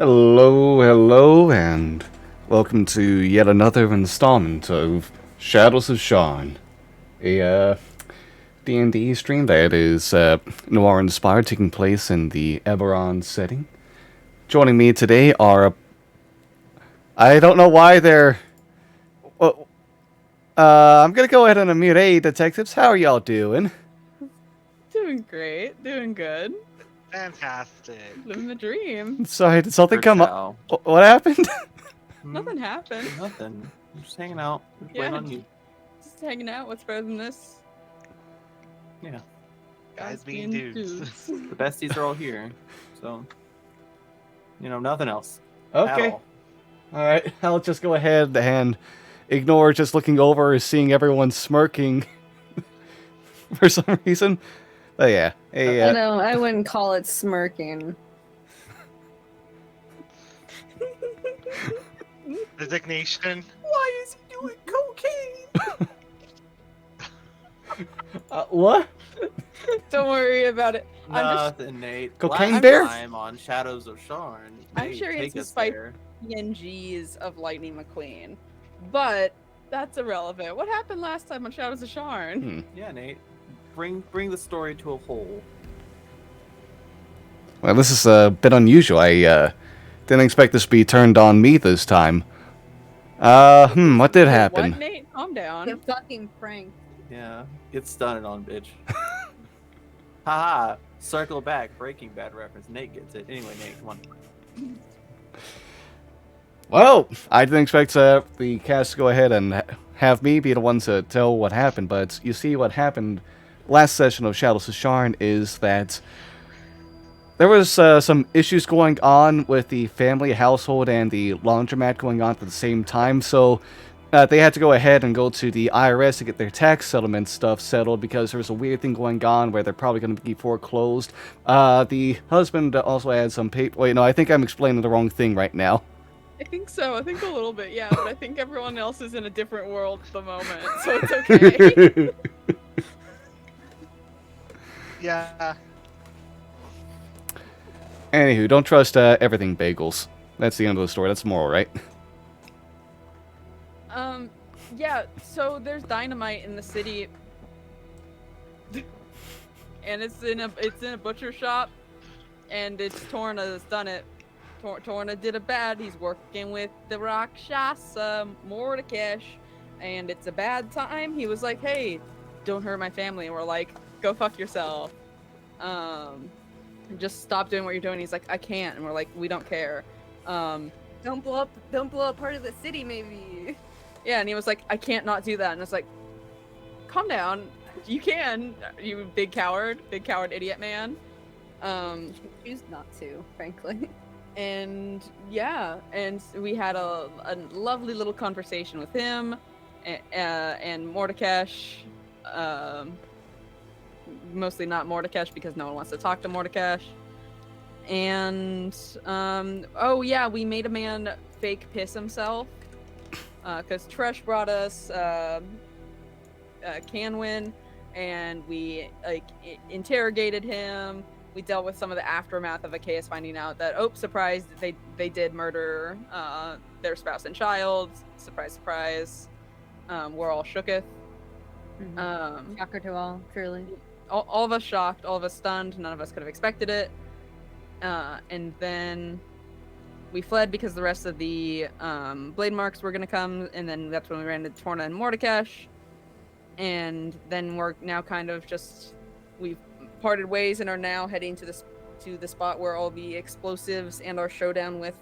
Hello, and welcome to yet another installment of Shadows of Sharn, a D&D stream that is noir-inspired, taking place in the Eberron setting. Joining me today are... I don't know why they're... Well, I'm gonna go ahead and unmute. Hey, detectives, how are y'all doing? Doing great. Doing good. Fantastic. Living the dream. Sorry, did something Good come cow. up? What happened? Nothing happened. Nothing. I'm just hanging out. Just Yeah. waiting on you. Just hanging out. What's better than this? Yeah. Guys being dudes. The besties are all here. So, nothing else. Okay. At all. Alright, I'll just go ahead and ignore just looking over seeing everyone smirking for some reason. But yeah. Hey, I know, I wouldn't call it smirking. Designation. Why is he doing cocaine? what? Don't worry about it. Nothing, Nate. Cocaine Last bear? time on Shadows of Sharn. I'm they sure take it's us despite there. PNGs of Lightning McQueen. But that's irrelevant. What happened last time on Shadows of Sharn? Yeah, Nate. Bring the story to a whole. Well, this is a bit unusual. I didn't expect this to be turned on me this time. What did happen? What, Nate? Calm down. You're fucking pranked. Yeah. Get stunned on, bitch. Haha. Circle back. Breaking Bad reference. Nate gets it. Anyway, Nate, come on. Well, I didn't expect the cast to go ahead and have me be the one to tell what happened, but you see what happened last session of Shadows of Sharn is that there was some issues going on with the family household and the laundromat going on at the same time, so they had to go ahead and go to the IRS to get their tax settlement stuff settled because there was a weird thing going on where they're probably going to be foreclosed. The husband also had some paper... Wait, no, I think I'm explaining the wrong thing right now. I think so. I think a little bit, yeah. But I think everyone else is in a different world at the moment, so it's okay. Yeah. Anywho, don't trust everything bagels. That's the end of the story. That's the moral, right? Yeah, so there's dynamite in the city. And it's in a butcher shop, and it's Torna that's done it. Torna did it bad. He's working with the Rakshasa Mordekash, and it's a bad time. He was like, "Hey, don't hurt my family," and we're like, "Go fuck yourself. Just stop doing what you're doing." He's like, "I can't," and we're like, "We don't care." Don't blow up part of the city, maybe. Yeah, and he was like, "I can't not do that," and it's like, "Calm down. You can, you big coward, idiot man." Choose not to, frankly. And yeah, and we had a lovely little conversation with him and Mordekash. Mostly not Mordekash because no one wants to talk to Mordekash. And oh yeah, we made a man fake piss himself because Tresh brought us Canwin, and we interrogated him. We dealt with some of the aftermath of Achaeus finding out that, oh, surprise, they did murder their spouse and child. Surprise, surprise. We're all shooketh. Shocker to all, truly. All of us shocked, all of us stunned. None of us could have expected it. And then we fled because the rest of the blade marks were going to come, and then that's when we ran into Torna and Mordekash. And then we're now kind of just... We've parted ways and are now heading to the spot where all the explosives and our showdown with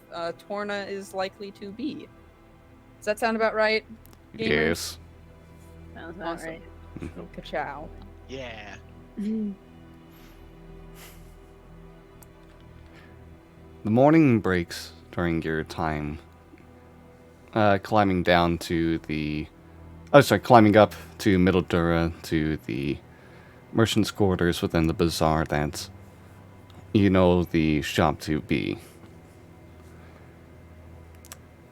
Torna is likely to be. Does that sound about right, gamers? Yes. Sounds about Awesome. right. Ka-chow. Yeah. The morning breaks during your time climbing down to the... climbing up to Middle Dura to the merchant's quarters within the bazaar that you know the shop to be.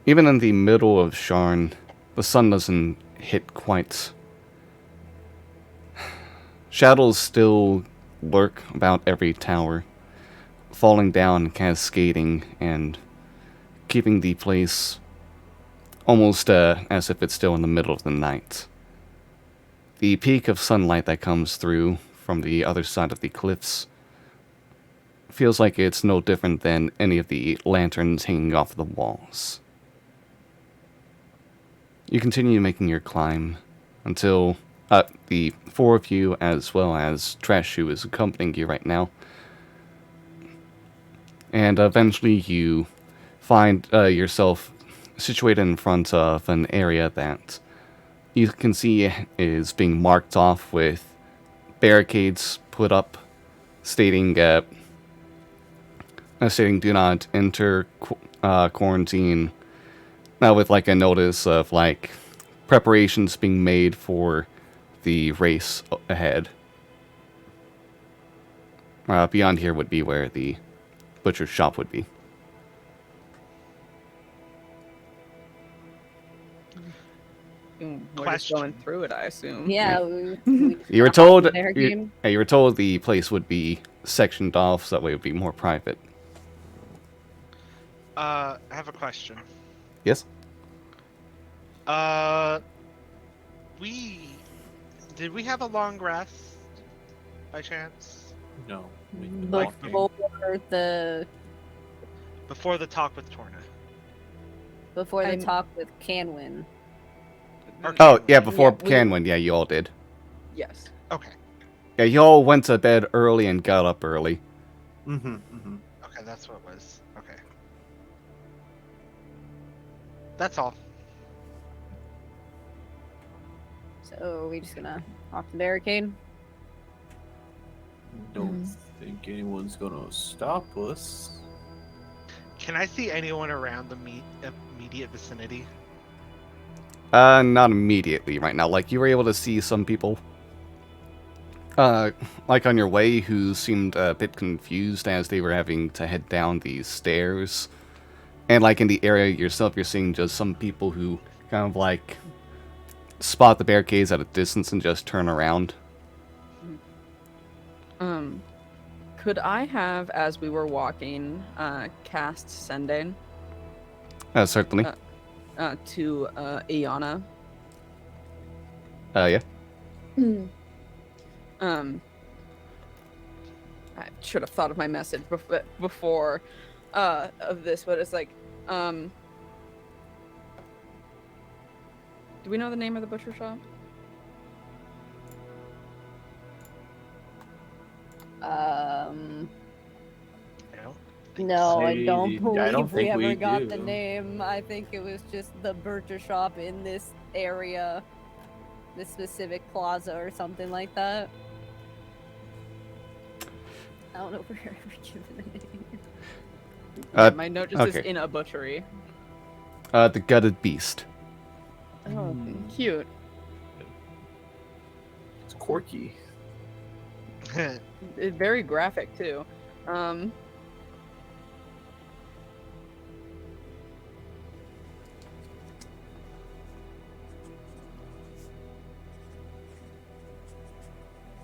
Even in the middle of Sharn, the sun doesn't hit quite. Shadows still lurk about every tower, falling down, cascading, and keeping the place almost as if it's still in the middle of the night. The peak of sunlight that comes through from the other side of the cliffs feels like it's no different than any of the lanterns hanging off the walls. You continue making your climb until the four of you, as well as Trash, who is accompanying you right now, and eventually you find yourself situated in front of an area that you can see is being marked off with barricades put up stating stating do not enter quarantine, with like a notice of like preparations being made for the race ahead. Beyond here would be where the butcher's shop would be. We're just Question. going through it, I assume. Yeah, You were told barricade. you were told the place would be sectioned off, so that way it would be more private. I have a question. Yes. Did we have a long rest by chance No. We Before the before the talk with Torna? before the I'm- talk with Canwin. Or Oh Canwin? yeah, before Yeah, we- Canwin, yeah, you all did. Yes. Okay. Yeah, you all went to bed early and got up early. Mm-hmm. Mm-hmm. Okay, that's what it was. Okay. That's all. So are we just gonna off the barricade? Don't think anyone's gonna stop us. Can I see anyone around the immediate vicinity? Not immediately right now. Like, you were able to see some people, like on your way, who seemed a bit confused as they were having to head down these stairs. And, like, in the area yourself, you're seeing just some people who kind of, like, spot the barricades at a distance and just turn around. Could I have, as we were walking, cast Sending Certainly. to Iana? Yeah. I should have thought of my message before of this, but it's like, do we know the name of the butcher shop? No. No, I don't I believe don't we think we ever got the do. name. I think it was just the butcher shop in this area, this specific plaza or something like that. I don't know if we're ever given a name. Yeah, my note just okay. is in a butchery. The Gutted Beast. Oh, cute. It's quirky. It's very graphic too.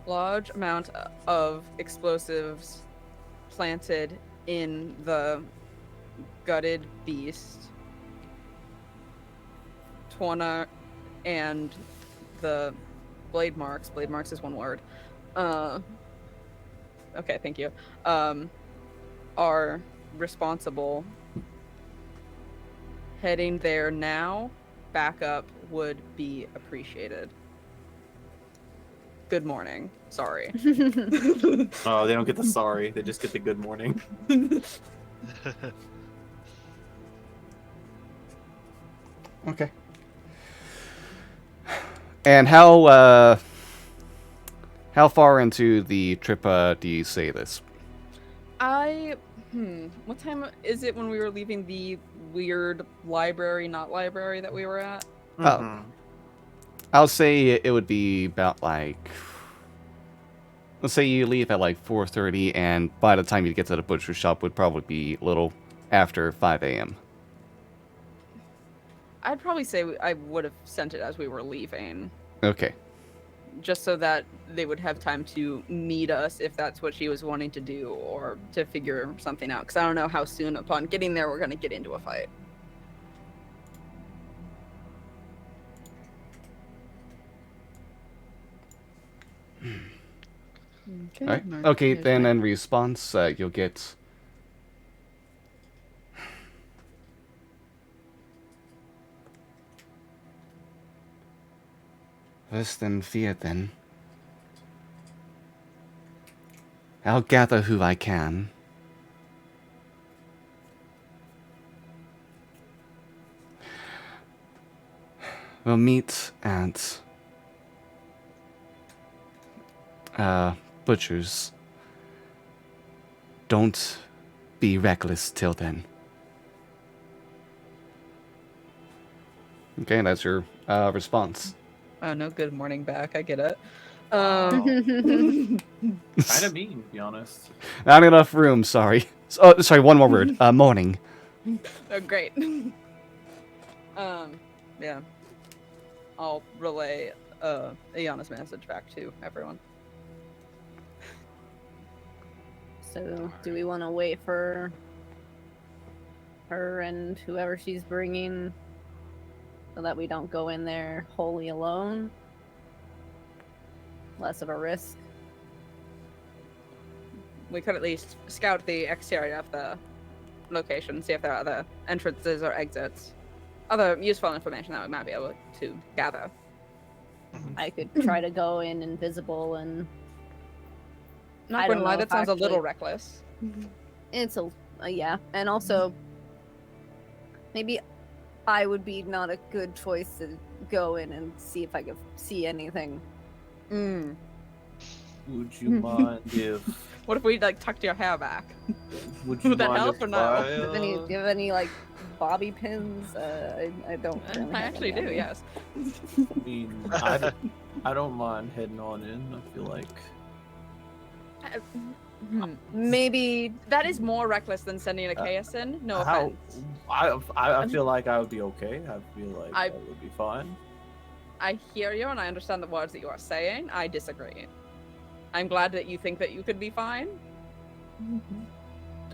Large amount of explosives planted in the gutted beast. Twana and the blade marks. Blade marks is one word. Okay, thank you. Are responsible. Heading there now. Backup would be appreciated. Good morning. Sorry. Oh, they don't get the sorry. They just get the good morning. Okay. And how far into the trip do you say this? What time is it when we were leaving the weird library, not library that we were at? Oh. I'll say it would be about like, let's say you leave at like 4:30, and by the time you get to the butcher shop would probably be a little after 5 a.m. I'd probably say I would have sent it as we were leaving. Okay. just so that they would have time to meet us if that's what she was wanting to do, or to figure something out. Because I don't know how soon upon getting there we're going to get into a fight. Okay. Alright. Okay, then in response, you'll get... Less than fear, then. I'll gather who I can. We'll meet at... Butcher's. Don't be reckless till then. Okay, that's your response. Oh, no good morning back. I get it. Kind of mean, to be honest. Not enough room, sorry. Oh, sorry, one more word. Morning. Oh, great. Yeah. I'll relay Iana's message back to everyone. So, do we want to wait for her and whoever she's bringing so that we don't go in there wholly alone? Less of a risk. We could at least scout the exterior of the location, see if there are other entrances or exits. Other useful information that we might be able to gather. I could try to go in invisible and Not I gonna don't lie, know that if sounds a actually- little reckless. it's a yeah, and also maybe I would be not a good choice to go in and see if I could see anything. Mm. Would you mind if? What if we like tucked your hair back? Would you Would that mind help if or no? I, Do you have any like bobby pins? I don't. Really I have actually any do, idea. yes. I mean, I don't mind heading on in. I feel like Maybe That is more reckless than sending a chaos in. No how offense. I feel like I would be okay. I feel like I- I would be fine. I hear you and I understand the words that you are saying. I disagree. I'm glad that you think that you could be fine.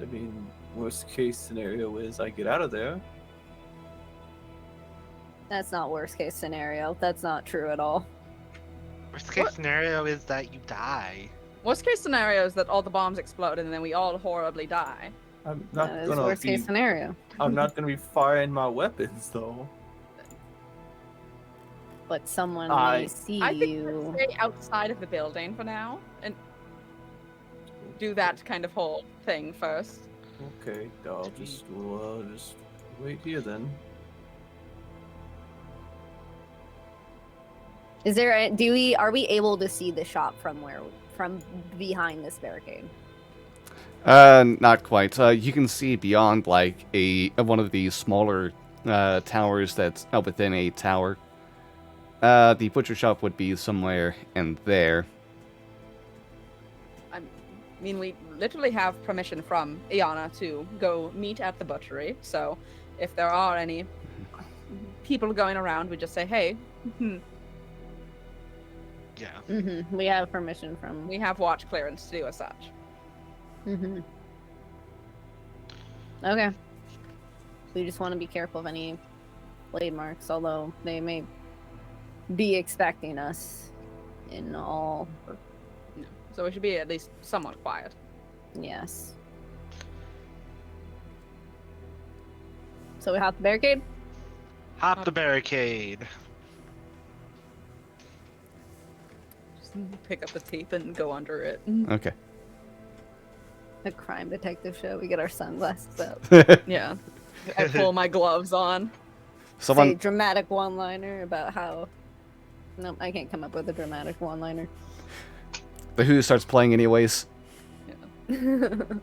I mean, worst case scenario is I get out of there. that's not worst case scenario. That's not true at all. Worst case What? scenario is that you die. Worst case scenario is that all the bombs explode and then we all horribly die. I'm not That is gonna worst be. case scenario. I'm not gonna be firing my weapons though. But someone I- may see I think you. let's stay outside of the building for now and do that kind of whole thing first. Okay, I'll just wait here then. Is there? Are we able to see the shop from behind this barricade? Not quite. You can see beyond, like, one of the smaller towers that's within a tower. The butcher shop would be somewhere in there. I mean, we literally have permission from Iana to go meet at the butchery. So if there are any people going around, we just say, hey, Yeah. Mm-hmm. We have permission from. we have watch clearance to do as such. Mm-hmm. Okay. We just want to be careful of any blade marks, although they may be expecting us in all. No. So we should be at least somewhat quiet. Yes. So we have the barricade? Hop the barricade. Just pick up the tape and go under it. Okay. A crime detective show. We get our sunglasses up. Yeah. I pull my gloves on. Say Someone... dramatic one-liner about how. Nope, I can't come up with a dramatic one-liner. The Who starts playing anyways. Slow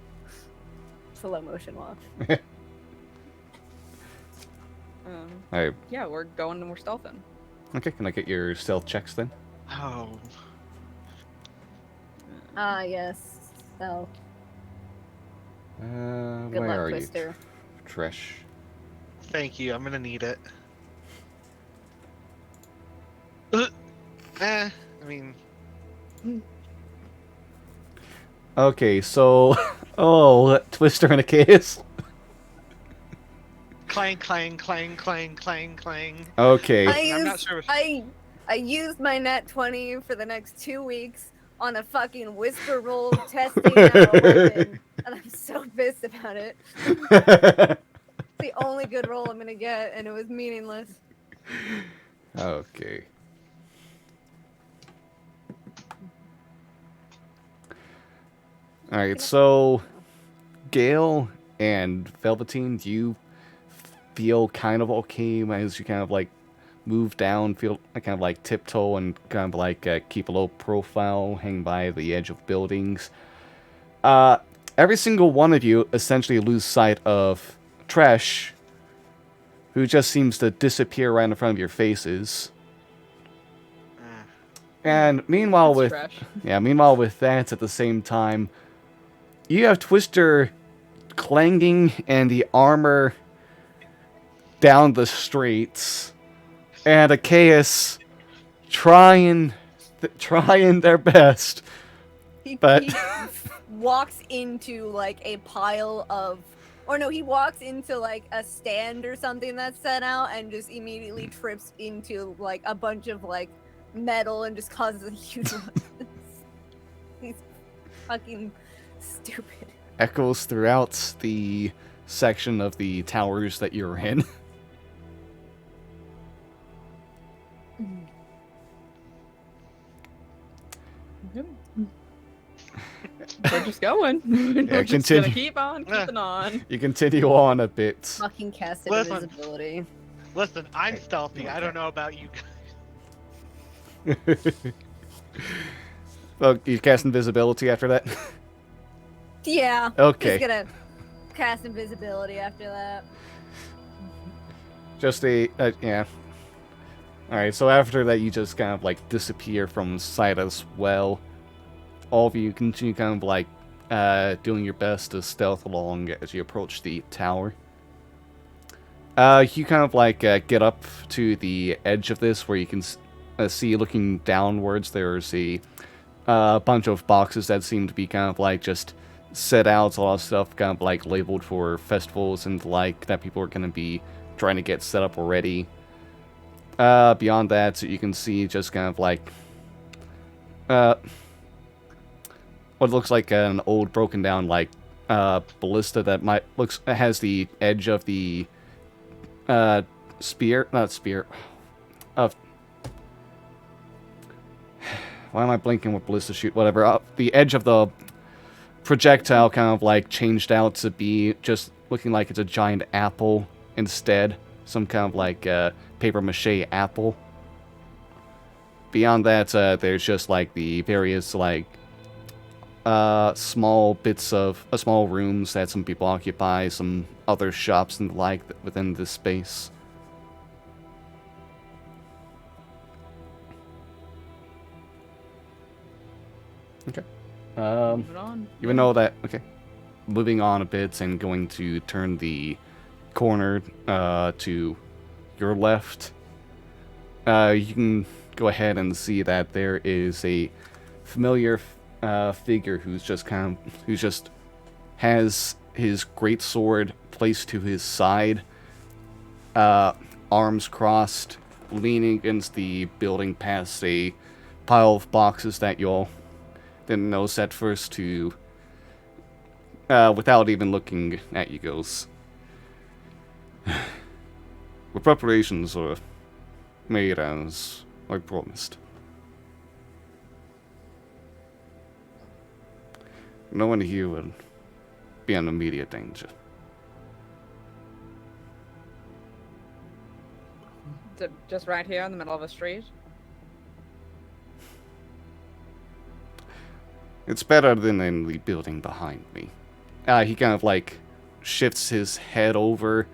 motion walk. Alright. Yeah, we're going and we're stealthing. Okay, can I get your stealth checks then? Oh. Ah, yes. So, good Where luck, are Twister. you? Tresh. Thank you. I'm gonna need it. mean, Okay, so oh, Twister and a case. clang, clang, clang, clang, clang, clang. Okay. I'm not sure. I used my net 20 for the next 2 weeks on a fucking whisper roll testing at 11, and I'm so pissed about it. It's the only good roll I'm gonna get, and it was meaningless. Okay. Alright, so Gale and Velveteen, do you feel kind of okay as you kind of like move down, feel kind of like tiptoe and kind of like keep a low profile, hang by the edge of buildings? Every single one of you essentially lose sight of Tresh, who just seems to disappear right in front of your faces. And meanwhile It's with trash. meanwhile with that at the same time, you have Twister clanging and the armor down the streets, and Achaeus trying their best. But He walks into like a pile of, or no, he walks into like a stand or something that's set out and just immediately trips into like a bunch of like metal and just causes a huge He's fucking stupid. echoes throughout the section of the towers that you're in. We're just going. We're just continue. gonna keep on keeping on. You continue on a bit. Fucking cast Listen. invisibility. Listen, I'm stealthy. I don't know about you guys. Well, you cast invisibility after that? Yeah. Okay. Just gonna cast invisibility after that. Just yeah. Alright, so after that you just kind of like disappear from sight as well. All of you continue kind of like doing your best to stealth along as you approach the tower. You kind of like get up to the edge of this where you can see looking downwards there's a bunch of boxes that seem to be kind of like just set out, a lot of stuff kind of like labeled for festivals and like that people are going to be trying to get set up already. Beyond that, you can see just kind of like what looks like an old broken down like ballista that has the edge of the spear, not spear, of why am I blinking with ballista shoot, whatever, the edge of the projectile kind of like changed out to be just looking like it's a giant apple instead, some kind of like paper mache apple. Beyond that, there's just like the various like small bits of small rooms that some people occupy, some other shops and the like within this space. Okay. Moving on. Even though that, okay, moving on a bit and going to turn the corner to your left, you can go ahead and see that there is a familiar figure who's just has his great sword placed to his side, arms crossed, leaning against the building past a pile of boxes that you'll didn't notice at first to, without even looking at you, goes, the preparations are made as I promised. No one here will be in immediate danger. Is it just right here in the middle of a street? It's better than in the building behind me. He kind of like shifts his head over,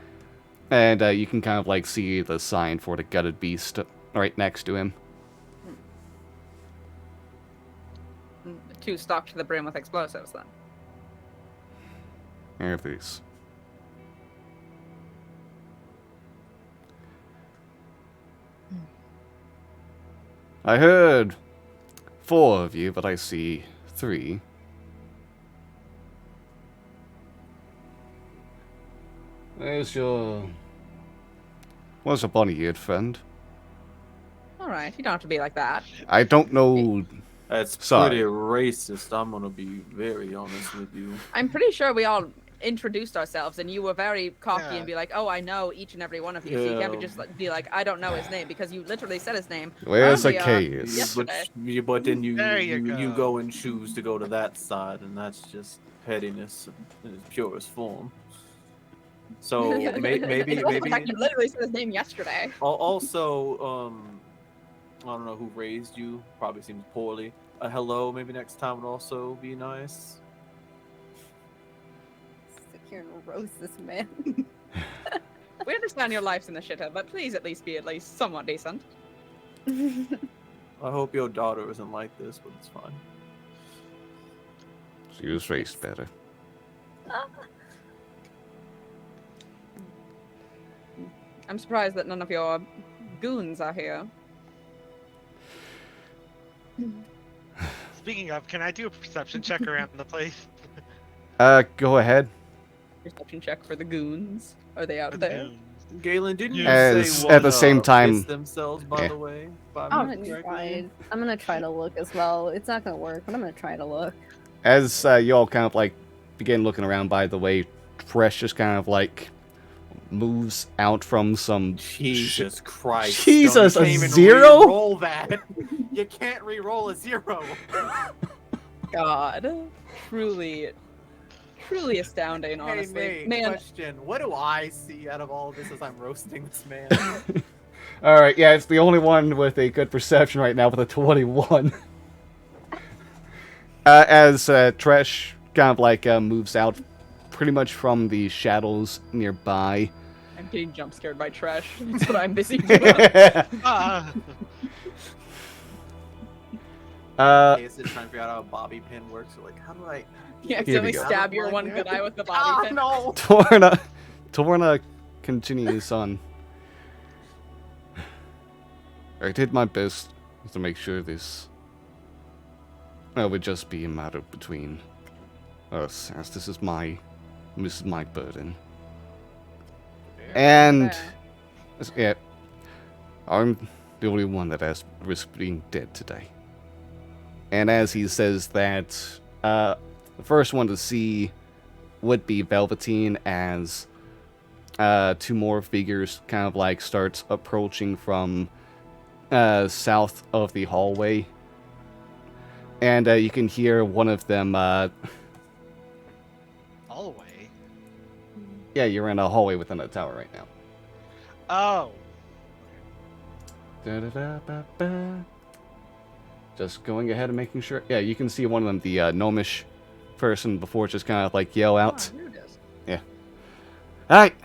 and you can kind of like see the sign for the gutted beast right next to him. Two stocked to the brim with explosives, then. Here it is. I heard 4 of you, but I see 3. Where's your bunny-eared friend? All right, you don't have to be like that. I don't know. That's Sorry. pretty racist. I'm gonna be very honest with you. I'm pretty sure we all introduced ourselves, and you were very cocky Yeah. and be like, "Oh, I know each and every one of you." So you can't be Yeah. just be like, "I don't know his name," because you literally said his name. Where's earlier. Zacchaeus? Yesterday. But then you There you you go. go and choose to go to that side, and that's just pettiness in its purest form. So maybe You literally said his name yesterday. also I don't know who raised you. Probably seems poorly. A hello maybe next time would also be nice. Sit here and roast this man. We understand your life's in the shitter, but please at least be at least somewhat decent. I hope your daughter isn't like this, but it's fine. She was raised better. I'm surprised that none of your goons are here. Speaking of, can I do a perception check around the place? Go ahead. Perception check for the goons. Are they out For the there? goons? Galen, didn't you As say at the one, same time- pissed themselves, by Yeah. the way? If I I'm remember gonna correctly? try. I'm gonna try to look as well. It's not gonna work, but I'm gonna try to look. As you all kind of like begin looking around, by the way, Fresh just kind of like moves out from some. Jesus Christ. Jesus, Don't a you can't even zero? re-roll that. You can't re-roll a 0. God. Truly astounding, honestly. Hey, Nate, Man, question. What do I see out of all of this as I'm roasting this man? All right, yeah, it's the only one with a good perception right now with a 21. As Tresh kind of like moves out, pretty much from the shadows nearby. I'm getting jump scared by trash. That's what I'm busy doing. Ah, Case is trying to figure out how a bobby pin works. So like, how do I? You we accidentally go. stab your one good eye with the bobby pin. no! Torna continues on. I did my best to make sure this would just be a matter between us, as this is my burden. And yeah, I'm the only one that has risked being dead today. And as he says that, the first one to see would be Velveteen, as 2 more figures kind of like starts approaching from south of the hallway. And you can hear one of them, hallway. yeah, you're in a hallway within a tower right now. Oh, Da-da-da-ba-ba. Just going ahead and making sure. Yeah, you can see one of them, the gnomish person, before just kind of like yell out. Oh, here it is. Alright.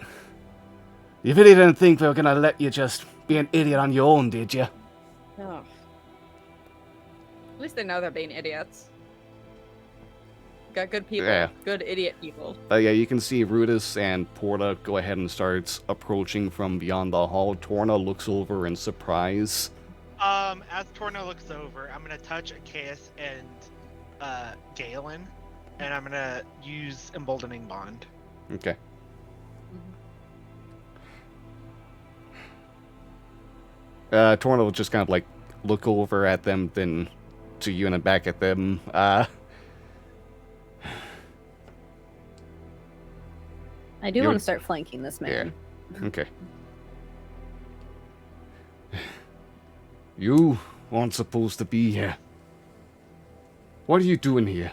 You really didn't think we were gonna let you just be an idiot on your own, did you? Oh. At least they know they're being idiots. Got good people. Yeah. Good idiot people. Yeah, you can see Rudis and Porta go ahead and starts approaching from beyond the hall. Torna looks over in surprise. as Torno looks over, I'm gonna touch Achaeus and Galen, and I'm gonna use Emboldening Bond. Okay. Torna will just kind of like look over at them, then to you and then back at them. I do You're- want to start flanking this man. Okay. You weren't supposed to be here. What are you doing here?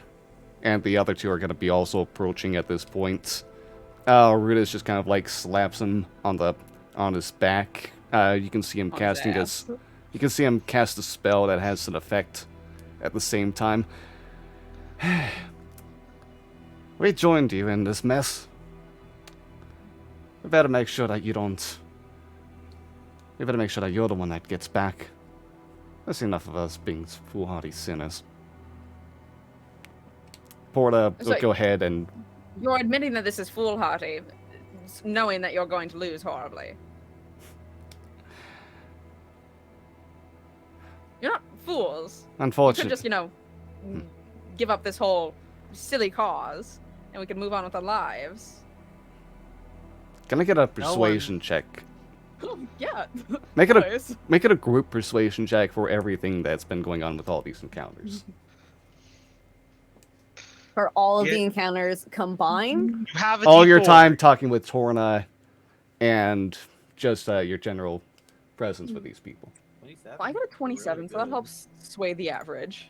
And the other two are going to be also approaching at this point. Rudis just kind of like slaps him on his back. You can see him On his casting ass. You can see him cast a spell that has an effect at the same time. We joined you in this mess. We better make sure that you don't. We better make sure that you're the one that gets back. There's enough of us being foolhardy sinners. Porta will So- go ahead and. You're admitting that this is foolhardy, knowing that you're going to lose horribly. You're not fools. You could Unfortunately. just, give up this whole silly cause, and we can move on with our lives. Can I get a persuasion check? Yeah. Make it a Please. make it a group persuasion check for everything that's been going on with all these encounters. For all of Yeah. the encounters combined. You have a All your D4. time talking with Torna, and just your general presence with these people. 27? Well, I got a 27, Really so that good. helps sway the average.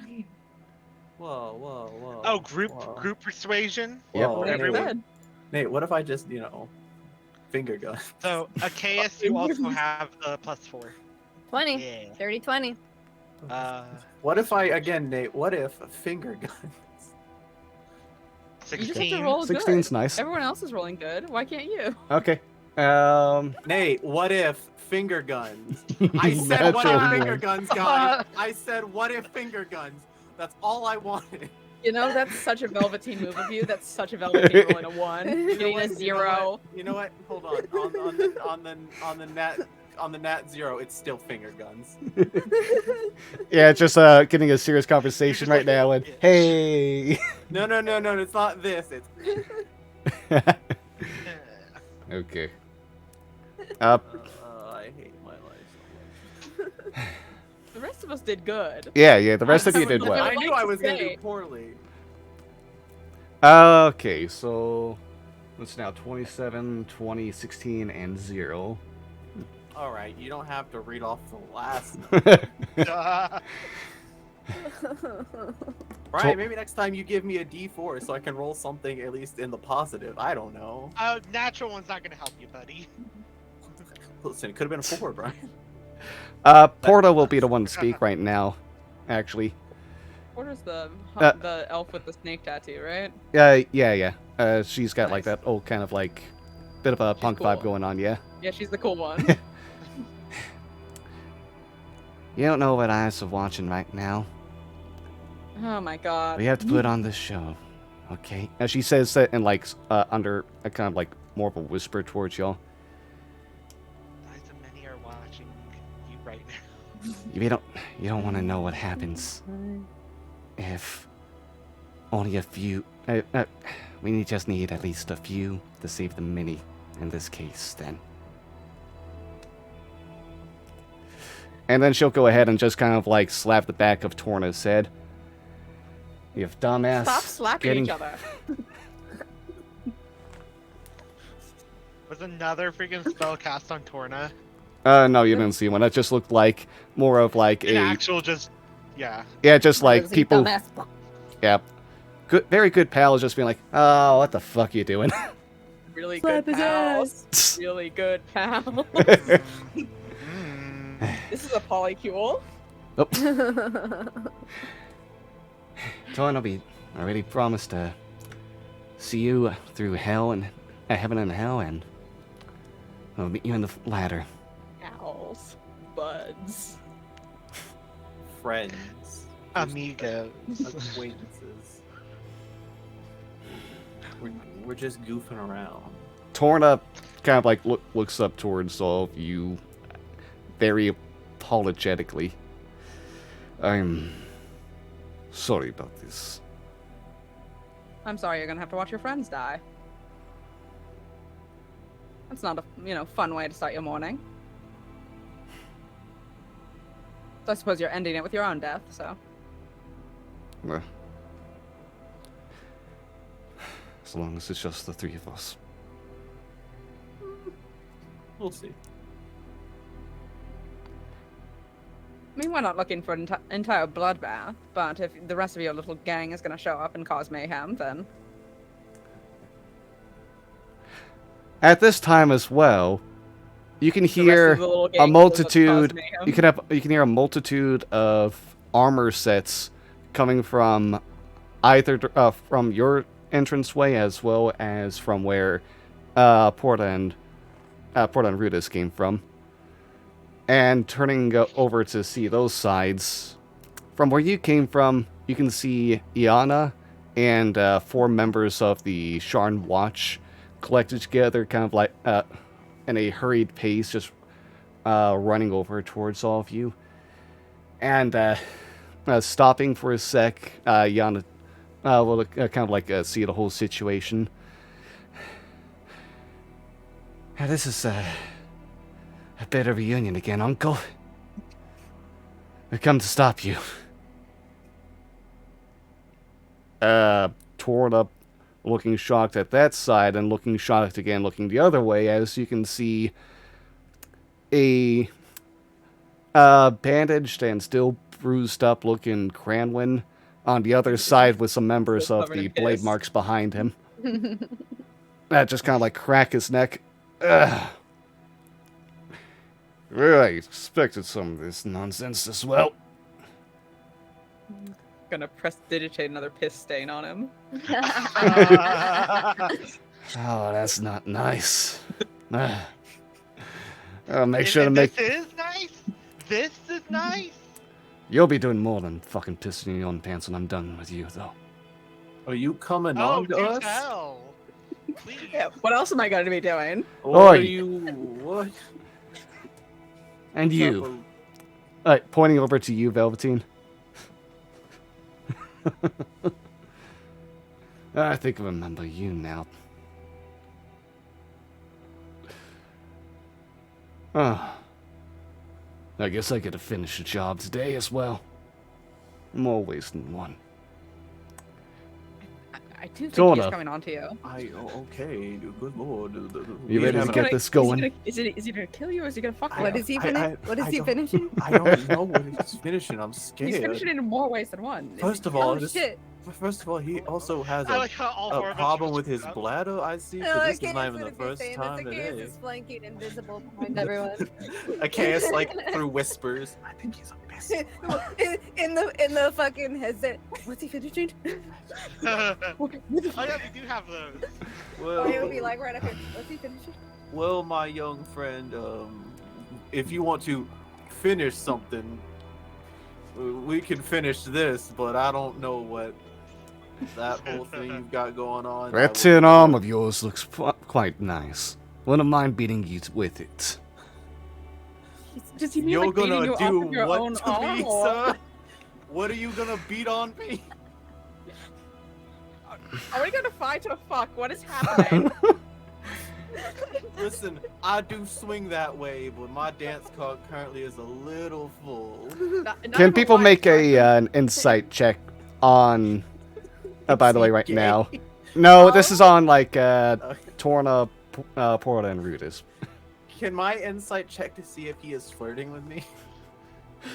Whoa, whoa, whoa. Oh, group whoa. persuasion. Yep. Whoa, Never everyone. said. Nate, what if I just, finger gun? So Achaeus, you also have the +4. 20. Yeah. 30, 20. What if I, again, Nate, what if finger gun? You just have 16. to roll 16's good. nice. Everyone else is rolling good. Why can't you? Okay. Nate, what if finger guns? I said what Natural if finger one. guns, guys. I said what if finger guns. That's all I wanted. That's such a Velveteen move of you. That's such a Velveteen rolling a 1. Getting a 0. You know what? Hold on. On the nat 0, it's still finger guns. Yeah, just getting a serious conversation right now, and hey. No, it's not this. It's Okay. I hate my life so much. The rest of us did good. Yeah. The rest of you did I well. I knew like I to was gonna do say- poorly. Okay, so what's now 27, 20, 16, and 0. All right, you don't have to read off the last. Brian, maybe next time you give me a D4 so I can roll something at least in the positive. I don't know. Natural one's not gonna help you, buddy. Listen, it could have been a 4, Brian. Porta will be the one to speak right now, actually. Porter's the Uh, the elf with the snake tattoo, right? Yeah. She's got like Nice. that old kind of like bit of a She's punk cool. vibe going on, yeah. Yeah, she's the cool one. You don't know what eyes are watching right now. Oh my god. We have to put on this show, okay? And she says that in like under a kind of like more of a whisper towards y'all. Eyes of many are watching you right now. You don't want to know what happens if only a few. We just need at least a few to save the many in this case, then. And then she'll go ahead and just kind of like slap the back of Torna's head. You dumbass. Stop slapping each other. Was another freaking spell cast on Torna? No, you didn't see one. That just looked like more of like An a actual just, yeah. yeah, just like Those people. dumbass bu- Yeah, good, very good pals, just being like, oh, what the fuck you doing? Really Slap good his pals. ass. Really good pal. Mm. This is a polycule. Torn, I already promised to see you through hell and heaven and hell, and I'll meet you in the ladder. Pals. Buds. Friends. Amigos. Acquaintances. We're just goofing around. Torna kind of like looks up towards all of you very apologetically. I'm sorry about this. I'm sorry you're gonna have to watch your friends die. That's not a fun way to start your morning. So I suppose you're ending it with your own death, so. Uh, As long as it's just the three of us. We'll see. I mean, we're not looking for an entire bloodbath, but if the rest of your little gang is gonna show up and cause mayhem, then At this time as well, you can the rest hear of the little a gang will multitude. cause mayhem. You can hear a multitude of armor sets coming from either from your entranceway as well as from where Porta and Rudis came from. And turning over to see those sides, from where you came from, you can see Iana and 4 members of the Sharn Watch collected together, kind of like in a hurried pace, just running over towards all of you. And stopping for a sec, Yana will kind of like see the whole situation. This is a bit of a reunion again, Uncle. We've come to stop you. Torn up, looking shocked at that side, and looking shocked again, looking the other way, as you can see a bandaged and still bruised up looking Cranwin on the other side with some members of Covered the in blade piss. marks behind him. That just kind of like crack his neck. Ugh. Really expected some of this nonsense as well. Gonna press digitate another piss stain on him. Oh, that's not nice. I'll make sure to And make... This is nice. This is nice. You'll be doing more than fucking pissing in your own pants when I'm done with you, though. Are you coming Oh, on to do us? tell. Please. Yeah, what else am I gonna be doing? Or are Oi. you what? And you. Pointing over to you, Velveteen. I think I remember you now. Oh. I guess I gotta finish the job today as well. More ways than one. I do think Jonah. he's coming on to you. Okay, good lord. You ready to haven't- get this going? Is he gonna kill you or is he gonna fuck What you? is he I finishing? I don't know what he's finishing. I'm scared. He's finishing it in more ways than one. First of all, Oh this- shit! First of all, he also has I like how all four a of us problem just with his stood up. bladder, I see, No, because this is Chaos not even the wouldn't be first saying time this. Chaos today. is flanking invisible behind everyone. A Chaos, like, through whispers. I think he's a bastard. in the fucking headset. What's he finishing? Oh yeah, we do have those. Or he would be Well, like right up here. What's he finishing? well, my young friend, if you want to finish something, we can finish this, but I don't know what that whole thing you've got going on. That tin arm of yours looks quite nice. Wouldn't mind beating you with it. Does he mean You're like beating gonna you do off of your what own to arm? me, or- sir? What are you gonna beat on me? Are we gonna fight or fuck? What is happening? Listen, I do swing that way, but my dance card currently is a little full. Can people make an insight check on... by the way, right now. No, this is on, like, Torna, Porta, and Rudis. Can my insight check to see if he is flirting with me?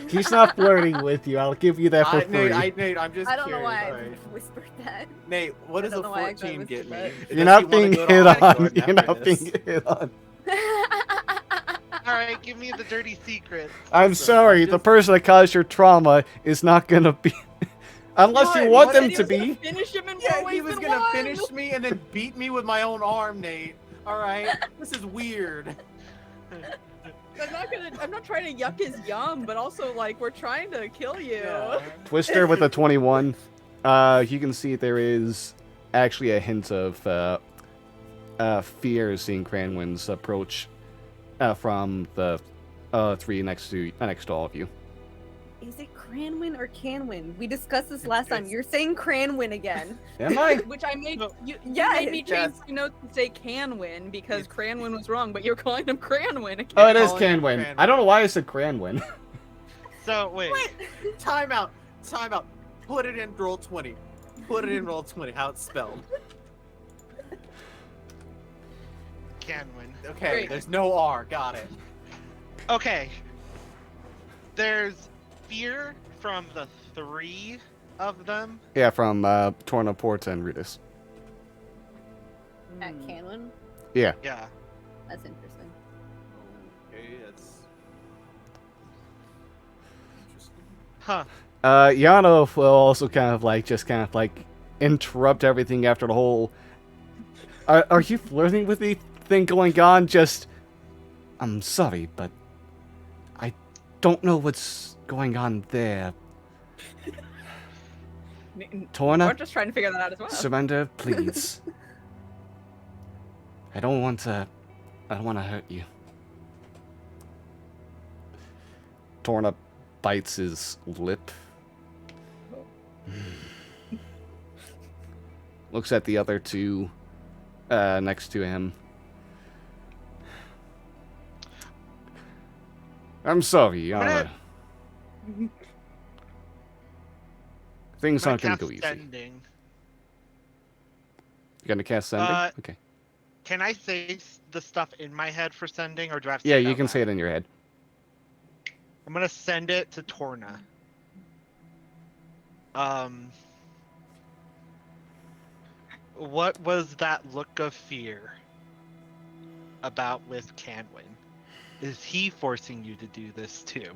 He's not flirting with you. I'll give you that for free. Nate, I'm just I don't know curious. why I alright. whispered that. Nate, what I does a don't know why I got 14 get me? whispered You're Does not he wanna being go to hit Hogwarts on. You're not after being this? hit on. All right, give me the dirty secret. I'm Listen, sorry. I'm The just- person that caused your trauma is not gonna be... Unless you want What? them He to was gonna be. Finish him in more Yeah, ways he was than gonna one. finish me and then beat me with my own arm, Nate. Alright? This is weird. I'm not trying to yuck his yum, but also like we're trying to kill you. Yeah. Twister with a 21. You can see there is actually a hint of fear seeing Cranwin's approach from the three next to all of you. Is it Cranwin or Canwin? We discussed this last time. You're saying Cranwin again. Am I? Which I made you Yeah, made me change yes. my notes to say Canwin because Cranwin was wrong, but you're calling him Cranwin again. Oh, it is calling him Canwin. Cranwin. I don't know why I said Cranwin. So wait. Time out. Time out. Put it in roll 20. Put it in roll 20, how it's spelled. Canwin. Okay, Great. there's no R. Got it. Okay. There's fear from the three of them. Yeah, from Torna, Porta, and Rudis. At Canwin? Yeah. Yeah. That's interesting. Okay, that's interesting. Huh. Yano will also kind of like interrupt everything after the whole. Are you flirting with the thing going on? Just, I'm sorry, but I don't know what's going on there. We're Torna, just trying to figure that out as well. surrender, please. I don't want to hurt you. Torna bites his lip. Looks at the other two next to him. I'm sorry. Things I'm aren't going gonna to go cast easy. sending. You going to cast sending? Okay. Can I say the stuff in my head for sending, or do I have to Yeah, say it you out can loud? say it in your head. I'm gonna send it to Torna. What was that look of fear about with Canwin? Is he forcing you to do this too?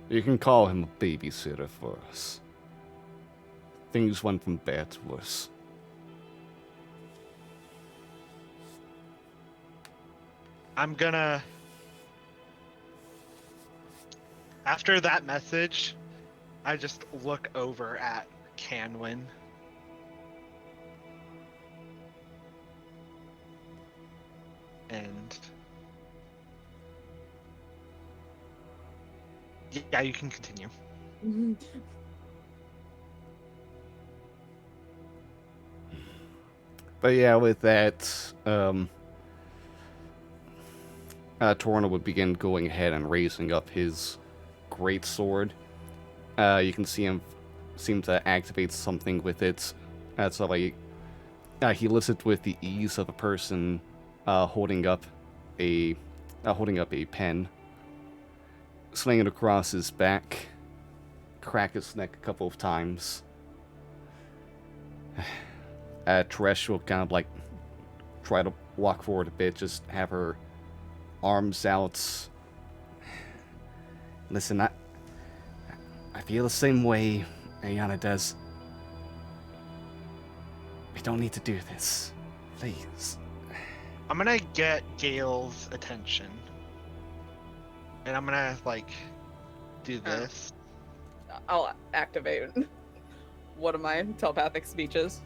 You can call him a babysitter for us. Things went from bad to worse. I'm gonna... After that message, I just look over at Canwin. And... Yeah, you can continue. But yeah, with that, Torna would begin going ahead and raising up his great sword. You can see him seem to activate something with it. So like, he lifts it with the ease of a person holding up a pen. Sling it across his back, crack his neck a couple of times. Teresh will kind of like try to walk forward a bit, just have her arms out. Listen, I feel the same way Ayana does. We don't need to do this. Please. I'm gonna get Gale's attention. And I'm gonna, like, do this. I'll activate one of my telepathic speeches.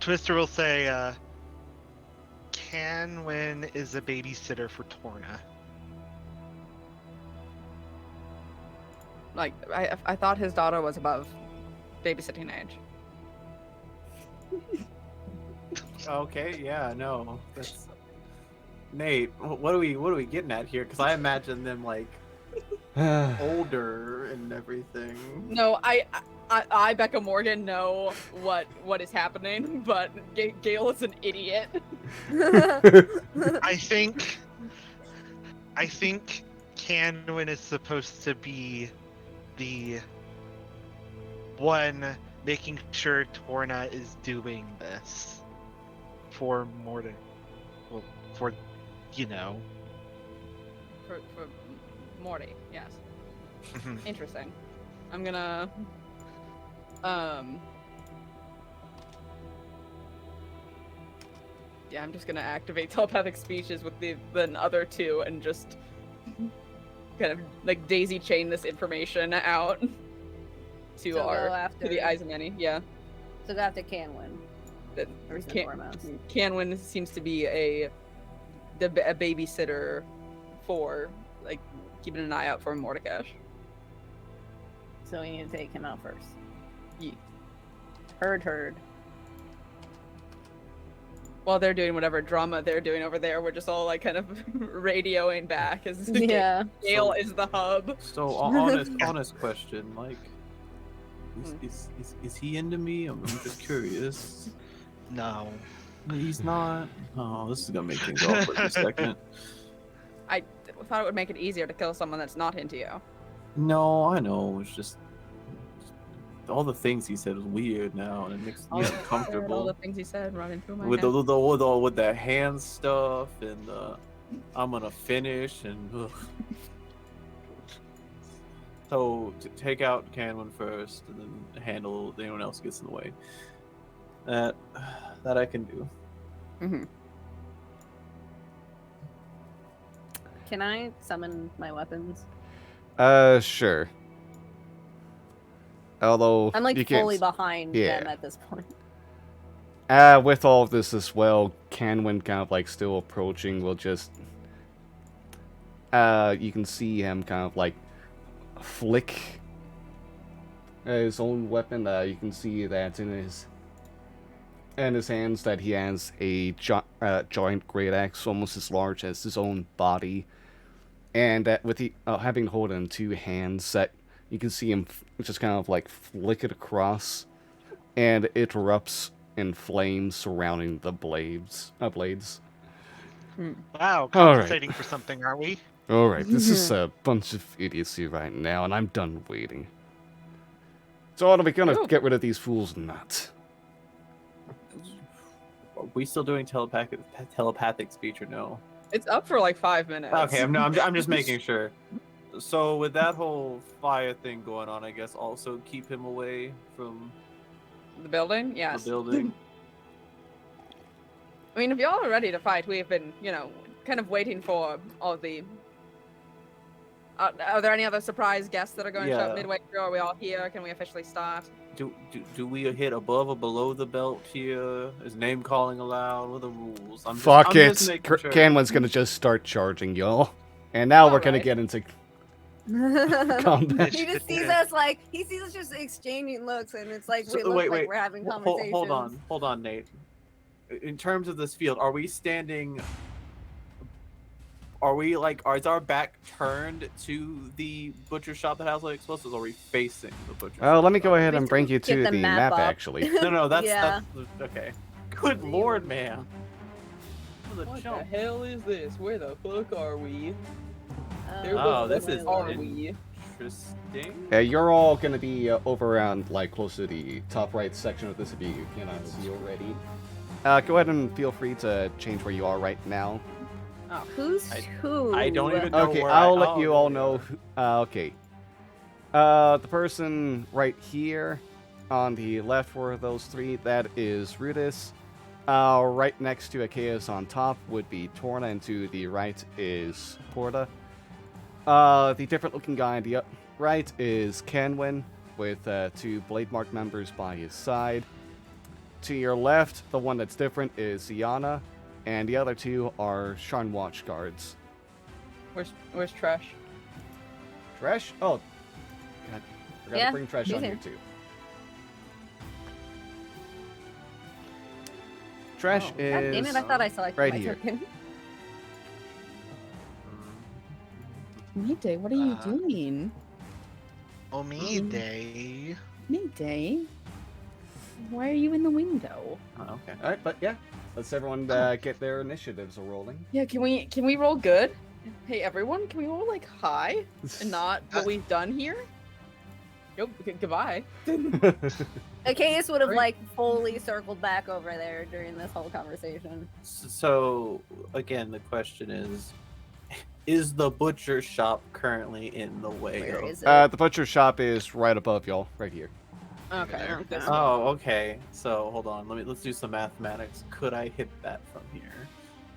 Twister will say, Canwin is a babysitter for Torna. Like, I thought his daughter was above babysitting age. Okay, yeah, no, that's Nate. What are we getting at here? Because I imagine them like older and everything. No, I Becca Morgan know what is happening, but Gale is an idiot. I think Canwin is supposed to be the one making sure Torna is doing this for Morty. Well, for, you know. For Morty, yes. Interesting. I'm gonna yeah, I'm just gonna activate telepathic speeches with the other two and just kind of like daisy chain this information out to So go after- the Izamani. Yeah. So go after Canwin. That First and Can- foremost. Canwin seems to be a babysitter for like keeping an eye out for Mordekash. So we need to take him out first. Yeah. Heard. While they're doing whatever drama they're doing over there, we're just all like kind of radioing back as Yeah. Gale So- is the hub. So honest question, like, is he into me? I'm just curious. No. He's not. Oh, this is gonna make things awkward in a second. I thought it would make it easier to kill someone that's not into you. No, I know. It's just all the things he said was weird now, and it makes me All the uncomfortable. things he said running through my With head. with the hand stuff and I'm gonna finish and ugh. So take out Canwin first and then handle anyone else gets in the way. That I can do. Mm-hmm. Can I summon my weapons? Sure. Although I'm like you can't fully behind yeah. them at this point. With all of this as well, Canwin kind of like still approaching will just you can see him kind of like flick his own weapon. You can see that in his hands that he has a giant great axe almost as large as his own body, and with the having to hold it in two hands, that you can see him just kind of like flick it across, and it erupts in flames surrounding the blades. Wow, All compensating for something, aren't we? All right, this is a bunch of idiocy right now, and I'm done waiting. So are we gonna Cool. get rid of these fools or not? Are we still doing telepathic speech or no? It's up for like 5 minutes. Okay, I'm just making sure. So with that whole fire thing going on, I guess also keep him away from The building? Yes. the building. I mean, if y'all are ready to fight, we have been, kind of waiting for all the... are there any other surprise guests that are going to show Yeah. up midway through? Are we all here? Can we officially start? Do we hit above or below the belt here? Is name calling allowed? What are the rules? I'm Fuck it. just making sure. Canwin's gonna just start charging y'all. And now we're gonna Alright. get into he combat. just sees us like he sees us just exchanging looks, and it's like we So, look wait, like we're having Hold- conversations. hold on, Nate. In terms of this field, are we standing? Are we like? Is our back turned to the butcher shop that has like explosives? Or are we facing the butcher? Oh, shop? let me go ahead We and should bring you get to the the map map, up. actually. No, that's Yeah. okay. Good lord, man. The What jump. the hell is this? Where the fuck are we? Oh, this is are in- we? Interesting. Yeah, you're all gonna be over around like close to the top right section of this if you cannot see already. Go ahead and feel free to change where you are right now. Who's who? I don't even know Okay, where I'll I- let oh, you there all we know. are. Okay. The person right here on the left for those three, that is Rudis. Right next to Achaeus on top would be Torna, and to the right is Porta. The different looking guy on the right is Canwin, with two Blade Mark members by his side. To your left, the one that's different is Ziana, and the other two are Sharn Watch guards. Where's Tresh? Tresh? Oh, God, forgot Yeah, to bring Tresh he's on here. here too. Tresh God damn is it! I thought I selected right my here. token. Mayday, what are you Uh, doing? Omide. Mayday? Why are you in the window? Oh, okay. All right, but yeah, let's everyone get their initiatives rolling. Yeah, can we roll good? Hey everyone, can we roll like high and not what we've done here? Nope. Goodbye. Achaeus would have Right. like fully circled back over there during this whole conversation. So again, the question is the butcher shop currently in the way Where of? is it? The butcher shop is right above y'all, right here. Okay. there. this Oh, okay. So hold on. Let's do some mathematics. Could I hit that from here?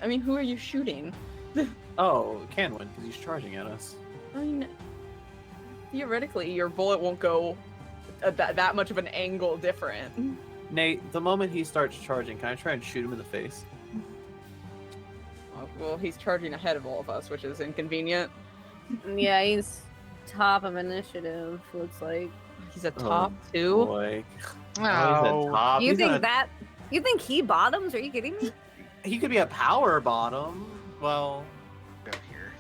I mean, who are you shooting? Oh, Canwin, because he's charging at us. I mean, theoretically, your bullet won't go that much of an angle different. Nate, the moment he starts charging, can I try and shoot him in the face? Well, he's charging ahead of all of us, which is inconvenient. Yeah, he's top of initiative. Looks like. He's a top two. Boy. Oh. He's a top. You He's think gonna- that? You think he bottoms? Are you kidding me? He could be a power bottom. Well, Go here.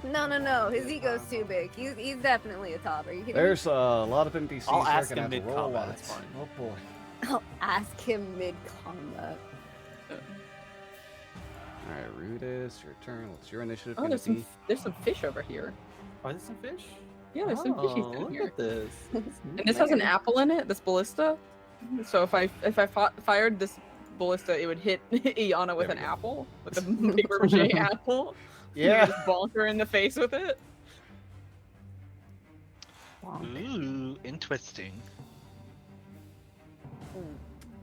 No. His ego's too big. He's definitely a top. Are you kidding There's a lot of NPCs I'll who are ask gonna him have to roll mid-combat, lots. it's fine. Oh boy. me? I'll ask him mid-combat. Alright, Rudis, your turn. What's your initiative Oh, gonna there's be? some fish over here. are there some fish? Yeah, there's some fishies Oh, down look here. at this. And this has an apple in it, this ballista. So if I fired this ballista, it would hit Iana with There an we go. apple, with a paper mache apple. You Yeah. just bonk her in the face with it. Ooh, interesting.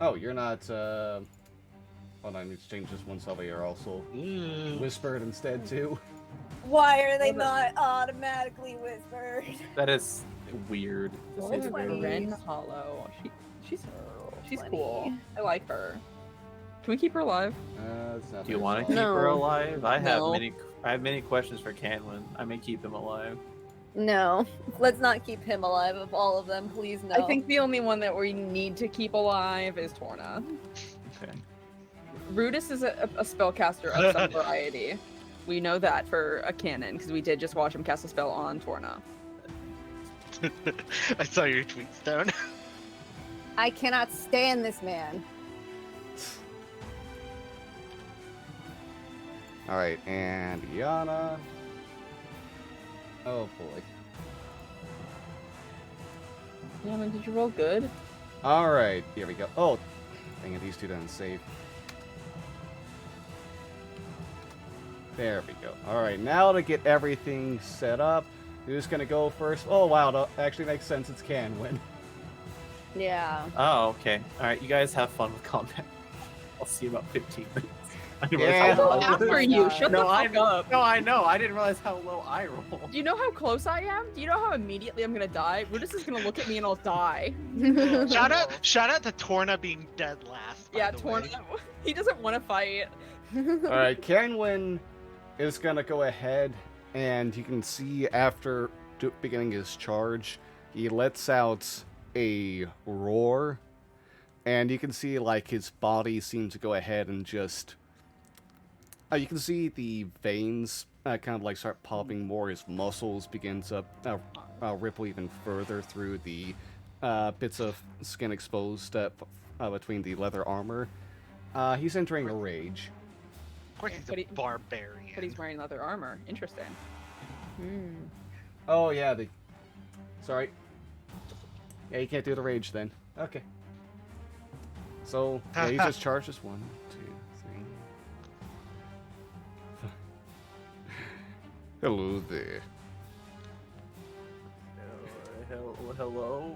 Oh, you're not. Hold on, let's change this one so that you're also Ooh. whispered instead too. Why are they not automatically whispered? That is weird. To What say is the very funny. Ren least. Hollow? She's Funny. cool. I like her. Can we keep her alive? It's not Do you their want to fault. keep her No. alive? I No. have many questions for Canwin. I may keep him alive. No, let's not keep him alive of all of them, please no. I think the only one that we need to keep alive is Torna. Okay. Rudis is a spellcaster of some variety. We know that for a canon, because we did just watch him cast a spell on Torna. I saw your tweet, Stone. I cannot stand this man. Alright, and Yana. Oh boy. Yeah, man, did you roll good? Alright, here we go. Oh, dang it, these two didn't save. There we go. Alright, now to get everything set up, who's gonna go first? Oh wow, that actually makes sense, it's Canwin. Yeah. Oh, okay. All right, you guys have fun with combat. I'll see you in about 15 minutes. I didn't Yeah. realize how Go low- after you. Shut No, the I fuck up. No, I know. I didn't realize how low I rolled. Do you know how close I am? Do you know how immediately I'm gonna die? Rudis is gonna look at me and I'll die. Shout out to Torna being dead last. By Yeah, the Torna. way. He doesn't want to fight. Alright, Canwin is gonna go ahead, and you can see after beginning his charge, he lets out a roar, and you can see like his body seems to go ahead and just you can see the veins kind of like start popping more. His muscles begin to ripple even further through the bits of skin exposed between the leather armor. He's entering a rage. Of course, he's But a he- barbarian. But he's wearing leather armor. Interesting. Hmm. Oh yeah, sorry. Yeah, you can't do the rage then. Okay. So yeah, he just charges 1, 2, 3. Hello there. Hello.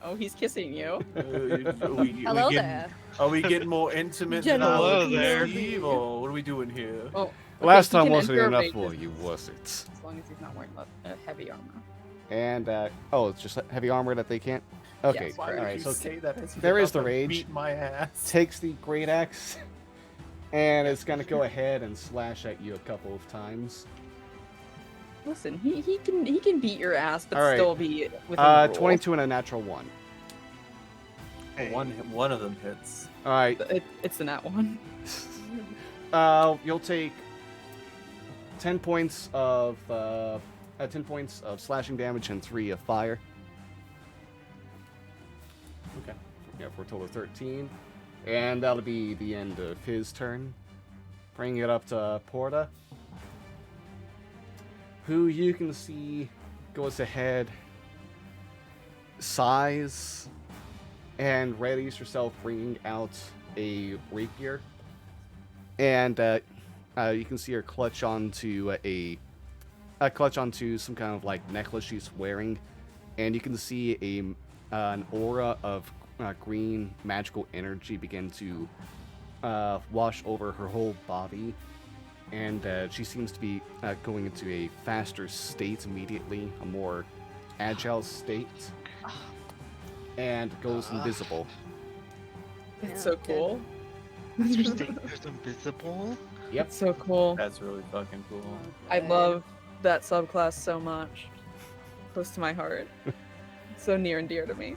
Oh, he's kissing you. Hello there. Are we getting more intimate than Hello I would there. conceive, or what are we doing here? Oh, Last he time can wasn't enter enough rages for you, was it? As long as he's not wearing heavy armor. And oh, it's just heavy armor that they can't. Okay, Yes, Why all would right. you So say that as he's there is about the to rage. Beat my ass. takes the great axe, and it's gonna go ahead and slash at you a couple of times. Listen, he can beat your ass, but All right. still be within the rules. 22 and a natural 1. Hey. One of them hits. All right. It's the nat one. You'll take 10 points of slashing damage and 3 of fire. Okay. Yeah, for a total of 13, and that'll be the end of his turn. Bringing it up to Porta, who you can see goes ahead, sighs, and readies herself, bringing out a rapier. And you can see her clutch onto some kind of like necklace she's wearing, and you can see an aura of green magical energy begin to wash over her whole body, and she seems to be going into a faster state immediately, a more agile state, and goes invisible. It's Yeah, so good. cool. That's your state. There's invisible. Yep. It's so cool. That's really fucking cool. I love that subclass so much. Close to my heart. So near and dear to me.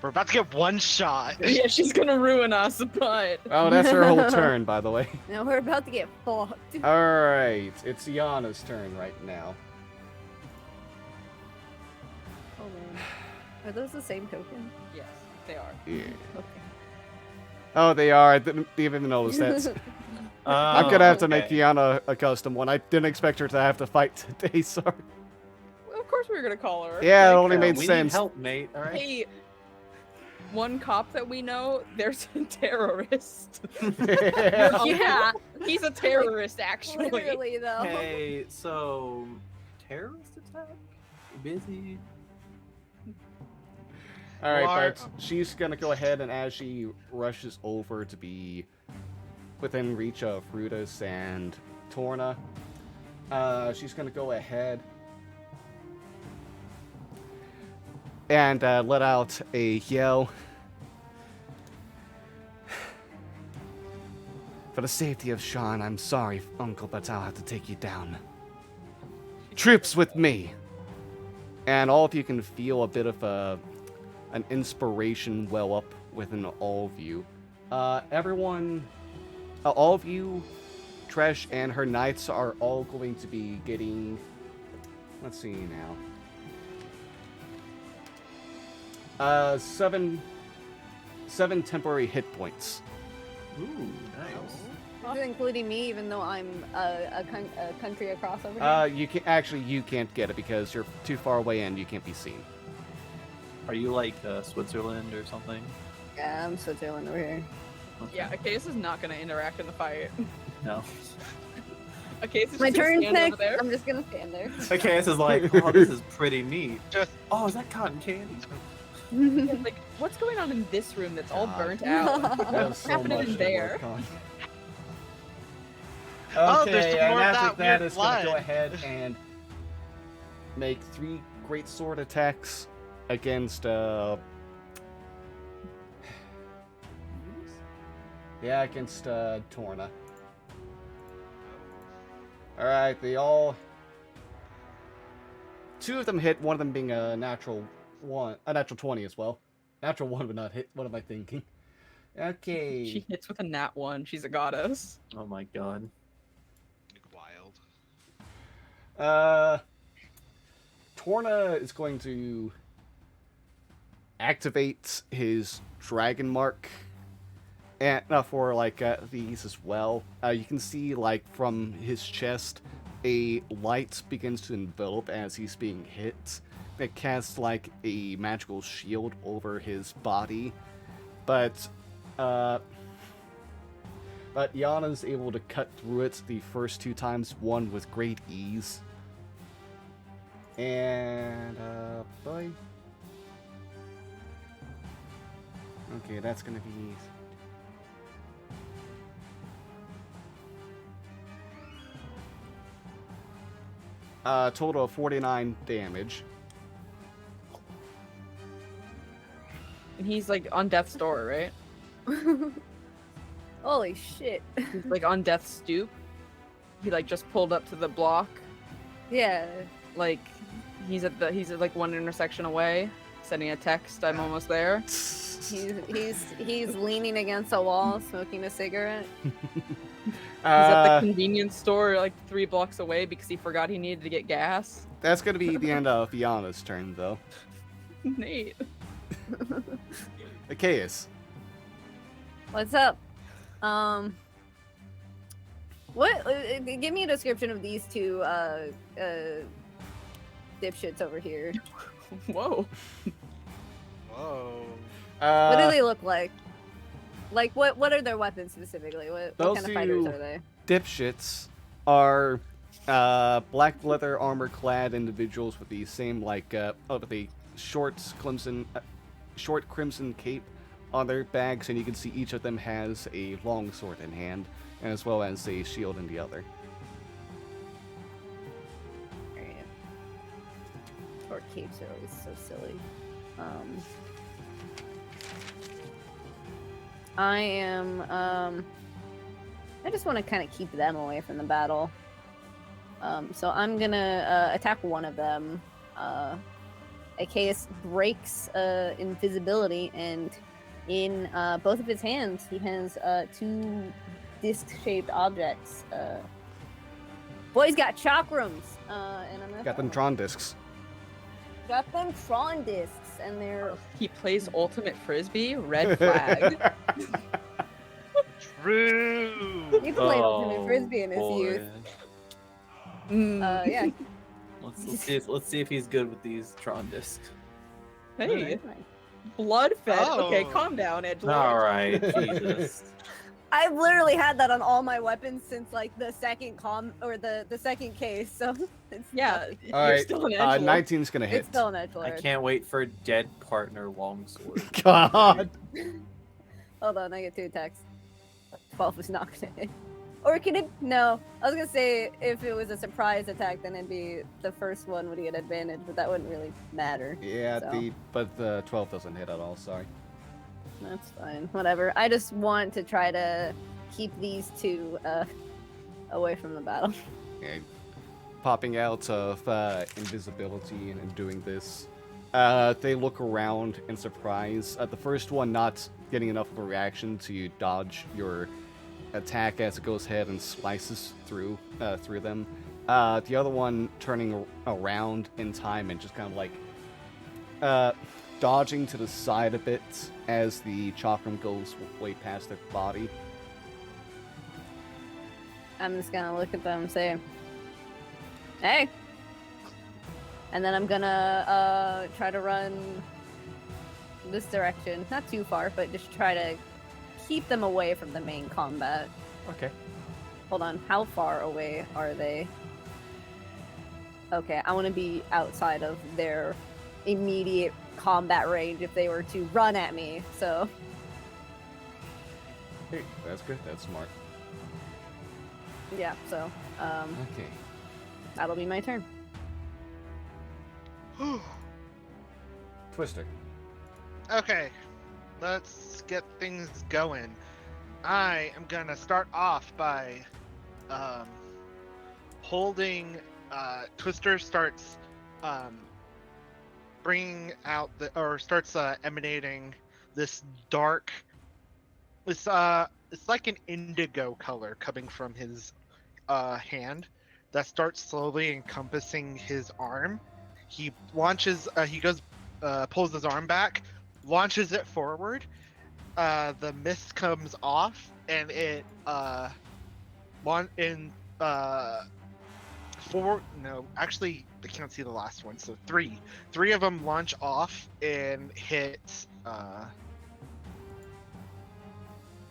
We're about to get one shot. Yeah, she's gonna ruin us, but Oh, that's her whole turn, by the way. Now we're about to get fucked. Alright, it's Yana's turn right now. Oh man. Are those the same token? yes, they are. Yeah. Okay. Oh, they are. I didn't even notice that. I'm gonna have to make Yana a custom one. I didn't expect her to have to fight today, sorry. Well, of course we were gonna call her. Yeah, it Like, only made we sense. Need help, mate. All right. Hey, one cop that we know, there's a terrorist. Yeah. Yeah, he's a terrorist, actually. Literally though. Hey, so terrorist attack? You busy? Alright, Lar- but she's gonna go ahead, and as she rushes over to be within reach of Rudis and Torna, she's gonna go ahead and let out a yell. For the safety of Sharn, I'm sorry, Uncle, but I'll have to take you down. Troops with me! And all of you can feel a bit of an inspiration well up within all of you. Everyone, all of you, Tresh and her knights are all going to be getting, let's see now, 7 temporary hit points. Ooh, nice. Is it including me, even though I'm a country across over here? You can't get it because you're too far away and you can't be seen. Are you like Switzerland or something? Yeah, I'm Switzerland over here. Okay. Yeah, Achaeus is not gonna interact in the fight. No. Achaeus is My just gonna turn's stand over next. there. I'm just gonna stand there. Achaeus is like, oh, this is pretty neat. Just Oh, is that cotton candy? Like, what's going on in this room that's all God. burnt out? There's What's so happening much in to there? work on. Oh, there's Okay, some and more of after that that, weird it's going to go blood. ahead and make 3 great sword attacks against, against, Torna. Alright, they all... 2 of them hit, one of them being a natural 20 as well. Natural 1 would not hit, what am I thinking? Okay. She hits with a nat 1. She's a goddess. Oh my god. wild. Torna is going to activate his dragon mark, and for these as well. You can see from his chest, a light begins to envelop as he's being hit. It casts a magical shield over his body, but Yana's able to cut through it the first 2 times, one with great ease. And, boy. Okay, that's gonna be... total of 49 damage. And he's on death's door, right? Holy shit. He's on death's stoop. He just pulled up to the block. Yeah. He's at one intersection away, sending a text. I'm almost there. He's leaning against a wall, smoking a cigarette. He's at the convenience store 3 blocks away because he forgot he needed to get gas. That's gonna be the end of Yana's turn, though. Nate. Achaeus. What's up? What? Give me a description of these 2 dipshits over here. Whoa. Whoa. What do they look like? What are their weapons specifically? What Those kind of fighters 2 are they? dipshits are black leather armor-clad individuals with the same with a short crimson cape on their backs, and you can see each of them has a long sword in hand, and as well as a shield in the other. Short capes are always so silly. I just want to kind of keep them away from the battle. So I'm gonna attack one of them. Achaeus breaks invisibility, and in both of his hands he has 2 disc-shaped objects. Boy's got chakrams, and I'm gonna Got them Tron discs. got them Tron discs, and they're He plays ultimate frisbee. Red flag. True. you played ultimate frisbee in his boy. youth. Mm. Yeah. Let's see if he's good with these Tron discs. Hey, blood fed. Okay, Oh. calm down, Edgelord. All right, Jesus. I've literally had that on all my weapons since the second case, so it's Yeah, you're Alright, still an edgelord. 19's gonna hit. it's still an I edgelord. can't wait for dead partner longsword. God. Hold on, I get 2 attacks. 12 is not gonna hit. Or can it? No, I was gonna say if it was a surprise attack, then it'd be the first one would get advantage, but that wouldn't really matter. Yeah, So. but the 12 doesn't hit at all. Sorry. That's fine. Whatever. I just want to try to keep these two away from the battle. Yeah, popping out of invisibility and doing this. They look around in surprise. The first one not getting enough of a reaction to dodge your attack as it goes ahead and slices through them. The other one turning around in time and just kind of like dodging to the side a bit as the chakram goes way past their body. I'm just gonna look at them and say, "Hey," and then I'm gonna try to run this direction, not too far, but just try to keep them away from the main combat. Okay. Hold on, how far away are they? Okay, I want to be outside of their immediate combat range if they were to run at me. So Hey, that's good. That's smart. yeah, so Okay. that'll be my turn. Twister. Okay, let's get things going. I am gonna start off by holding. Twister starts bringing out starts emanating this dark. It's like an indigo color coming from his hand that starts slowly encompassing his arm. He launches. He goes, pulls his arm back, launches it forward. The mist comes off, and it actually I can't see the last one. So three of them launch off and hit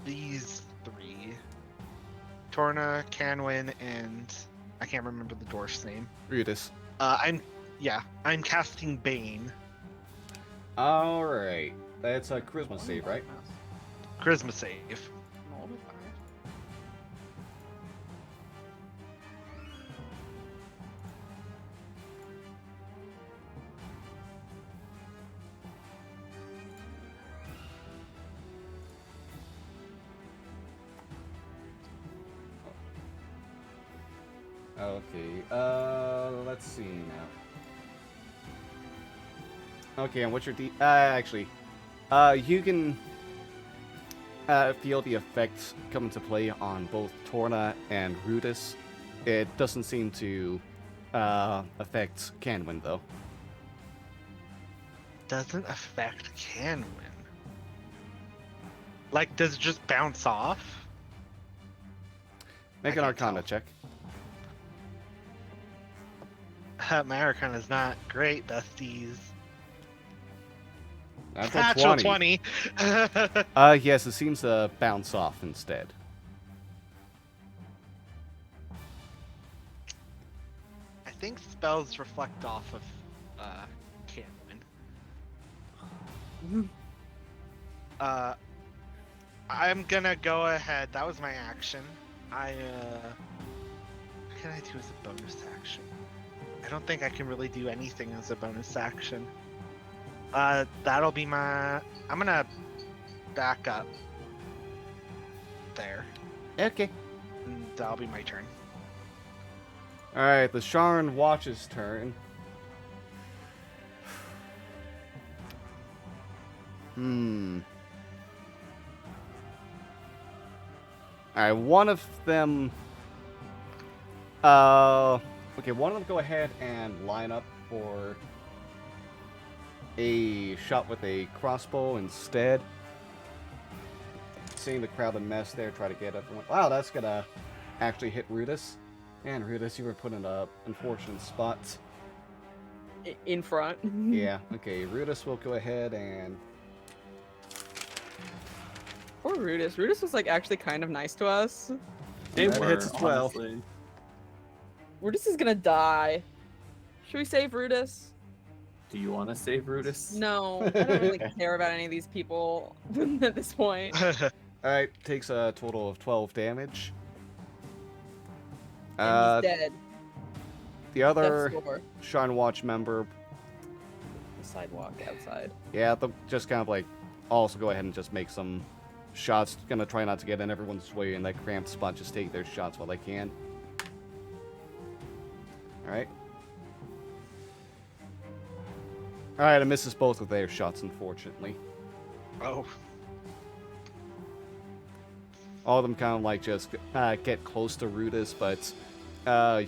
these three: Torna, Canwin, and I can't remember the dwarf's name. Rudis. I'm casting Bane. All right. That's a charisma save, right? Charisma save. Okay. Let's see now. Okay, and what's your actually, you can feel the effects come into play on both Torna and Rudis. It doesn't seem to affect Canwin, though. Doesn't affect Canwin. Like, does it just bounce off? Make I an can't Arcana tell. check. My Arcana is not great, besties. That's a Natural 20. 20. Yes, it seems to bounce off instead. I think spells reflect off of Canwin. I'm gonna go ahead. That was my action. What can I do as a bonus action? I don't think I can really do anything as a bonus action. That'll be my. I'm gonna back up there. Okay. And that'll be my turn. Alright, the Sharn Watch's turn. Alright, one of them... Okay, one of them go ahead and line up for a shot with a crossbow instead. Seeing the crowd a mess there, try to get everyone... Wow, that's gonna actually hit Rudis. And Rudis, you were put in an unfortunate spot. In front. Yeah, okay, Rudis will go ahead and... Poor Rudis. Rudis was like actually kind of nice to us. They That were, hits as well. honestly. Rudis is gonna die. Should we save Rudis? Do you want to save Rudis? No, I don't really care about any of these people at this point. Alright, takes a total of 12 damage. And he's dead. The other Death's door. Sharn Watch member, The sidewalk outside. yeah, they'll just kind of like also go ahead and just make some shots. Gonna try not to get in everyone's way in that cramped spot. Just take their shots while they can. Alright. Alright, it misses both of their shots, unfortunately. Oh. All of them kind of like just get close to Rudis, but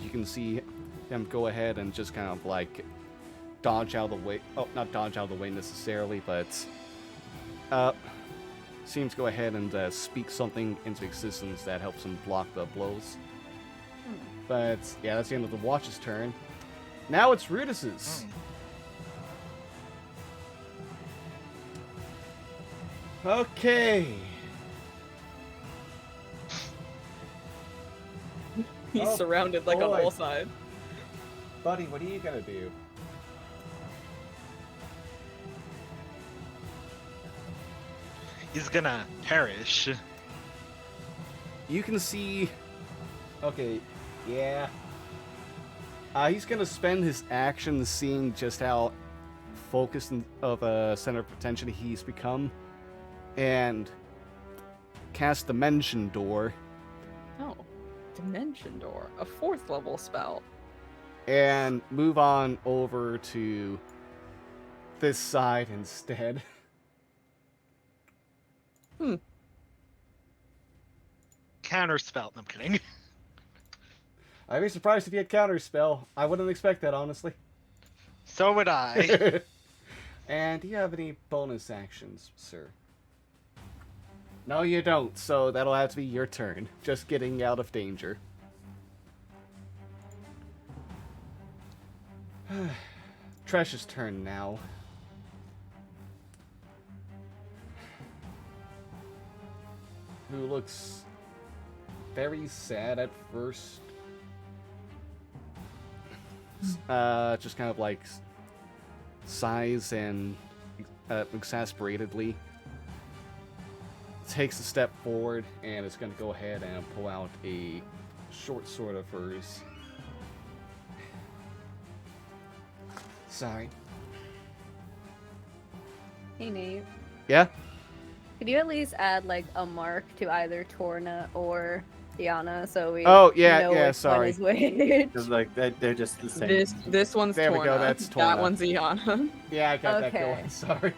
you can see him go ahead and just kind of like dodge out of the way. Oh, not dodge out of the way necessarily, but seems to go ahead and speak something into existence that helps him block the blows. But yeah, that's the end of the Watch's turn. Now it's Rudis's. Okay. He's Oh, surrounded like on boy. all sides. Buddy, what are you gonna do? He's gonna perish. You can see. Okay, yeah. He's gonna spend his action seeing just how focused of a center of attention he's become, and cast Dimension Door, Oh. Dimension Door. A 4th level spell. and move on over to this side instead. Counterspell. I'm kidding. I'd be surprised if he had Counterspell. I wouldn't expect that, honestly. So would I. And do you have any bonus actions, sir? No, you don't, so that'll have to be your turn. Just getting out of danger. Tresh's turn now. Who looks very sad at first. Just kind of like sighs and exasperatedly takes a step forward and is going to go ahead and pull out a short sword of hers. Sorry. Hey Nate, Yeah? could you at least add like a mark to either Torna or Diana so we Oh, yeah, know yeah, which sorry. one is which? Because like they're just the same. This one's There we Torna. go, that's That Torna. one's Iana. Yeah, I got Okay. that going. Sorry.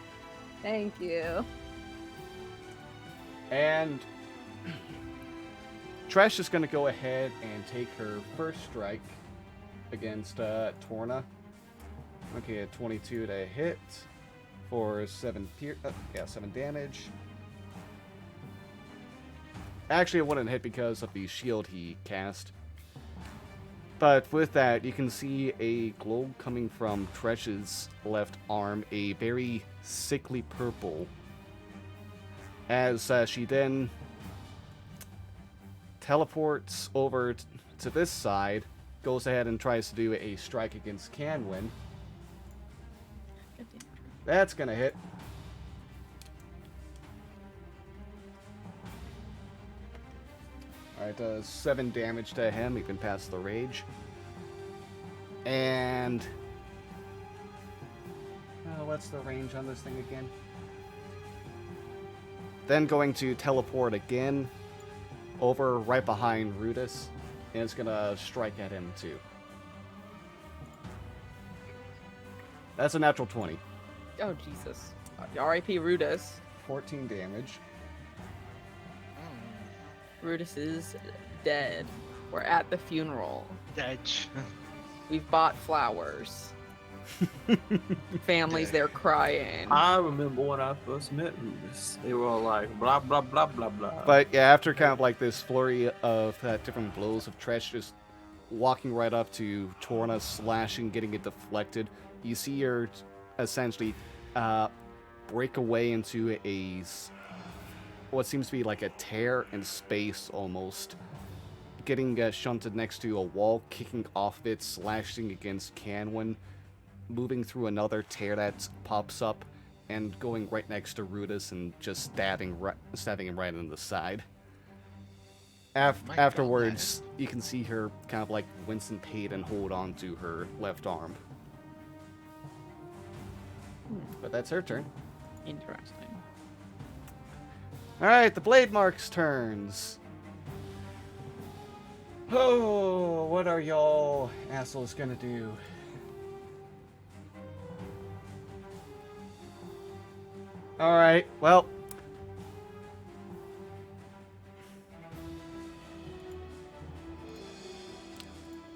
Thank you. And Tresh is going to go ahead and take her first strike against Torna. Okay, a 22 to hit for 7 damage. Actually, it wouldn't hit because of the shield he cast. But with that, you can see a glow coming from Tresh's left arm, a very sickly purple. As she then teleports over to this side, goes ahead and tries to do a strike against Canwin. That's gonna hit. Alright, does 7 damage to him, even past the rage. And what's the range on this thing again? Then going to teleport again over right behind Rudis, and it's gonna strike at him too. That's a natural 20. Oh, Jesus. R.I.P. Rudis. 14 damage. Rudis is dead. We're at the funeral. Edge. We've bought flowers. Families there crying. I remember when I first met Rubus. They were all like blah blah blah blah blah. But yeah, after kind of like this flurry of different blows of Tresh just walking right up to Torna, slashing, getting it deflected, you see her essentially break away into what seems to be like a tear in space almost. Getting shunted next to a wall, kicking off of it, slashing against Canwin, moving through another tear that pops up, and going right next to Rudis and just stabbing him right in the side. My Afterwards, you can see her kind of like wince in pain and hold on to her left arm. But that's her turn. Interesting. Alright, the blade marks turns. Oh, what are y'all assholes gonna do? Alright, well.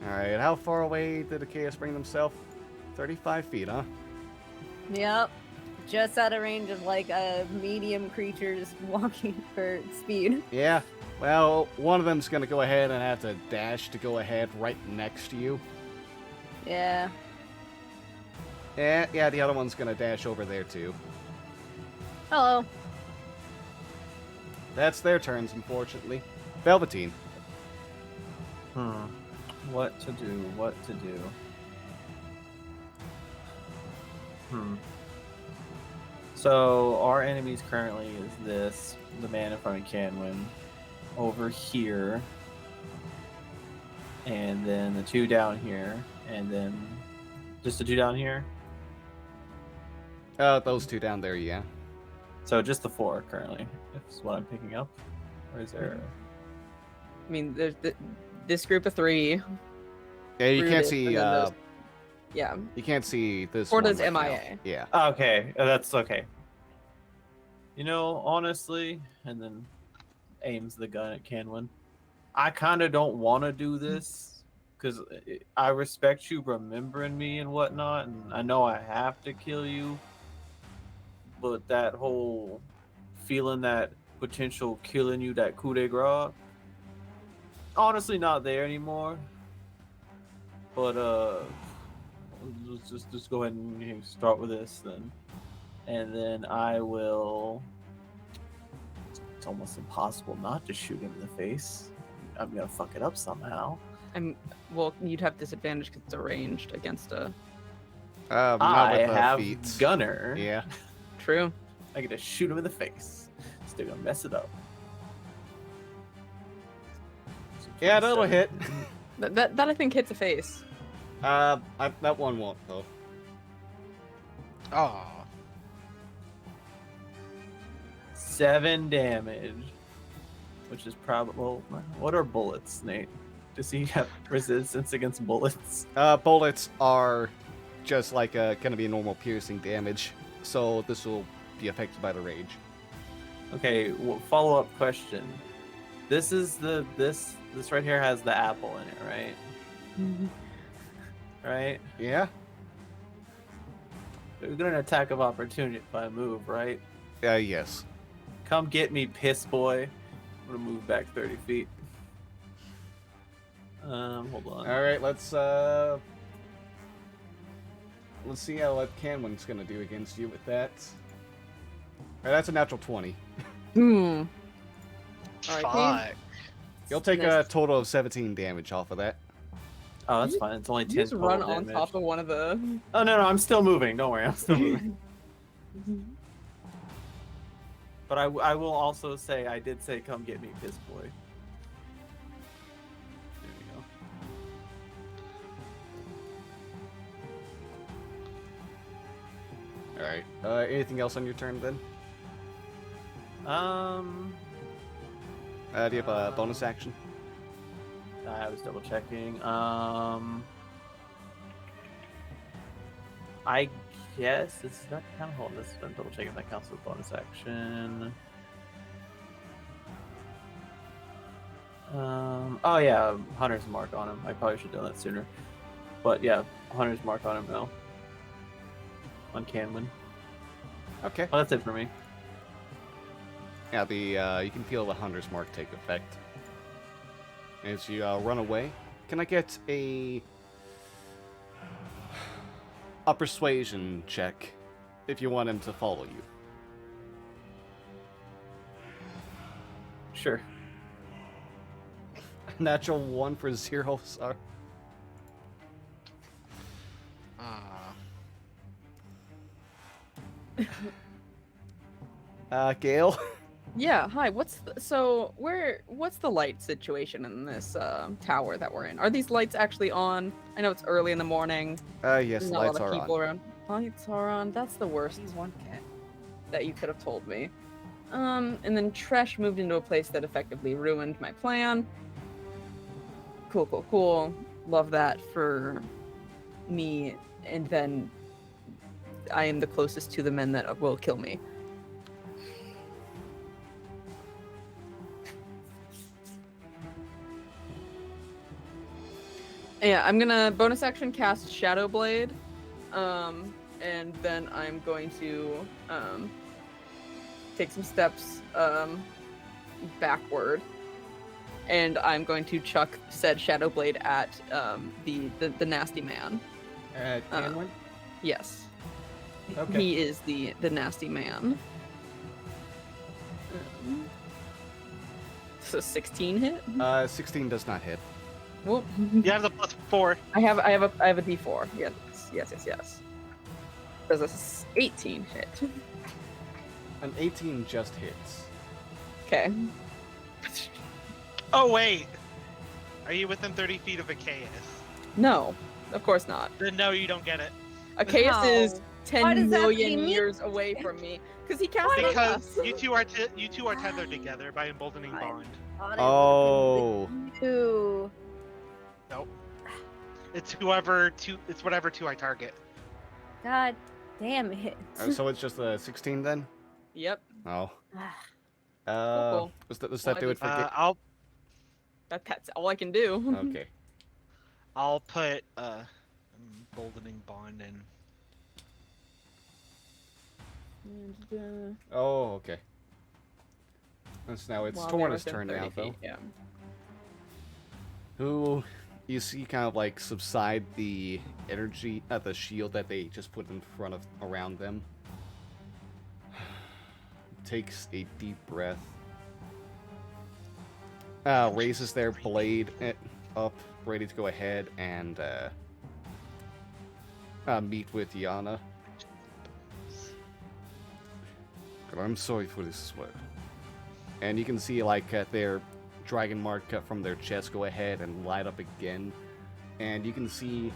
Alright, how far away did the Chaos bring themselves? 35 feet, huh? Yep. Just out of range of like a medium creature's walking for speed. Yeah. Well, one of them's gonna go ahead and have to dash to go ahead right next to you. Yeah. Yeah, the other one's gonna dash over there too. Hello. That's their turns, unfortunately. Velveteen. What to do? What to do? So our enemies currently is this, the man in front of Canwin, over here, and then the two down here, and then just the two down here. Those two down there, yeah. So just the four currently, is what I'm picking up. Or is there? I mean, there's this group of three. Yeah, you can't Rooted, see, and then those- Yeah. you can't see this Or one does right now. MIA. Yeah. Okay, that's okay. You know, honestly, and then aims the gun at Canwin. I kind of don't want to do this because I respect you remembering me and whatnot, and I know I have to kill you. But that whole feeling that potential killing you, that coup de grace, honestly not there anymore. But let's just go ahead and start with this then, and then I will. It's almost impossible not to shoot him in the face. I'm gonna fuck it up somehow. Well, you'd have disadvantage because it's arranged against a. Not I with have feet. gunner. Yeah. True. I get to shoot him in the face. Still gonna mess it up. Yeah, that'll hit. That I think hits a face. That one won't, though. Oh. 7 damage, which is probably. Well, what are bullets, Nate? Does he have resistance against bullets? Bullets are just like gonna be normal piercing damage, so this will be affected by the rage. Okay, follow-up question. This is this right here has the apple in it, right? Right? Yeah? We're gonna an attack of opportunity if I move, right? Yes. Come get me, piss boy. I'm gonna move back 30 feet. Hold on. Alright, let's see how what Canwin's gonna do against you with that. Alright, that's a natural 20. Hmm. Alright, Fuck. You'll take a Nice. total of 17 damage off of that. Oh, that's fine. It's only You 10 just total run on damage. top of one of the. Oh no, I'm still moving. Don't worry, I'm still moving. But I will also say I did say come get me, piss boy. There we Alright. Anything else on your turn then? go. Do you have a bonus action? I was double checking. I guess it's not kind of hold this. I'm double checking if that counts as a bonus action. Oh yeah, Hunter's mark on him. I probably should have done that sooner. But yeah, Hunter's mark on him now. On Canwin. Okay. Oh, that's it for me. Yeah, you can feel the Hunter's Mark take effect. As you run away, can I get a persuasion check if you want him to follow you? Sure. Natural 1 for 0, sorry. Gale? Yeah, hi. What's the light situation in this tower that we're in? Are these lights actually on? I know it's early in the morning. Yes, There's not a lot lights of are people on. around. Lights are on. That's the worst one that you could have told me. And then Tresh moved into a place that effectively ruined my plan. Cool, cool, cool. Love that for me. And then I am the closest to the men that will kill me. Yeah, I'm gonna bonus action cast Shadow Blade, and then I'm going to take some steps backward, and I'm going to chuck said Shadow Blade at the nasty man. Canwin? Yes, Okay. he is the nasty man. So 16 hit. 16 does not hit. Whoop. You have the +4. I have a D4. Yes. Does a 18 hit? An 18 just hits. Okay. Oh wait, are you within 30 feet of a Chaos? No, of course not. Then no, you don't get it. Achaeus is Why 10 does that have to be million me? years away from me because he cast Because us. you two are tethered together by emboldening I- bond. Thought it Oh. would've been you. Nope. It's whatever two I target. God damn it. So it's just a 16 then? Yep. Oh. Cool. Does that do it for That's all I can do. Okay. I'll put emboldening bond in. And, Oh, okay. Now it's while they're Torna's within turn 30 now, though. feet, yeah. Who you see kind of like subside the energy at the shield that they just put in front of around them. Takes a deep breath. Raises their blade up, ready to go ahead and meet with Yana. God, I'm sorry for this as well. And you can see like their dragon mark cut from their chest go ahead and light up again. And you can see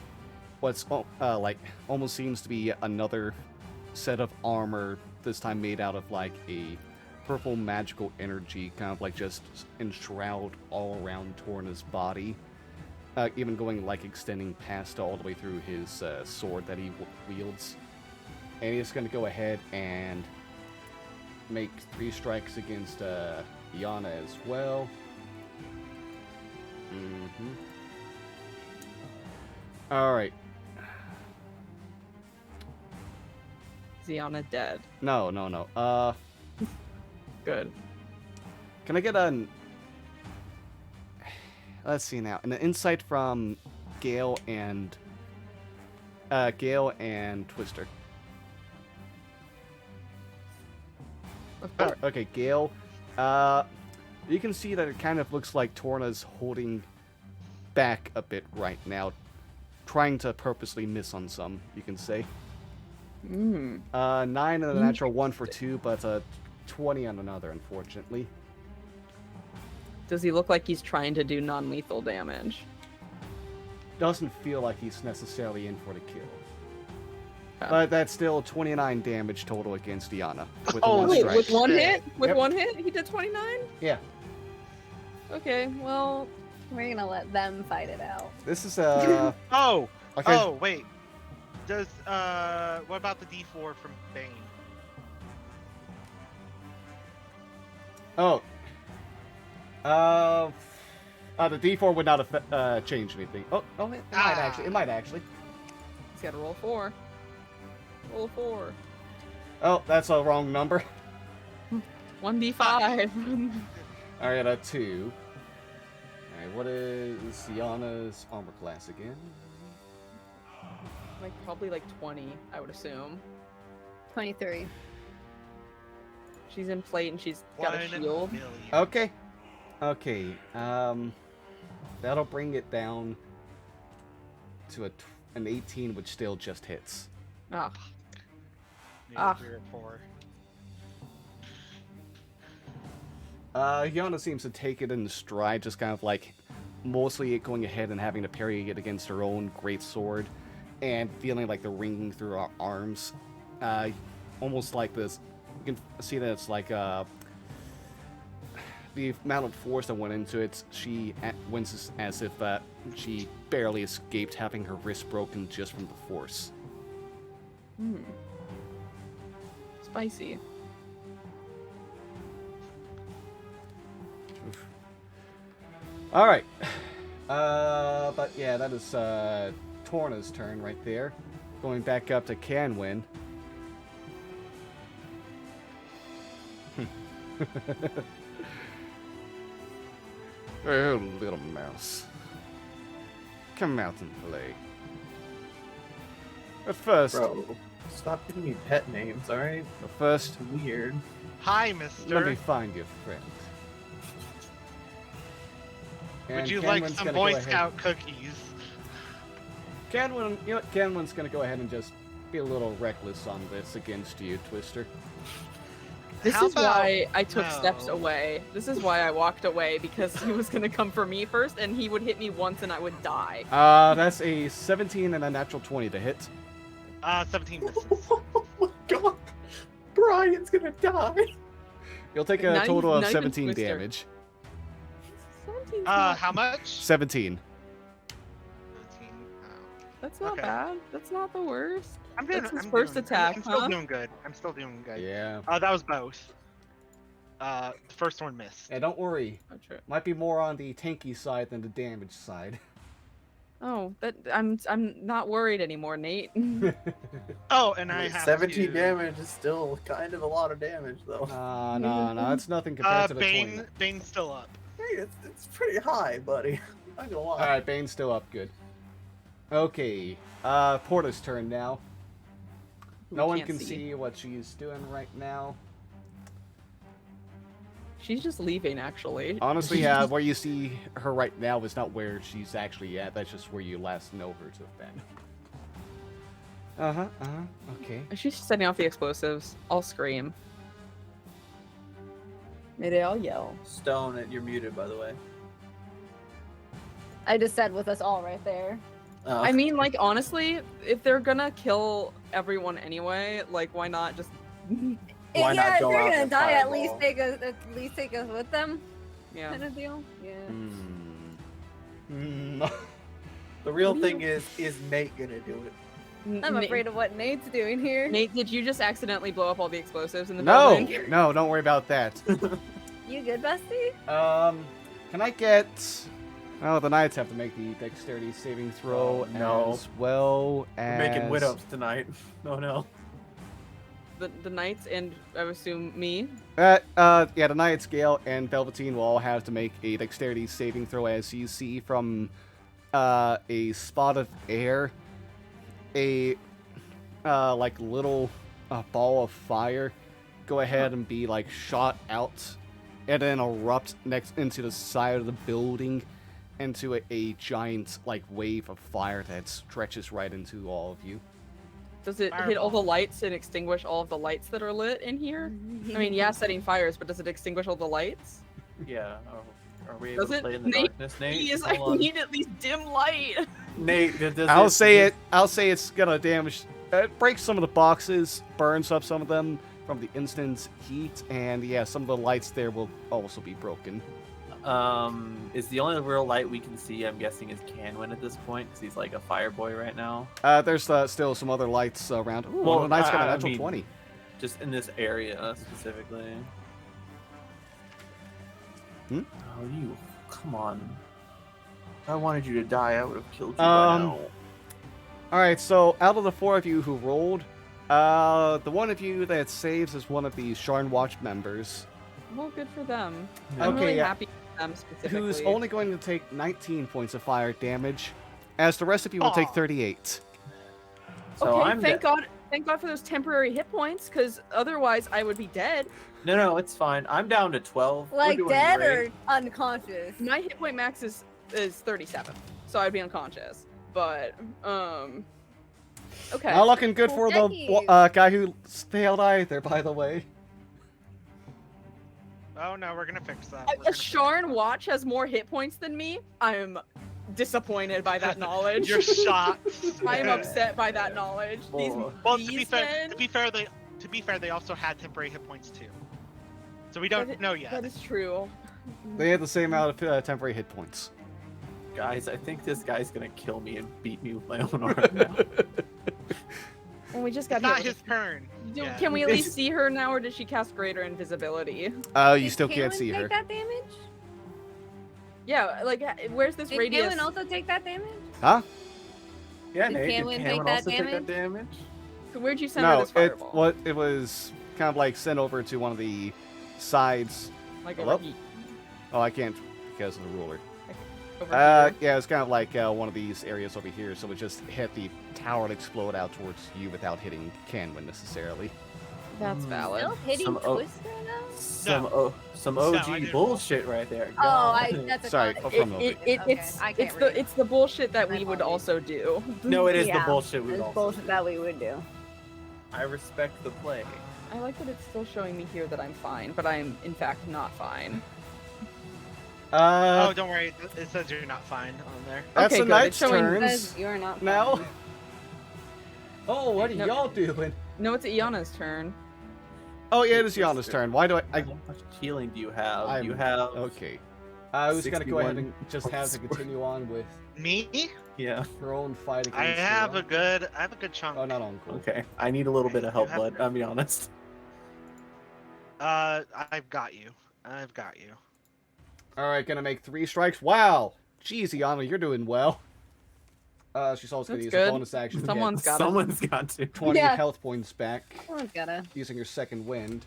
what's like almost seems to be another set of armor, this time made out of like a purple magical energy, kind of like just enshroud all around Torna's body. Even going like extending past all the way through his sword that he wields. And he's going to go ahead and make 3 strikes against Yana as well. Alright. Ziana dead. No. Good. Can I get an... Let's see now. An insight from Gale and Twister. Of course. Okay, Gale. You can see that it kind of looks like Torna's holding back a bit right now. Trying to purposely miss on some, you can say. 9 and a natural 1 for 2, but 20 on another, unfortunately. Does he look like he's trying to do non-lethal damage? Doesn't feel like he's necessarily in for the kill. Okay. But that's still 29 damage total against Diana. With Oh, one Wait, strike. with one hit? With Yep. one hit? He did 29? Yeah. Okay, well, We're gonna let them fight it out. This is Oh! okay. Oh, wait. Does, what about the D4 from Bane? Oh. The D4 would not affect, change anything. Oh, it might actually. It might actually. he's gotta roll 4. Roll 4. Oh, that's a wrong number. 1d5. Alright, a 2. Alright, what is Yana's armor class again? Like, probably like 20, I would assume. 23. She's in plate and she's got a 1 shield. million. Okay. Okay, that'll bring it down to an 18, which still just hits. Ah, Maybe Ah. 3 or 4. Yana seems to take it in stride, just kind of like mostly going ahead and having to parry it against her own great sword, and feeling like the ringing through her arms. Almost like this. You can see that it's like the amount of force that went into it. She winces as if she barely escaped having her wrist broken just from the force. Spicy. All right. But yeah, that is Torna's turn right there. Going back up to Canwin. Oh, little mouse. Come out and play. But first, Bro, stop giving me pet names, alright? first, It's weird. Hi, mister. let me find your friend. Would And you like Canwin's some gonna Boy go ahead- Scout cookies? Canwin, you know what? Canwin's gonna go ahead and just be a little reckless on this against you, Twister. This How is why about I took steps no? away. This is why I walked away, because he was gonna come for me first, and he would hit me once, and I would die. That's a 17 and a natural 20 to hit. 17 misses. Oh my god! Brian's gonna die! You'll take a Not total even- of not even 17 Twister. damage. 17's not- How much? 17. 17. That's not okay. bad. That's not the worst. I'm doing. That's his I'm first doing, attack, I'm still huh? doing good. I'm still doing good. Yeah. That was both. The first one missed. Yeah, don't worry. Oh, true. Might be more on the tanky side than the damage side. Oh, that I'm not worried anymore, Nate. Oh, and I have 17 to... damage is still kind of a lot of damage, though. No, it's nothing compared to the 20. Bane's still up. Hey, it's pretty high, buddy. Not gonna lie. Alright, Bane's still up, good. Okay, Porta's turn now. No one can't can see. see what she's doing right now. She's just leaving, actually. Honestly, where you see her right now is not where she's actually at. That's just where you last know her to have been. Okay. She's setting off the explosives. I'll scream. Maybe I'll yell. Stone, you're muted, by the way. I just said with us all right there. I mean, like, honestly, if they're gonna kill everyone anyway, like, why not just... Why not yeah, go if they're out gonna and die, at fireball? least take us with them, Yeah. kind of deal. Yeah. The real What do thing is Nate gonna do it? I'm afraid of what Nate's doing here. Nate, did you just accidentally blow up all the explosives in the No, building? no, don't worry about that. You good, bestie? Can I get... Oh, the knights have to make the dexterity saving throw Oh, no. as well as... We're making wit-ups tonight. No. The knights and, I assume, me? Yeah, the Knights, Gale, and Velveteen will all have to make a dexterity saving throw as you see from a spot of air, a like little ball of fire go ahead and be like shot out and then erupt next into the side of the building into a giant like wave of fire that stretches right into all of you. Does it hit all the lights and extinguish all of the lights that are lit in here? I mean, yeah, setting fires, but does it extinguish all the lights? Yeah. Are we able Does to it? play in the Nate, darkness, Nate? please, I Hold on. need at least dim light. Nate, does I'll say it's gonna damage. It breaks some of the boxes, burns up some of them from the instant heat, and yeah, some of the lights there will also be broken. Is the only real light we can see, I'm guessing, is Canwin at this point, because he's like a fire boy right now. There's still some other lights around. Ooh, Well, one of the knights got a I natural mean- 20. Just in this area specifically. Hmm? Oh, you! Come on. If I wanted you to die, I would have killed you by now. Alright, so out of the four of you who rolled, the one of you that saves is one of the Sharn Watch members, Well, good for them. Yeah. I'm Okay, really yeah. happy for them specifically. who's only going to take 19 points of fire damage, as the rest of you will take Aw. 38. So Okay, I'm thank God. Thank God for those temporary hit points, because otherwise I would be dead. No, it's fine. I'm down to 12. We're Like doing dead great. or unconscious? My hit point max is 37, so I'd be unconscious. But okay. Not looking good for the Jackie. guy who failed either, by the way. Oh no, we're gonna fix that. A Sharn watch has more hit points than me. I'm disappointed by that knowledge. You're shocked. I am upset by that knowledge. These, Oh. Well, these to men- be fair, they also had temporary hit points too. So we don't know yet. That is true. They had the same amount of temporary hit points. Guys, I think this guy's gonna kill me and beat me with my own arm now. And we just got It's not hit his with turn. Do- yet. Can we at least see her now, or did she cast greater invisibility? You Did still can't Kaelin see her. take that damage? Yeah, like where's this Did radius? Kaelin also take that damage? Huh? Yeah, Did Nate, did Kaelin take Cameron that also take that damage? damage? So where'd you send her No, this fireball? it was kind of like sent over to one of the sides. Like Hello? over, Oh, I can't because of the ruler. over here? Yeah, it's kind of like one of these areas over here, so it just hit the tower and explode out towards you without hitting Canwin necessarily. That's valid. Still hitting Some Twister though? Some No, I OG didn't. bullshit right there. Oh, God. that's a Sorry, con- from It, over. Okay, it's I can't it's read. it's the bullshit that My we would apologies. also do. No, it is the Yeah, bullshit we It's also bullshit do. that we would do. I respect the play. I like that it's still showing me here that I'm fine, but I'm in fact not fine. Oh, don't worry. It says you're not fine on there. That's Okay, the good, it's knight's showing- It turns. says you're not Now. fine. Oh, what are No. y'all doing? No, it's Iana's turn. Oh, yeah, it is Yana's turn. Why do I... How much healing do you have? I'm- You have Okay. I was gonna go ahead 61 and just have to continue on with Me? yeah. her own fight against I have a Sarah. good chunk. Oh, not Uncle. Okay, I need a little bit of help, You have bud. to- I'll be honest. I've got you. I've got you. Alright, gonna make 3 strikes. Wow! Jeez, Yana, you're doing well. She's also gonna That's use good. a bonus action to Someone's get got it. Someone's got to. 20 Yeah. health points back Someone's gotta. using her second wind.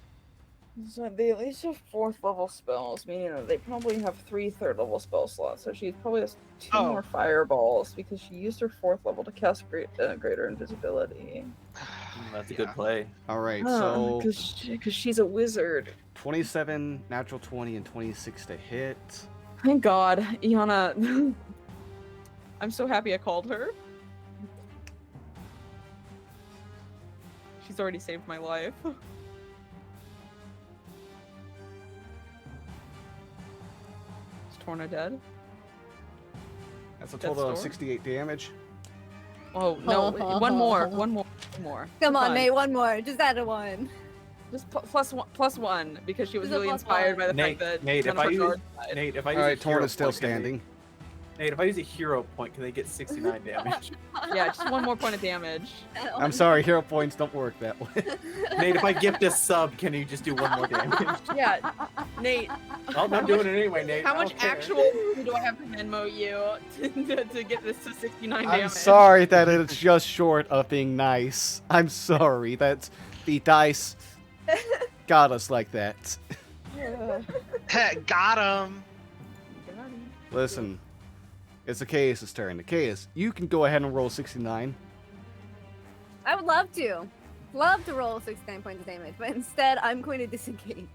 So they at least have 4th level spells, meaning that they probably have 3 3rd level spell slots. So she probably has 2 Oh. more fireballs because she used her 4th level to cast greater invisibility. That's a good play. Alright, so Because she's a wizard. 27, natural 20, and 26 to hit. Thank God, Iana. I'm so happy I called her. She's already saved my life. Is Torna dead? That's a Death's total of door? 68 damage. Oh no! One more. One more. Come on, Fine. Nate, one more. Just add a one. Just plus one because she was Just a really plus inspired by the Nate, fact that Nate, none if of I her use guards died. Nate, if I use Alright, a hero Torna's still point, can they- standing. Nate, if I use a hero point, can they get 69 damage? Yeah, just one more point of damage. I'm sorry, hero points don't work that way. Nate, if I gift a sub, can you just do one more damage? Yeah, Nate. Oh, I'm doing it anyway, Nate. How I much don't care. actual do I have to Venmo you to get this to 69 I'm damage? sorry that it's just short of being nice. I'm sorry that the dice got us like that. Got him. Listen, it's the Chaos's turn. The Chaos, you can go ahead and roll 69. I would love to. Love to roll 69 points of damage, but instead I'm going to disengage.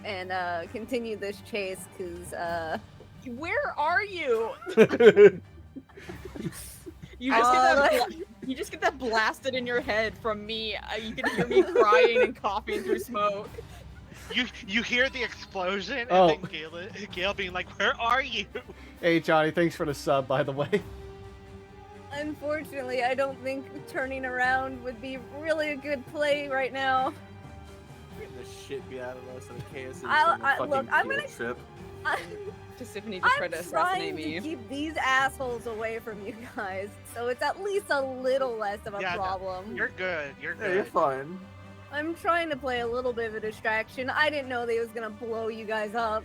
And continue this chase, because Where are you? You just get that blasted in your head from me. You can hear me crying and coughing through smoke. You hear the explosion and Oh. then Gale being like, "Where are you?" Hey, Johnny, thanks for the sub, by the way. unfortunately I don't think turning around would be really a good play right now. Getting the shit beat out of us, and the chaos is I'll- on a I- fucking look, I'm field gonna- trip. Tiffany just tried to I'm assassinate trying to me. keep these assholes away from you guys, so it's at least a little less of a Yeah, no, problem. You're good. You're Yeah, you're good. fine. I'm trying to play a little bit of a distraction. I didn't know they was gonna blow you guys up,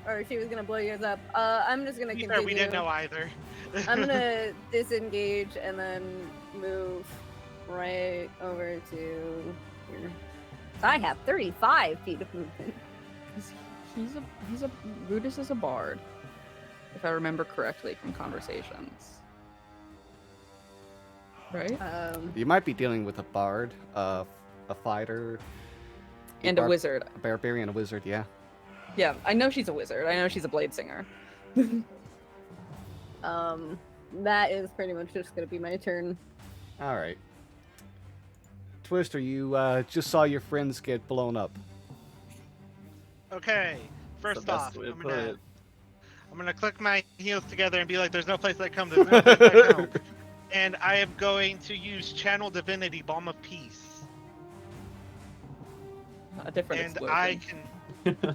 or she was gonna blow you guys up. I'm just gonna To be continue. fair, we didn't know either. I'm gonna disengage and then move right over to here. I have 35 feet of movement. He's a Brutus is a bard, if I remember correctly from conversations. Right? You might be dealing with a bard, a fighter, And a wizard. a barbarian, a wizard, yeah. Yeah, I know she's a wizard. I know she's a blade singer. That is pretty much just gonna be my turn. Alright. Twister, you just saw your friends get blown up. Okay. That's the First best off, way to put it. I'm gonna click my heels together and be like, "There's no place like home. There's no place like home." And I am going to use Channel Divinity, Balm of Peace, A different and explosion.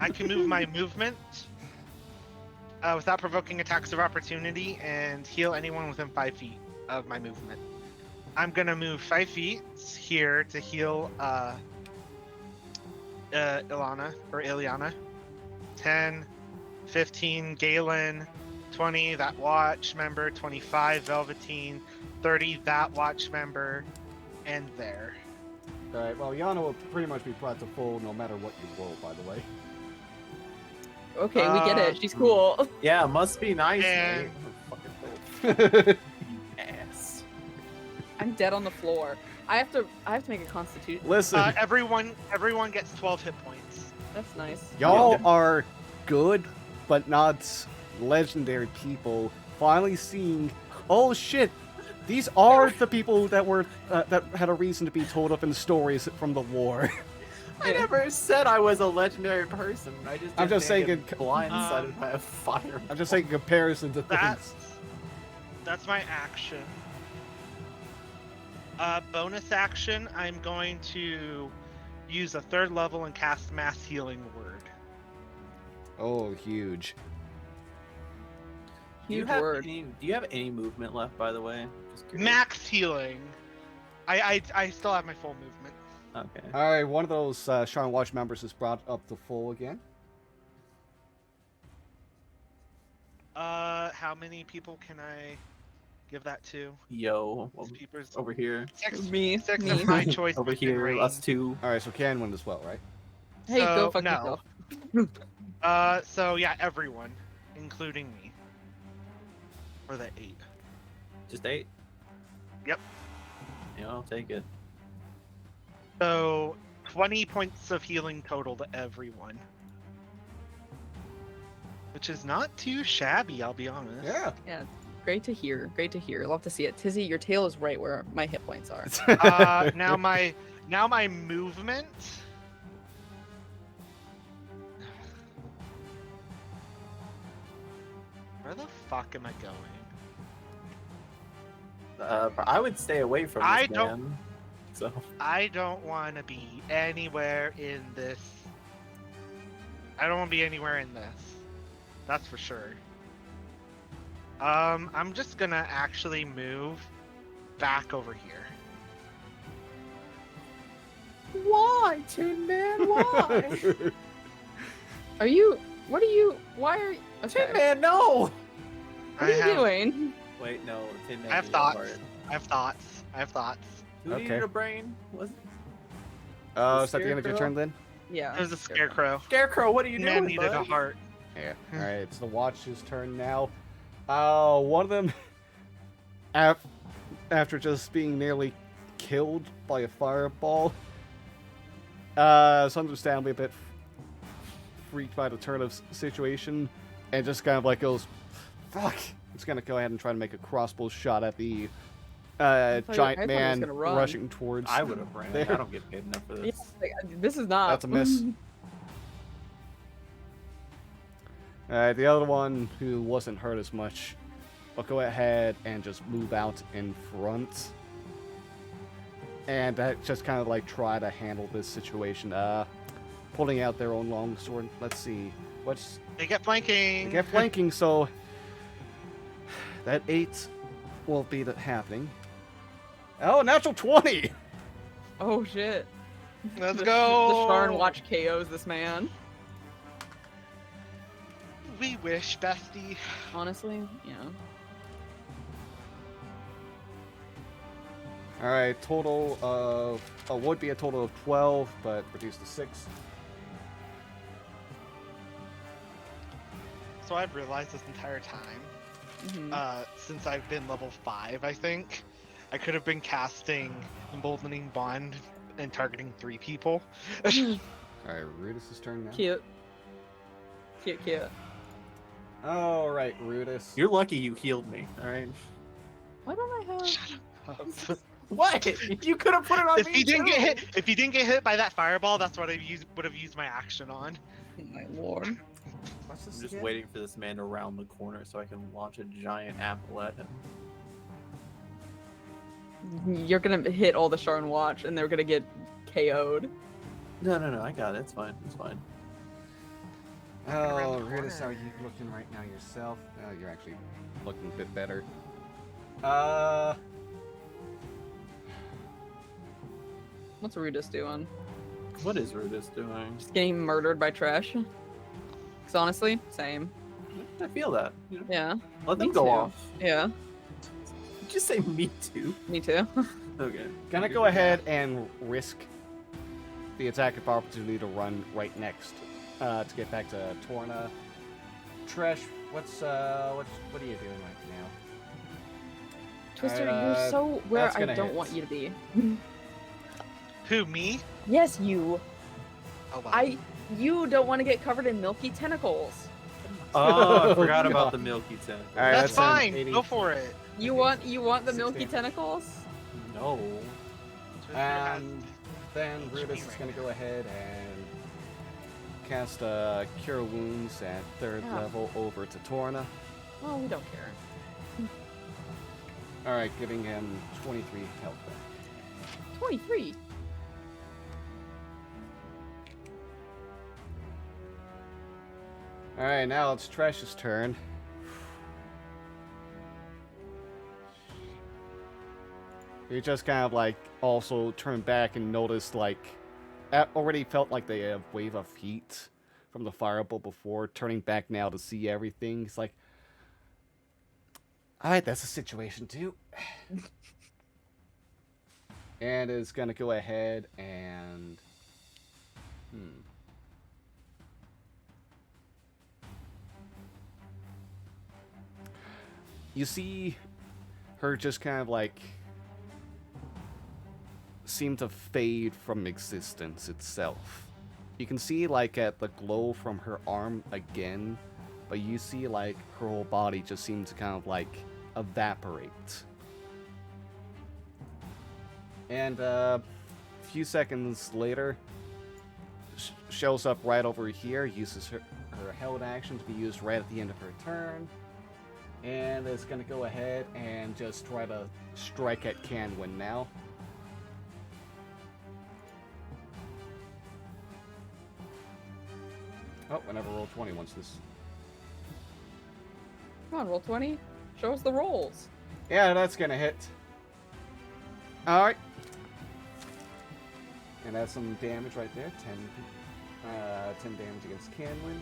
I can move my movement without provoking attacks of opportunity and heal anyone within 5 feet of my movement. I'm gonna move 5 feet here to heal Ileana. 10, 15, Galen, 20, that watch member, 25, Velveteen, 30, that watch member, and there. Alright, well, Yana will pretty much be brought to full no matter what you roll, by the way. Okay, we get it. She's cool. Yeah, must be nice, And- mate. Fucking ass. I'm dead on the floor. I have to make a constitution. Listen, Everyone gets 12 hit points. That's nice. y'all are good, but not legendary people. Finally seeing, oh shit, these are the people that were that had a reason to be told up in stories from the war. I never said I was a legendary person. I just I'm just saying get blindsided by a fire. I'm just saying comparison to That's things. that's my action. Bonus action, I'm going to use a 3rd level and cast Mass Healing Word. Oh, huge. Huge word. Do you have any movement left, by the way? Just curious. Max healing. I still have my full movement. Okay. Alright, one of those Sharn Watch members is brought up to full again. How many people can I give that to? Yo, Peepers. over here. Six, Me. six me. of my choice. Over within here, range. us two. Alright, so can win as well, right? Hey, go So, fuck no. yourself. So yeah, everyone, including me. Or the 8. Just 8? Yep. Yeah, I'll take it. So 20 points of healing total to everyone. Which is not too shabby, I'll be honest. Yeah. Yeah, great to hear. Great to hear. Love to see it. Tizzy, your tail is right where my hit points are. Now my movement. Where the fuck am I going? I would stay away from this I don't- man. So I don't want to be anywhere in this. I don't want to be anywhere in this. That's for sure. I'm just gonna actually move back over here. why, Tin Man? Why? Are you? What are you? Why are you? Okay. Tin Man, no! What are you doing? Wait, no, Tin Man. I have is thoughts. apart. I have thoughts. I have thoughts. Who Okay. needed a brain? Was it Is that the end of your turn then? Yeah. There's a scarecrow. Scarecrow? What are you Man doing, needed a bud? heart. Yeah. Alright, it's the Watch's turn now. One of them, after just being nearly killed by a fireball, is understandably a bit freaked by the turn of situation, and just kind of like goes, fuck! It's gonna go ahead and try to make a crossbow shot at the I giant thought he was man gonna run. rushing towards. I would have ran. I There. don't get paid enough for Yeah, this. like, this is not. That's a miss. The other one, who wasn't hurt as much, will go ahead and just move out in front. And just kind of like try to handle this situation. Pulling out their own longsword. Let's see. What's. They get flanking. They get flanking, so. That 8 won't be happening. Oh, natural 20! Oh shit. Let's The go. Sharn watch KOs this man. We wish, bestie. Honestly, yeah. Alright, total of. Would be a total of 12, but reduced to 6. So I've realized this entire time, Mhm. since I've been level 5, I think, I could have been casting Emboldening Bond and targeting 3 people. Alright, Rudis' turn now. Cute. Cute, cute. Alright, Rudis. You're lucky you healed me. All right. Why don't I have? What? You could have put it on if me he didn't too. get hit, if he didn't get hit by that fireball, that's what I would have used my action on. Oh my lord. What's this I'm just again? waiting for this man to round the corner so I can launch a giant apple at him. You're gonna hit all the Sharn watch, and they're gonna get KO'd. No, I got it. It's fine. It's fine. Oh, the Rudis, how are corner. you looking right now yourself? Oh, you're actually looking a bit better. What's Rudis doing? What is Rudis doing? Just getting murdered by trash. Cause honestly, same. I feel that. You know? Yeah. Let them Me go too. off. Yeah. Just say me too. Me too. Okay. Gonna go ahead and risk the attack of opportunity to run right next to get back to Torna. Tresh, what are you doing right now? Twister, Alright, you're so where that's I gonna don't hit. want you to be. Who, me? Yes, you. Oh, wow. You don't want to get covered in milky tentacles. Oh, I forgot God. about the Milky Tent. Alright, That's that's an fine. 80. Go for it. You want the 6 milky damage. tentacles? No. Twister has And then HP Rudis is right gonna now. go ahead and cast Cure Wounds at 3rd Yeah. level over to Torna. Well, we don't care. Alright, giving him 23 health back. 23. Alright, now it's Tresh's turn. He just kind of like also turned back and noticed like already felt like the wave of heat from the fireball before, turning back now to see everything. It's like, alright, that's a situation too. And is gonna go ahead and you see her just kind of like seem to fade from existence itself. You can see like at the glow from her arm again, but you see like her whole body just seems to kind of like evaporate. And a few seconds later, shows up right over here, uses her held action to be used right at the end of her turn, and is going to go ahead and just try to strike at Canwin now. Oh, I never rolled 20 once this. Come on, roll 20. Show us the rolls. Yeah, that's going to hit. Alright. And that's some damage right there. 10 damage against Canwin.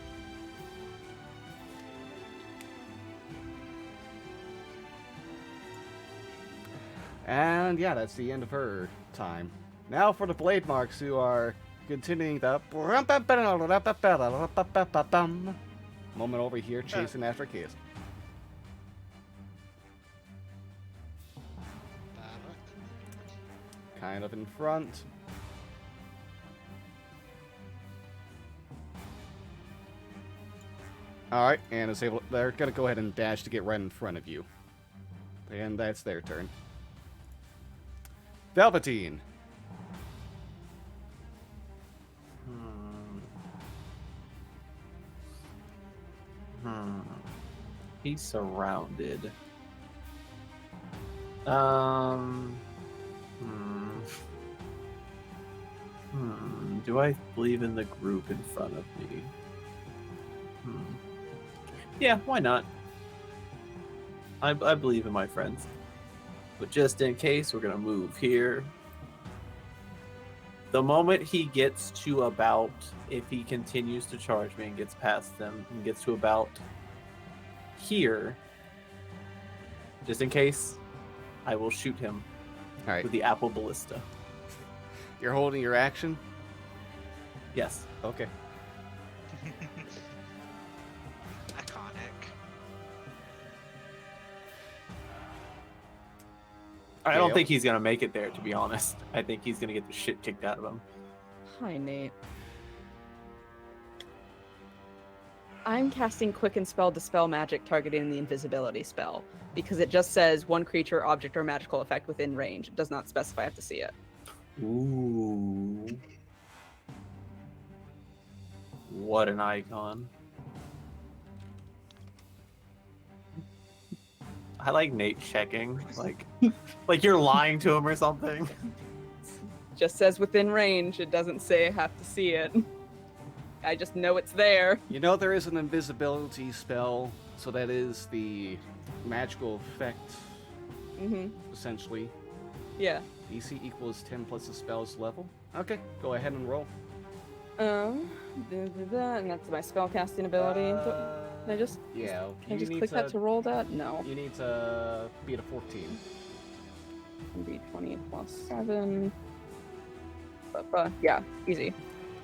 And yeah, that's the end of her time. Now for the Blade Marks, who are continuing the moment over here chasing after Case. Kind of in front. Alright, and is able. They're gonna go ahead and dash to get right in front of you. And that's their turn. Velveteen. He's surrounded. Do I believe in the group in front of me? Yeah, why not? I believe in my friends. But just in case, we're gonna move here. The moment he gets to about, if he continues to charge me and gets past them and gets to about here, just in case, I will shoot him Alright, with the apple ballista. you're holding your action? Yes. Okay. Iconic. I don't Gale? think he's gonna make it there, to be honest. I think he's gonna get the shit kicked out of him. Hi, Nate. I'm casting Quicken Spell Dispel Magic targeting the invisibility spell because it just says one creature, object, or magical effect within range. It does not specify I have to see it. Ooh. What an icon. I like Nate checking, like you're lying to him or something. Just says within range. It doesn't say I have to see it. I just know it's there. You know there is an invisibility spell, so that is the magical effect, essentially. Yeah. DC equals 10 plus the spell's level. Okay, go ahead and roll. And that's my spellcasting ability. Can I just Yeah, can I you just need click that to roll that? No. You need to beat a 14. Be 20 plus 7. Yeah, easy.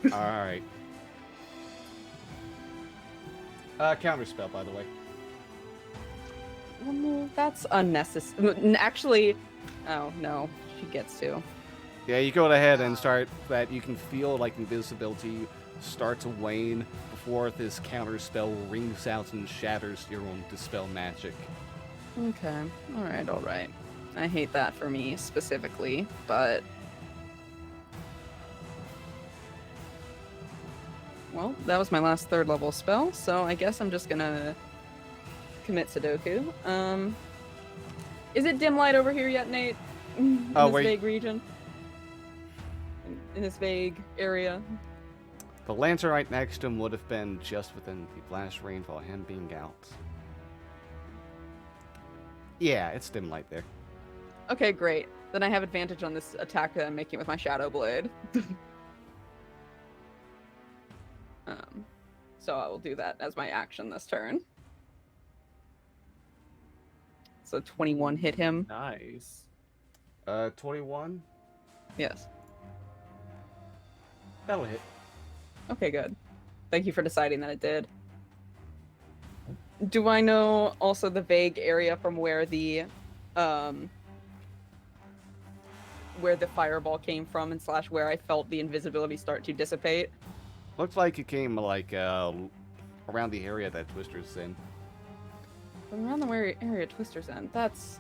Alright. Counter spell, by the way. Well, that's unnecessary. Actually, oh no, she gets to. Yeah, you go ahead and start that. You can feel like invisibility start to wane before this counter spell rings out and shatters your own dispel magic. Okay, all right. I hate that for me specifically, but well, that was my last 3rd level spell, so I guess I'm just gonna commit Sudoku. Is it dim light over here yet, Nate? In this vague region? In this vague area? The lantern right next to him would have been just within the blast range while him being out. Yeah, it's dim light there. Okay, great. Then I have advantage on this attack that I'm making with my Shadow Blade. So I will do that as my action this turn. So 21 hit him. Nice. 21? Yes. That'll hit. Okay, good. Thank you for deciding that it did. Do I know also the vague area from where the fireball came from and / where I felt the invisibility start to dissipate? Looks like it came like around the area that Twister's in. From around the area Twister's in. That's...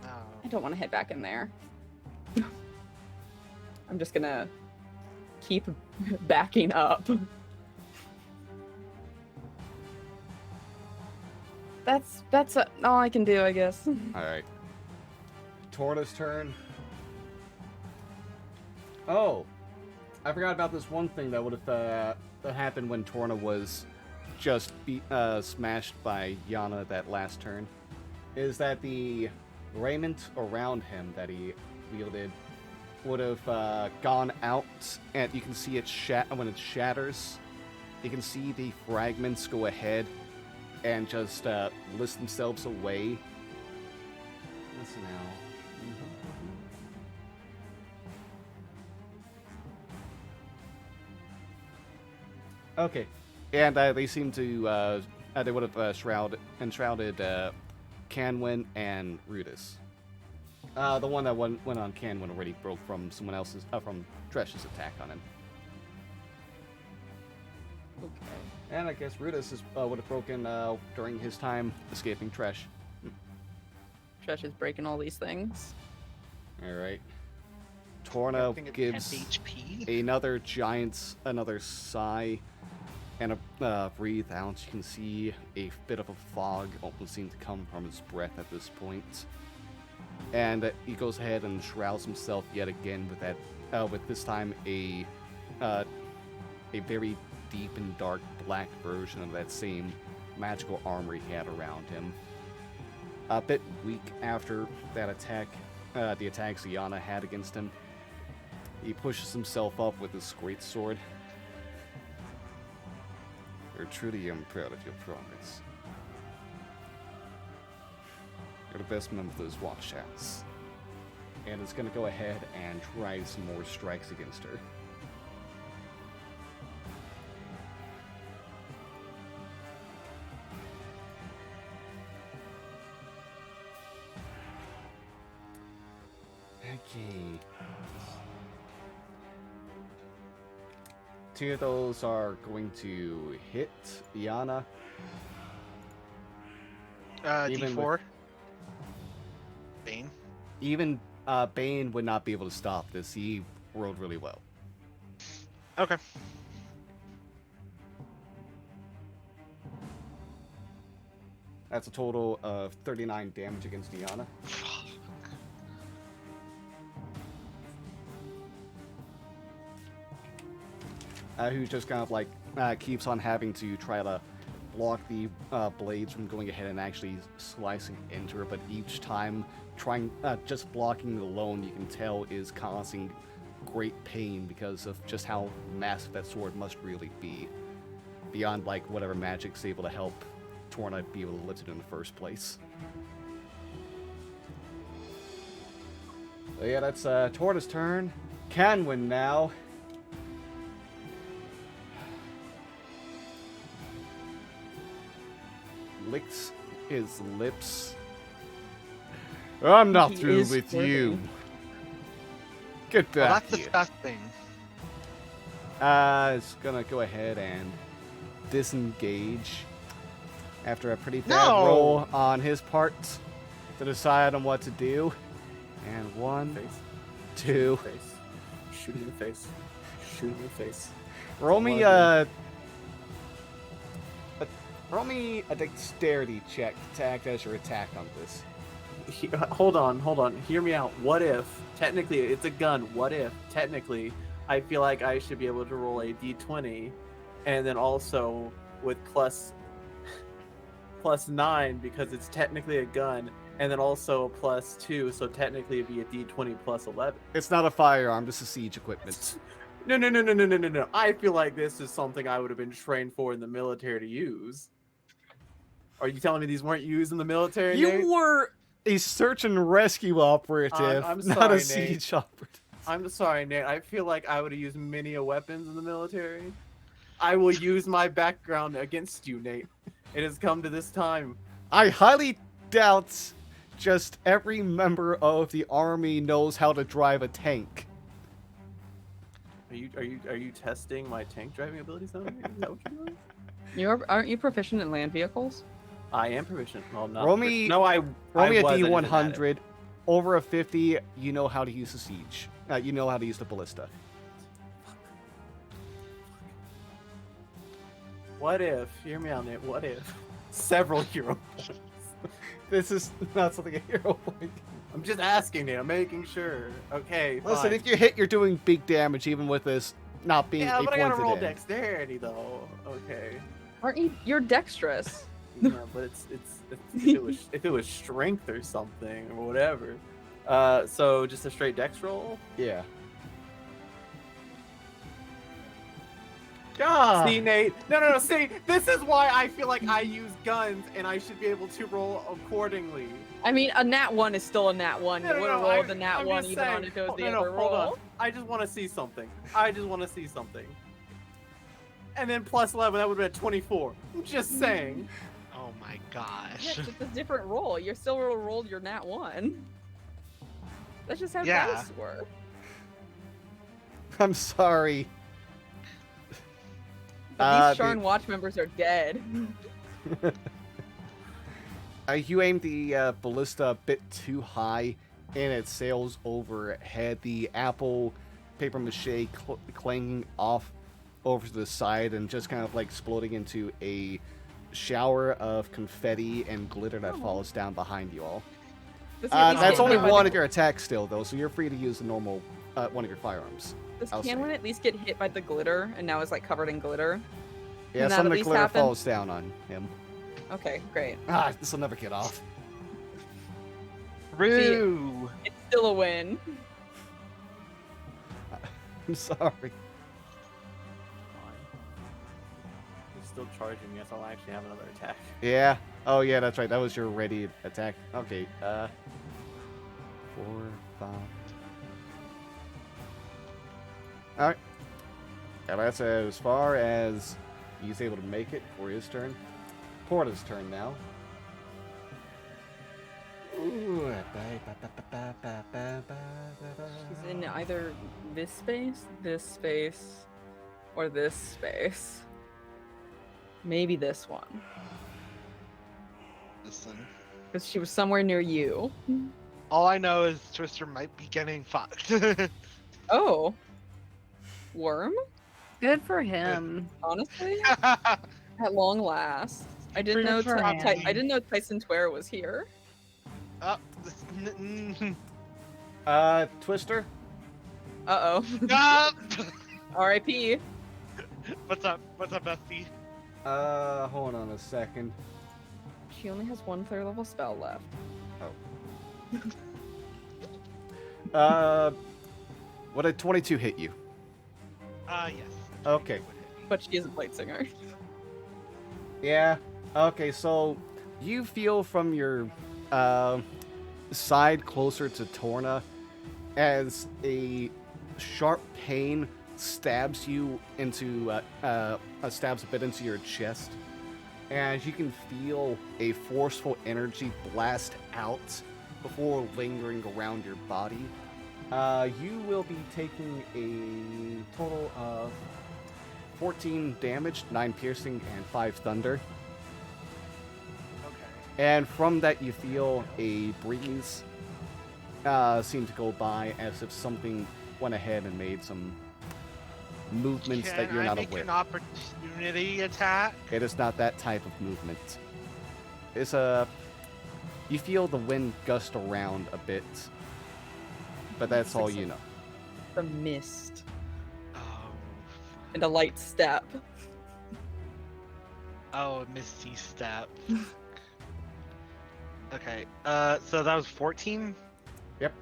I don't want to head back in there. I'm just gonna keep backing up. That's all I can do, I guess. Alright. Torna's turn. Oh! I forgot about this one thing that would have that happened when Torna was just smashed by Yana that last turn. Is that the raiment around him that he wielded would have gone out, and you can see it when it shatters. You can see the fragments go ahead and just list themselves away. Listen now. Okay, and they seem to they would have enshrouded Canwin and Rudis. The one that went on Canwin already broke from someone else's from Tresh's attack on him. Okay. And I guess Rudis would have broken during his time escaping Tresh. Tresh is breaking all these things. Alright. Torna gives another sigh and a breathe out. You can see a bit of a fog almost seem to come from his breath at this point. And he goes ahead and shrouds himself yet again with that, with this time a very deep and dark black version of that same magical armor he had around him. A bit weak after that attack, the attacks Yana had against him. He pushes himself up with his great sword. Truly am proud of your promise. You're the best member of those Watch House. And it's gonna go ahead and try some more strikes against her. Okay. 2 of those are going to hit Yana. D4. Bane. Even Bane would not be able to stop this. He rolled really well. Okay. That's a total of 39 damage against Diana. Who just kind of like keeps on having to try to block the blades from going ahead and actually slicing into her, but each time trying just blocking alone, you can tell is causing great pain because of just how massive that sword must really be. Beyond like whatever magic's able to help Torna be able to lift it in the first place. So yeah, that's Torna's turn. Canwin now. Licks his lips. I'm not He through is with flirting. you. Get Well, back that's here. disgusting. It's gonna go ahead and disengage after a pretty bad No! roll on his part to decide on what to do. And one, Face. two. Face. Shoot in the face. Shoot in the face. Roll me One. roll me a dexterity check to act as your attack on this. Hold on. Hear me out. What if, technically, it's a gun. What if, technically, I feel like I should be able to roll a d20, and then also with plus 9 because it's technically a gun, and then also a +2, so technically it'd be a d20 plus 11. It's not a firearm, this is siege equipment. No. I feel like this is something I would have been trained for in the military to use. Are you telling me these weren't used in the military, Nate? You were a search and rescue operative, I'm not a sorry, siege operative. I'm sorry, Nate. I feel like I would have used many weapons in the military. I will use my background against you, Nate. It has come to this time. I highly doubt just every member of the army knows how to drive a tank. Are you testing my tank driving abilities now? Nate? Is that what you're doing? Aren't you proficient in land vehicles? I am proficient. Well, not Roll proficient. me- No, I Roll me a was, I just didn't add it. D100. Over a 50, you know how to use the siege. You know how to use the ballista. What if? Hear me out, Nate. What if? Several hero points. This is not something a hero point. I'm just asking, Nate. I'm making sure. Okay. Listen, fine. if you hit, you're doing big damage, even with this not being Yeah, a but I gotta roll pointed in. dexterity though. Okay. Aren't you? You're dexterous. Yeah, but it's if it was strength or something or whatever. So just a straight dex roll. Yeah. Ah! See, Nate. No. See, this is why I feel like I use guns and I should be able to roll accordingly. I mean, a nat 1 is still a nat 1. You would have rolled the nat I'm 1 just even on saying. if it was the No, other hold roll. on. I just want to see something. And then plus 11, that would have been 24. I'm just saying. Oh my Yeah, gosh. it's just a different roll. You still rolled your nat 1. That's just how Yeah. dice work. I'm sorry. But these Sharn Watch members are dead. You aimed the ballista a bit too high, and it sails overhead. The apple paper mache clanging off over to the side and just kind of like exploding into a shower of confetti and glitter that falls down behind you all. Does he at least That's get only hit by one the- of your attacks still, though, so you're free to use the normal one of your firearms. Does I'll say. Canwin at least get hit by the glitter and now is like covered in glitter? Yeah, Can that some of at the least glitter happen? falls down on him. Okay, great. This will never get off. Roo! It's still a win. I'm sorry. Fine. He's still charging me, so I'll actually have another attack. Yeah. Oh, yeah, that's right. That was your ready attack. Okay. 4, 5. All right. Yeah, that's as far as he's able to make it for his turn. Porta's turn now. Ooh. She's in either this space, or this space. Maybe this one. Listen. Because she was somewhere near you. All I know is Twister might be getting fucked. Oh. Worm? Good for him. Honestly? At long last. I didn't know. For I Andy. didn't know Tyson Tware was here. This, Twister? Uh oh. ah! R.I.P. What's up? What's up, Bestie? Hold on a second. She only has one third level spell left. Would a 22 hit you? Yes. Okay. But she is a blade singer. Yeah. Okay, so you feel from your side closer to Torna as a sharp pain stabs you into stabs a bit into your chest, and you can feel a forceful energy blast out before lingering around your body. You will be taking a total of 14 damage, 9 piercing, and 5 thunder. Okay. And from that, you feel a breeze seem to go by as if something went ahead and made some movements that you're not Can I aware. make an opportunity attack? It is not that type of movement. It's you feel the wind gust around a bit, but that's all you know. The mist Oh. and a light step. Oh, Misty Step. Okay. So that was 14? Yep.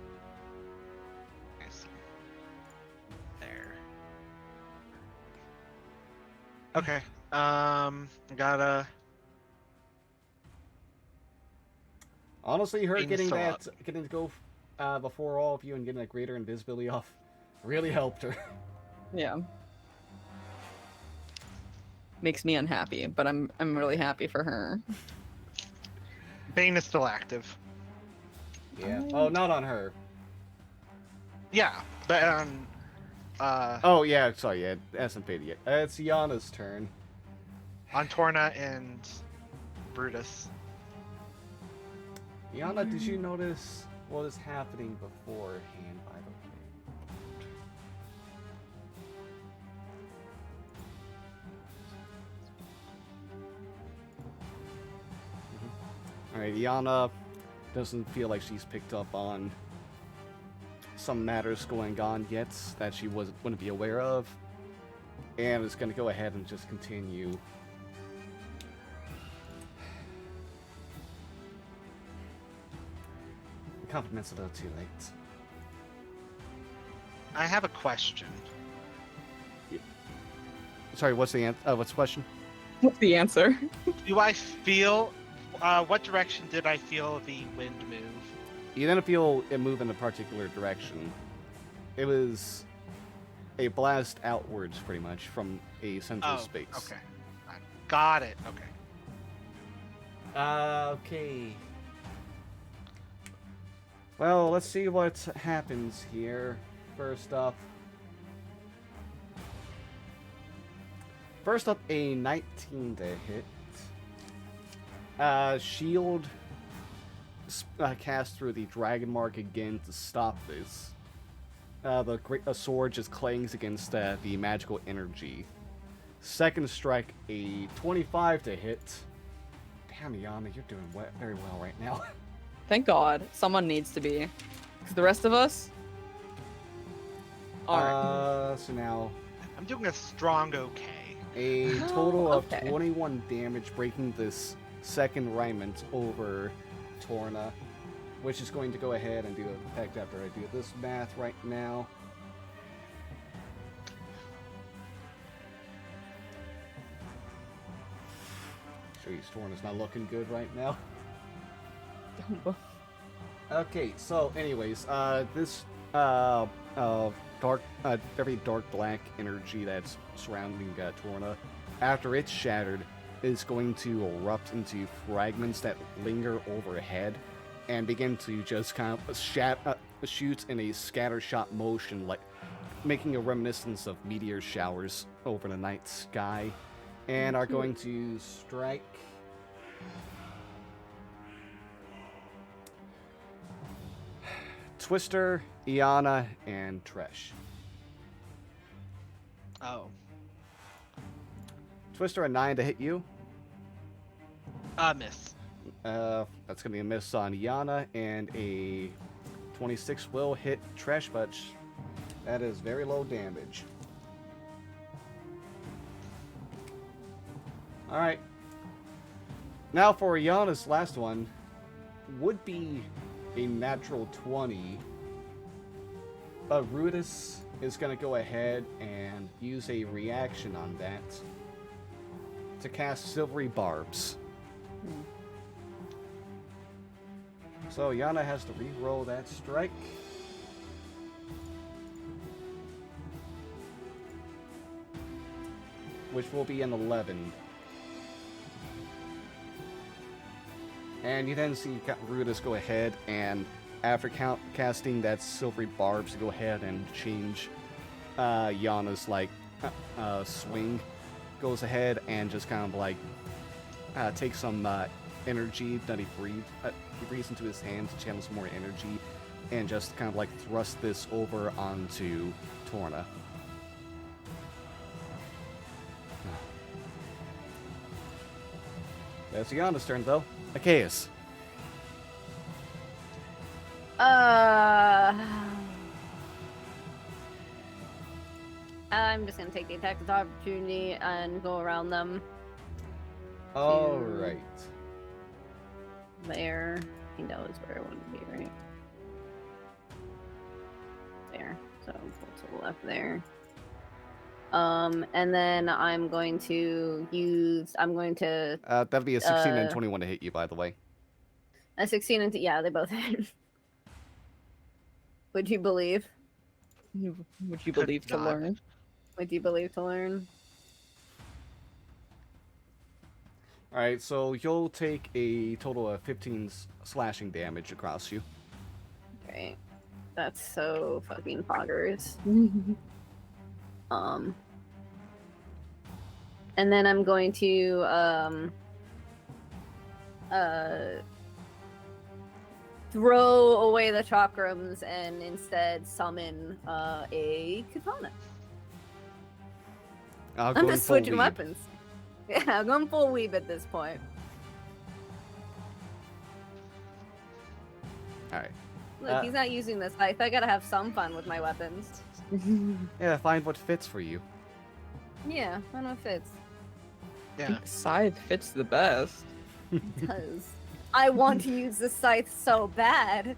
I see. There. Okay. Gotta. Honestly, her Being getting still getting to go before all of you and getting a greater invisibility off really helped her. Yeah. Makes me unhappy, but I'm really happy for her. Bane is still active. Yeah. Oh, not on her. Yeah, but Oh, yeah, sorry, yeah, it hasn't faded yet. It's Yana's turn. on Torna and Brutus. Yana, did you notice what is happening beforehand, by the way? Alright, Yana doesn't feel like she's picked up on some matters going on yet that she wouldn't be aware of, and is going to go ahead and just continue. The compliment's a little too late. I have a question. Sorry, what's the what's the question? What's the answer? Do I feel? What direction did I feel the wind move? You didn't feel it move in a particular direction. It was a blast outwards, pretty much, from a central space. Okay. I got it. Okay. Okay. Well, let's see what happens here. First up, a 19 to hit. Shield cast through the dragon mark again to stop this. The sword just clangs against the magical energy. Second strike, a 25 to hit. Damn, Yana, you're doing very well right now. Thank God. Someone needs to be. Because the rest of us aren't. So now I'm doing a strong okay. a total of Okay. 21 damage, breaking this second raiment over Torna, which is going to go ahead and do an effect after I do this math right now. Jeez, Torna's not looking good right now. Okay, so anyways, this very dark black energy that's surrounding Torna, after it's shattered, is going to erupt into fragments that linger overhead and begin to just kind of shoot in a scattershot motion, like making a reminiscence of meteor showers over the night sky, and are going to strike. Twister, Iana, and Tresh. Oh. Twister, a 9 to hit you. Miss. That's gonna be a miss on Yana, and a 26 will hit Trash Butch. That is very low damage. Alright. Now for Yana's last one, would be a natural 20. But Rudis is going to go ahead and use a reaction on that to cast Silvery Barbs. So Yana has to re-roll that strike. Which will be an 11. And you then see Rudis go ahead and, after casting that Silvery Barbs, go ahead and change Yana's swing. Goes ahead and just kind of like takes some energy that he breathes into his hands, channels more energy, and just kind of like thrust this over onto Torna. That's Yana's turn, though. Achaeus. I'm just gonna take the attack of opportunity and go around them. All right. There. He knows where I want to be, right? There. So pull to the left there. And then I'm going to use. That'll be a 16 and 21 to hit you, by the way. A 16 and yeah, they both hit. Would you believe? Would you believe to not. learn? Would you believe to learn? Alright, so you'll take a total of 15 slashing damage across you. Right. That's so fucking poggers. And then I'm going to throw away the chakrams and instead summon a katana. I'm just switching weapons. Yeah, I'm going full weeb at this point. Alright. Look, he's not using this scythe. I gotta have some fun with my weapons. Yeah, find what fits for you. Yeah, I know it fits. Yeah. Scythe fits the best. Because I want to use the scythe so bad.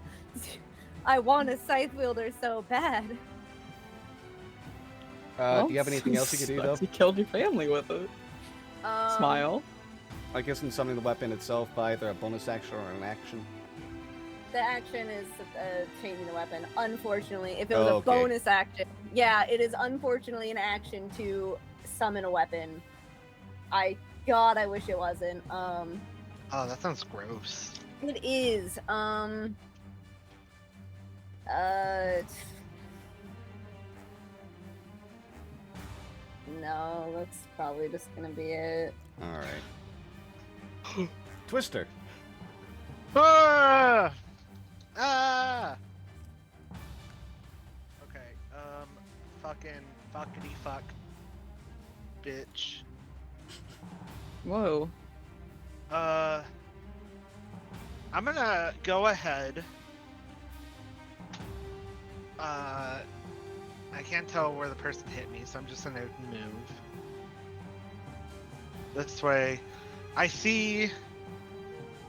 I want a scythe wielder so bad. Do you have anything else you could do, though? You killed your family with it. Smile. I guess in summoning the weapon itself by either a bonus action or an action. The action is changing the weapon. Unfortunately, if it was Oh, a okay. bonus action, yeah, it is unfortunately an action to summon a weapon. God, I wish it wasn't. Oh, that sounds gross. It is. No, that's probably just gonna be it. Alright. Twister. Ah! Ah! Okay, fuckity fuck. Bitch. Whoa. I'm gonna go ahead. I can't tell where the person hit me, so I'm just gonna move. This way. I see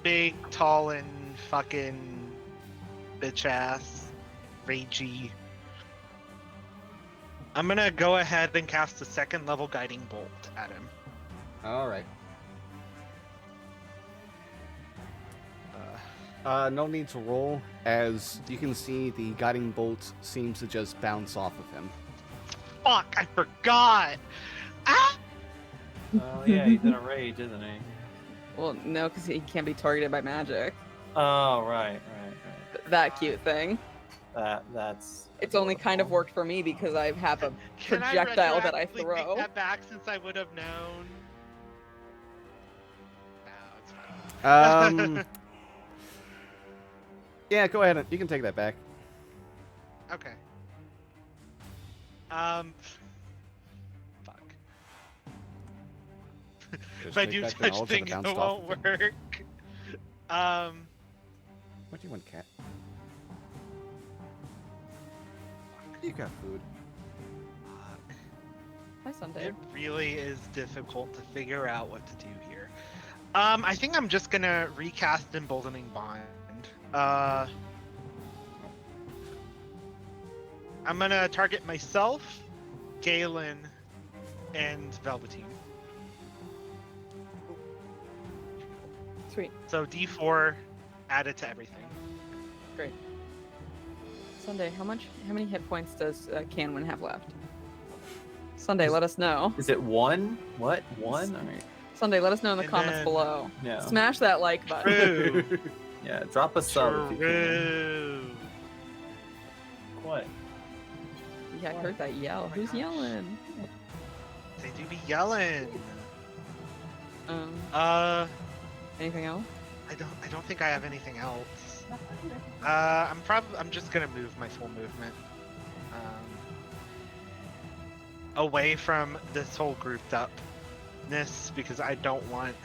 big, tall, and fucking bitch ass, ragey. I'm gonna go ahead and cast a second level guiding bolt at him. Alright. No need to roll, as you can see the guiding bolt seems to just bounce off of him. Fuck, I forgot! Ah! Oh yeah, he's in a rage, isn't he? Well, no, because he can't be targeted by magic. Oh right. That cute thing. That's. It's only kind of worked for me because I have a Can projectile that I retroactively throw. Take that back since I would have known. No, it's fine. Yeah, go ahead. You can take that back. Okay. Fuck. If I do touch things, it won't work. What do you want, cat? You got food. Hi, Sunday. It really is difficult to figure out what to do here. I think I'm just gonna recast Emboldening Bond. I'm gonna target myself, Galen, and Velveteen. Sweet. So D4 added to everything. Great. Sunday, how many hit points does Canwin have left? Sunday, let us know. Is it 1? What? 1? All right. Sunday, let us know in the And comments then- below. Yeah. Smash that like button. True. Yeah. Drop a sub if you can. True. What? Yeah, I heard that yell. Oh my Who's gosh. yelling? They do be yelling. Anything else? I don't think I have anything else. I'm just gonna move my full movement. Away from this whole grouped upness because I don't want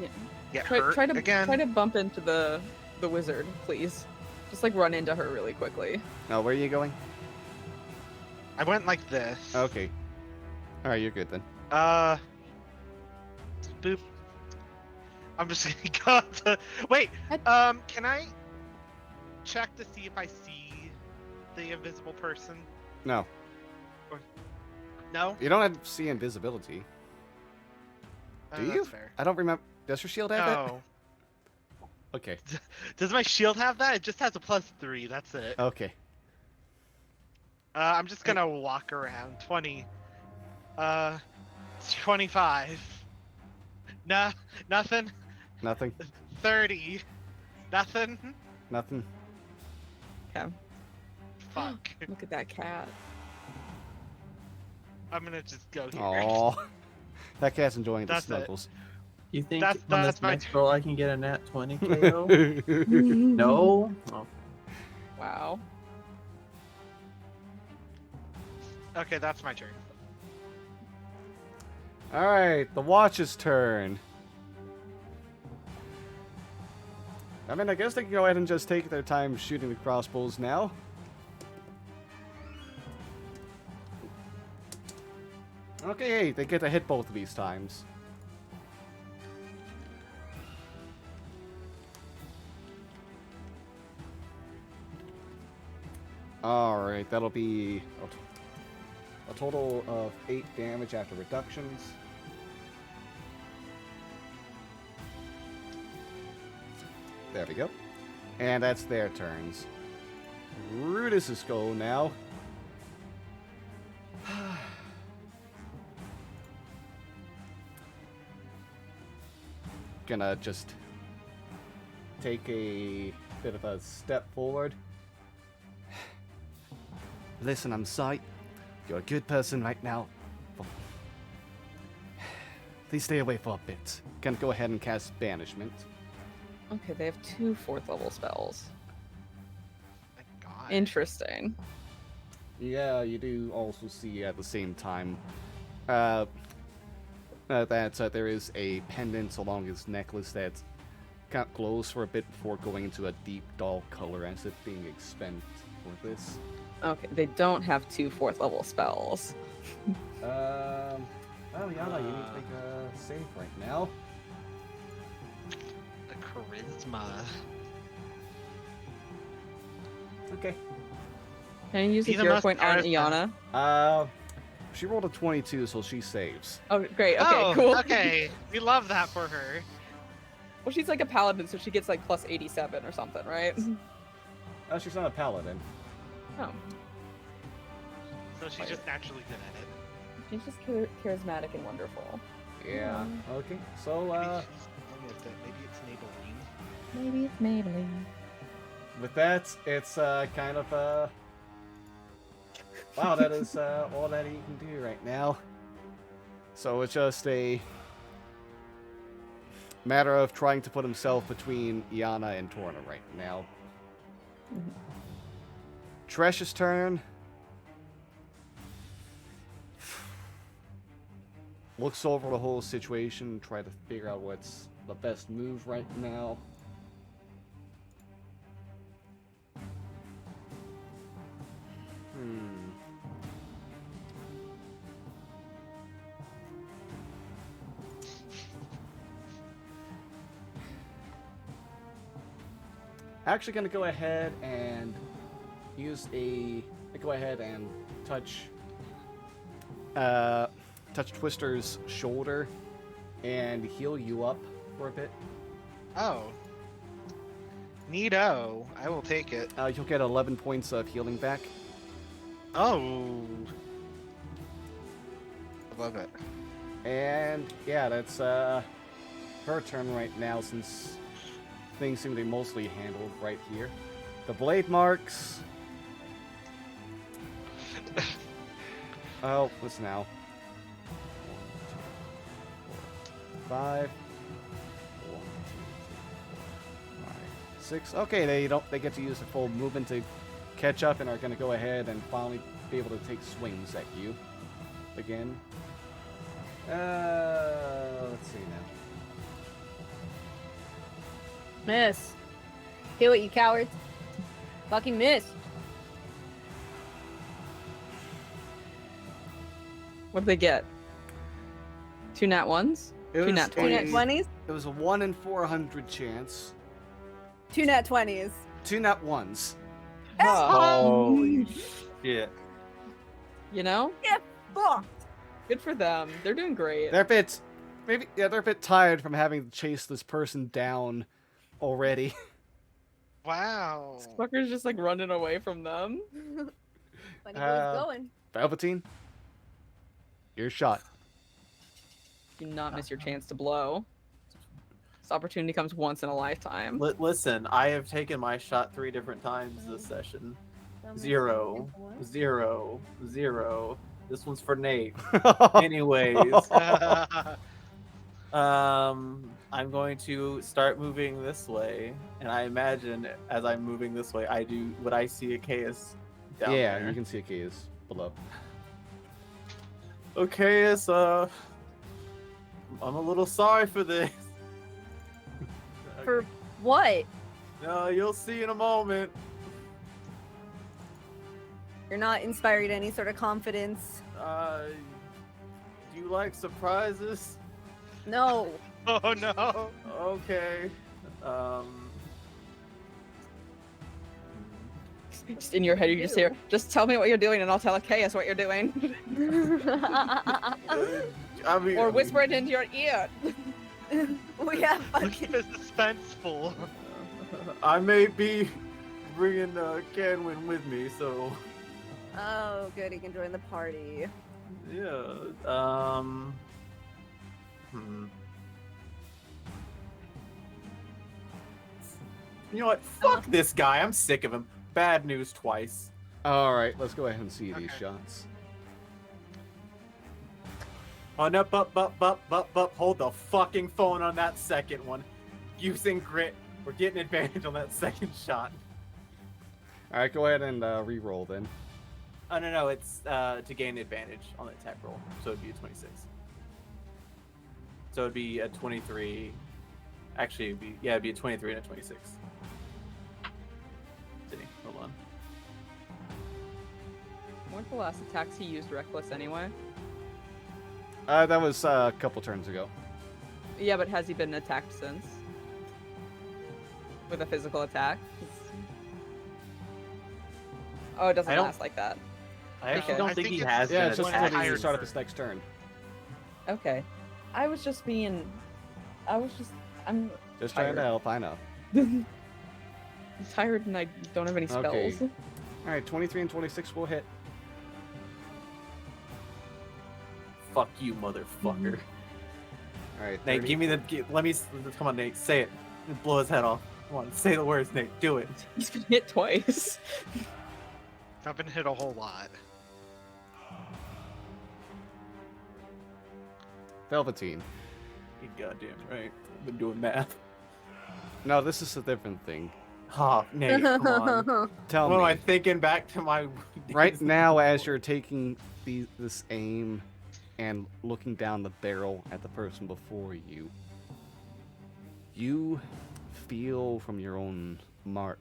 Yeah. get Try hurt to again. try to bump into the wizard, please. Just like run into her really quickly. Oh, where are you going? I went like this. Okay. Alright, you're good then. Boop. I'm just gonna go to... Wait, can I check to see if I see the invisible person? No. No? You don't have to see invisibility. Do you? That's fair. I don't remember. Does your shield have that? No. Okay. Does my shield have that? It just has a +3, that's it. Okay. I'm just gonna walk around. 20. 25. Nah, nothing. Nothing. 30. Nothing. Nothing. Okay. Fuck. Look at that cat. I'm gonna just go here. Aww. That cat's enjoying the That's it. snuggles. You think That's- on that's this my next roll I can get a nat 20 KO? No? Oh. Wow. Okay, that's my turn. Alright, the watch's turn. I mean, I guess they can go ahead and just take their time shooting the crossbows now. Okay, hey, they get to hit both of these times. Alright, that'll be a total of 8 damage after reductions. There we go. And that's their turns. Brutus's go now. Gonna just take a bit of a step forward. Listen, I'm sorry. You're a good person right now. Please stay away for a bit. Gonna go ahead and cast Banishment. Okay, they have 2 4th level spells. My God. Interesting. Yeah, you do also see at the same time that there is a pendant along his necklace that kind of glows for a bit before going into a deep dull color as if being expended for this. Okay, they don't have 2 4th level spells. Oh, Yana, you need to make a save right now. The charisma. Okay. Can you use Be a the hero most point on charisma. Iana? She rolled a 22, so she saves. Oh, great. Okay, Oh, cool. okay. We love that for her. Well, she's like a paladin, so she gets like plus 87 or something, right? Oh, she's not a paladin. Oh, So she's just naturally good at it. she's just charismatic and wonderful. Yeah. Okay. So, Maybe it's Maybelline. Maybe it's Maybelline. with that, it's kind of wow, that is all that he can do right now. So it's just a matter of trying to put himself between Iana and Torna right now. Tresh's turn. looks over the whole situation, try to figure out what's the best move right now. Actually gonna go ahead and use go ahead and touch Twister's shoulder and heal you up for a bit. Oh. Neato. I will take it. You'll get 11 points of healing back. Oh. I love it. And yeah, that's her turn right now since things seem to be mostly handled right here. The blade marks. Oh, what's now? 5. 1, 2, 3, 4, 5, 6. Okay, they get to use the full movement to catch up and are going to go ahead and finally be able to take swings at you again. Let's see now. Miss. Kill it, you cowards. Fucking miss. What'd they get? 2 nat 1s? It 2 nat 2 nat 20s? 20s? It was a 1 in 400 chance. 2 nat 20s. 2 nat 1s. Holy shit. You know? Fuck. Good for them. They're doing great. They're a bit tired from having to chase this person down already. Wow. This fucker's just like running away from them. Funny where he's going. Velveteen, your shot. Do not miss your chance to blow. This opportunity comes once in a lifetime. Listen, I have taken my shot 3 different times this session. 0, 0, 0. This one's for Nate. Anyways, I'm going to start moving this way, and I imagine as I'm moving this way, would I see a chaos down Yeah, there? you can see a case below. Okay, I'm a little sorry for this. For what? No, you'll see in a moment. You're not inspired any sort of confidence. Do you like surprises? No. Oh no. Okay. Just in your head, you just hear, just tell me what you're doing and I'll tell Chaos what you're doing. I mean, Or whisper it into your ear. We have Keep fucking. it suspenseful. I may be bringing Canwin with me, so Oh, good. He can join the party. yeah. You know what? Fuck this guy. I'm sick of him. Bad news twice. Alright, let's go ahead and see these Okay. shots. Oh no, but hold the fucking phone on that second one. Using grit. We're getting advantage on that second shot. Alright, go ahead and re-roll then. Oh no, it's to gain advantage on the attack roll. So it'd be a 26. So it'd be a 23. Actually, it'd be a 23 and a 26. Sydney, hold on. Weren't the last attacks he used reckless anyway? That was a couple turns ago. Yeah, but has he been attacked since? With a physical attack? Oh, it doesn't I don't- last like that. I actually Okay. don't I think think he it's- has Yeah, been it's just attacked. when you higher start up turn. his next turn. Okay. I'm Just trying Tired. to help, I know. I'm tired and I don't have any spells. Okay. Alright, 23 and 26 will hit. Fuck you, motherfucker. Alright, Nate, 30. give me let me, come on, Nate, say it. Blow his head off. Come on, say the words, Nate, do it. He's been hit twice. I've been hit a whole lot. Velveteen. You goddamn right. I've been doing math. No, this is a different thing. Oh, Nate, come on. Tell What am me. I thinking back to my Right days now, of- as you're taking this aim, and looking down the barrel at the person before you, you feel from your own mark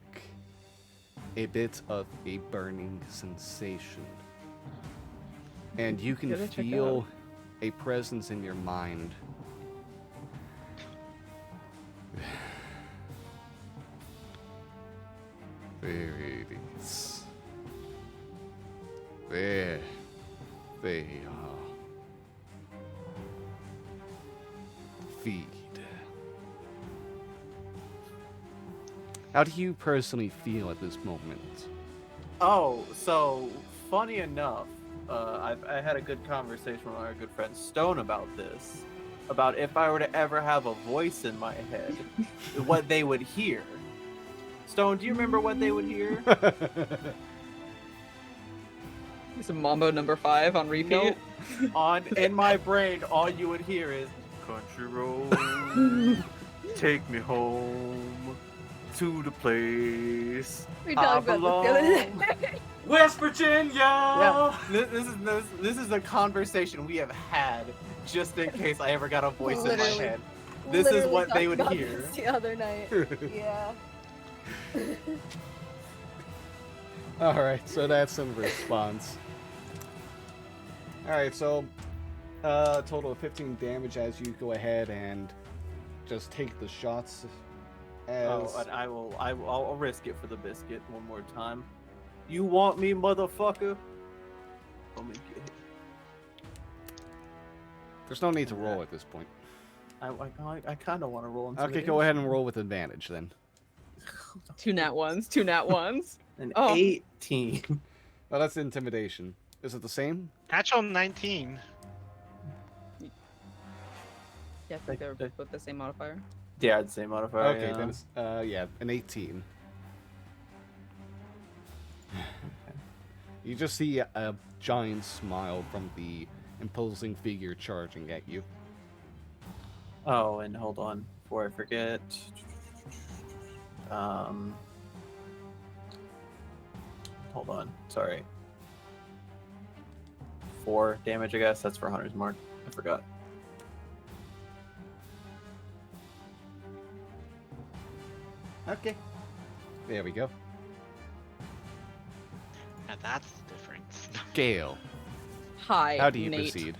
a bit of a burning sensation. And you can Gotta check it feel out. a presence in your mind. There it is. There they are. Feed. How do you personally feel at this moment? Oh, so funny enough, I had a good conversation with our good friend Stone about this, about if I were to ever have a voice in my head, what they would hear. Stone, do you remember what they would hear? It's a Mambo number 5 on repeat. Nope. In my brain, all you would hear is country road, take me home to the place We I talked about this the other belong. day. West Virginia. Yeah, this is a conversation we have had just in case I ever got a voice in my Literally. head. This is Literally what they talked would about hear. this the other night. Yeah. Alright, so that's in response. Alright, so total of 15 damage as you go ahead and just take the shots. As Oh, and I'll risk it for the biscuit one more time. You want me, motherfucker? Let me get it. there's no need to roll at this point. I kind of want to roll. Okay, go ahead and roll with advantage then. 2 nat 1s, 2 nat 1s. An Oh. 18. Oh, that's intimidation. Is it the same? Natural 19. Yeah, I think they're both the same modifier. Yeah, the same modifier. Okay, yeah. then it's yeah, an 18. You just see a giant smile from the imposing figure charging at you. Oh, and hold on before I forget. Hold on. Sorry. 4 damage, I guess. That's for Hunter's Mark. I forgot. Okay. There we go. Now that's the difference. Gale, Hi, how do you Nate. proceed?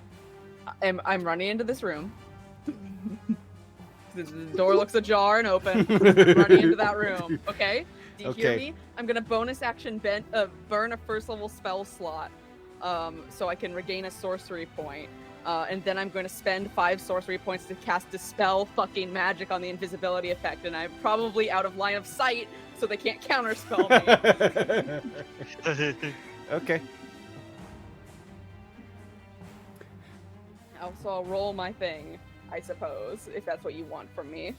I'm running into this room. The door looks ajar and open. Running into that room. Okay? Do you hear Okay. me? I'm gonna bonus action burn a first level spell slot, so I can regain a sorcery point. And then I'm going to spend 5 sorcery points to cast Dispel fucking magic on the invisibility effect, and I'm probably out of line of sight, so they can't counterspell me. Okay. So I'll roll my thing, I suppose, if that's what you want from me.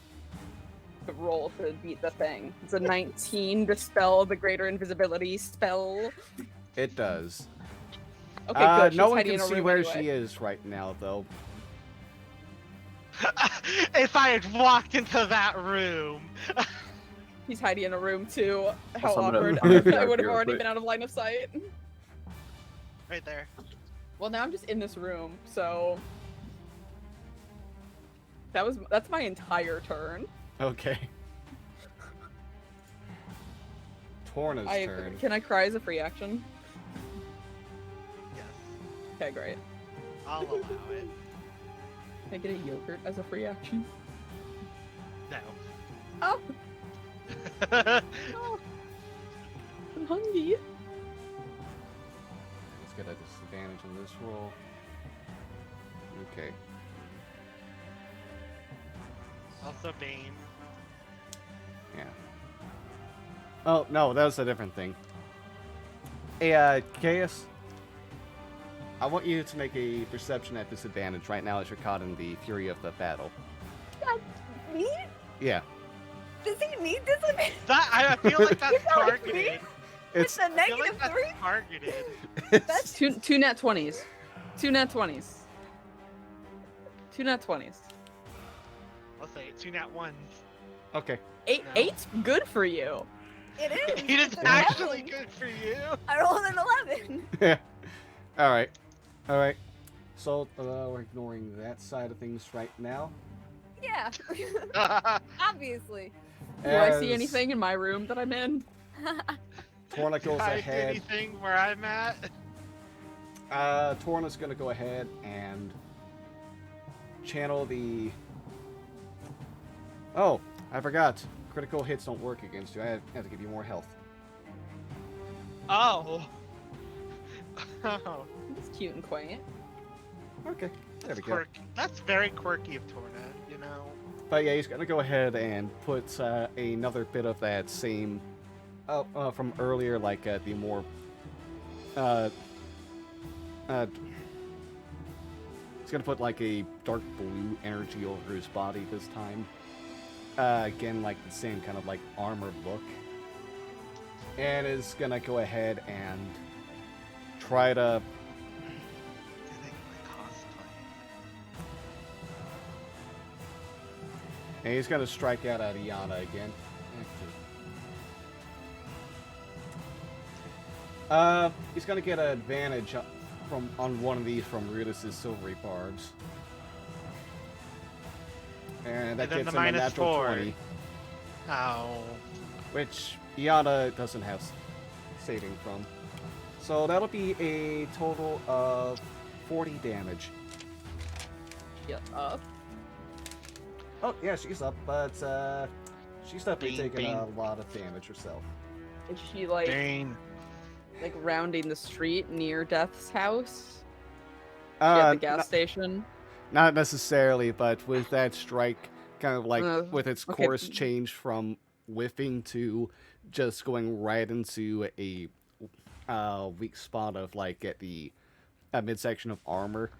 To roll to beat the thing. It's a 19 Dispel the greater invisibility spell. It does. Okay, good. No she's one hiding can in a see room where anyway. she is right now, though. If I had walked into that room. He's hiding in a room too. How Also, I'm gonna- awkward. I'm gonna be I would have real already quick. been out of line of sight. Right there. Well, now I'm just in this room, so that's my entire turn. Okay. Torna's turn. Can I cry as a free action? Yes. Okay, great. I'll allow it. Can I get a yogurt as a free action? No. Oh, oh. I'm hungry. Let's get a disadvantage on this roll. Okay. Also Bane. Yeah. Oh, no, that was a different thing. Hey, Caius, I want you to make a perception at disadvantage right now as you're caught in the fury of the battle. Me? Yeah. Does he need this? That I feel like that's You know what I targeted. mean? It's It's a I feel negative like 3? that's targeted. it's Two nat 20s. 2 nat 20s. 2 nat 20s. I'll say it. 2 nat 1s. okay. Eight. No. 8's good for you. It is. It is It's an actually 11. good for you. I rolled an 11. All right. All right. So we're ignoring that side of things right now. Yeah, obviously. Do I see As anything in my room that I'm in? Torna goes I see ahead. anything where I'm at? Torna's gonna go ahead and channel the. Oh, I forgot. Critical hits don't work against you. I have to give you more health. Oh. Oh. It's cute and quaint. Okay, there That's we go. quirky. That's very quirky of Torna, you know. But yeah, he's gonna go ahead and put another bit of that same from earlier, like the more he's gonna put like a dark blue energy over his body this time. Again, like the same kind of like armored look, and is gonna go ahead and try to. I think my cosplay. And he's gonna strike out at Iana again. He's gonna get an advantage on one of these from Rudis' silvery barbs. And that And then gets the him a -4. natural 20, Ow. which Iana doesn't have saving from. So that'll be a total of 40 damage. Yeah, up. Oh, yeah, she's up, but she's definitely Bing, taking a bing. lot of damage herself. Is she like Dane. rounding the street near Death's house? At the gas Not, station? not necessarily, but with that strike, kind of like with its okay. course change from whiffing to just going right into a weak spot of like at the midsection of armor.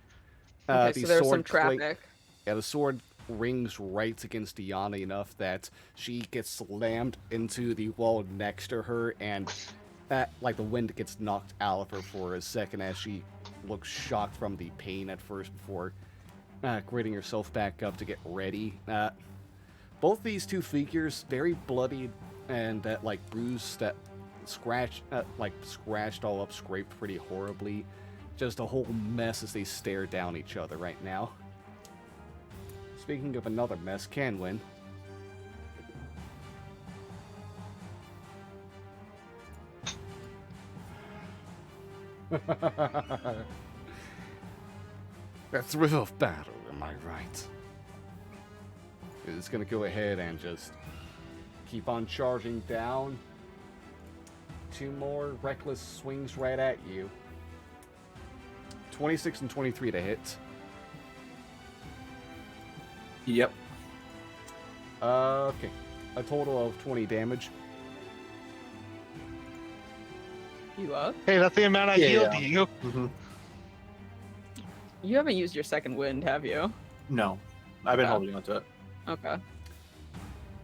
Okay, The so there's some sword clink- traffic. Yeah, the sword rings right against Diana enough that she gets slammed into the wall next to her, and like the wind gets knocked out of her for a second as she looks shocked from the pain at first before gritting herself back up to get ready. Both these two figures, very bloodied and like bruised, that scratched all up, scraped pretty horribly. Just a whole mess as they stare down each other right now. Speaking of another mess, can win. The thrill of battle, am I right? It's gonna go ahead and just keep on charging down. 2 more reckless swings right at you. 26 and 23 to hit. Yep. Okay. A total of 20 damage. You up? Hey, that's the amount I Yeah. healed you. Mm-hmm. You haven't used your second wind, have you? No, I've been Okay. holding on to it. Okay.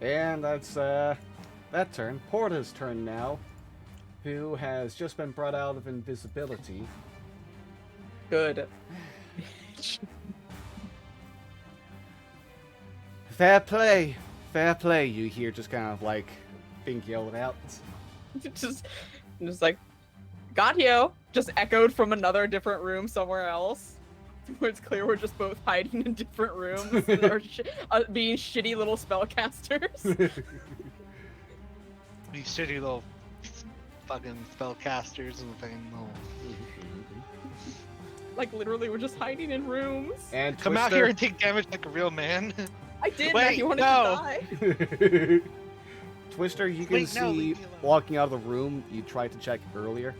And that's that turn. Porta's turn now, who has just been brought out of invisibility. Good. Fair play, you hear just kind of like being yelled out. just like, got you. Just echoed from another different room somewhere else. Where it's clear we're just both hiding in different rooms and are being shitty little spellcasters. These shitty little fucking spellcasters and fucking little. Like literally, we're just hiding in rooms. And Come out here and take damage like a real man. I did. Wait, now you wanted no. to die. Twister, you can Wait, no, see leave me alone. walking out of the room. You tried to check earlier.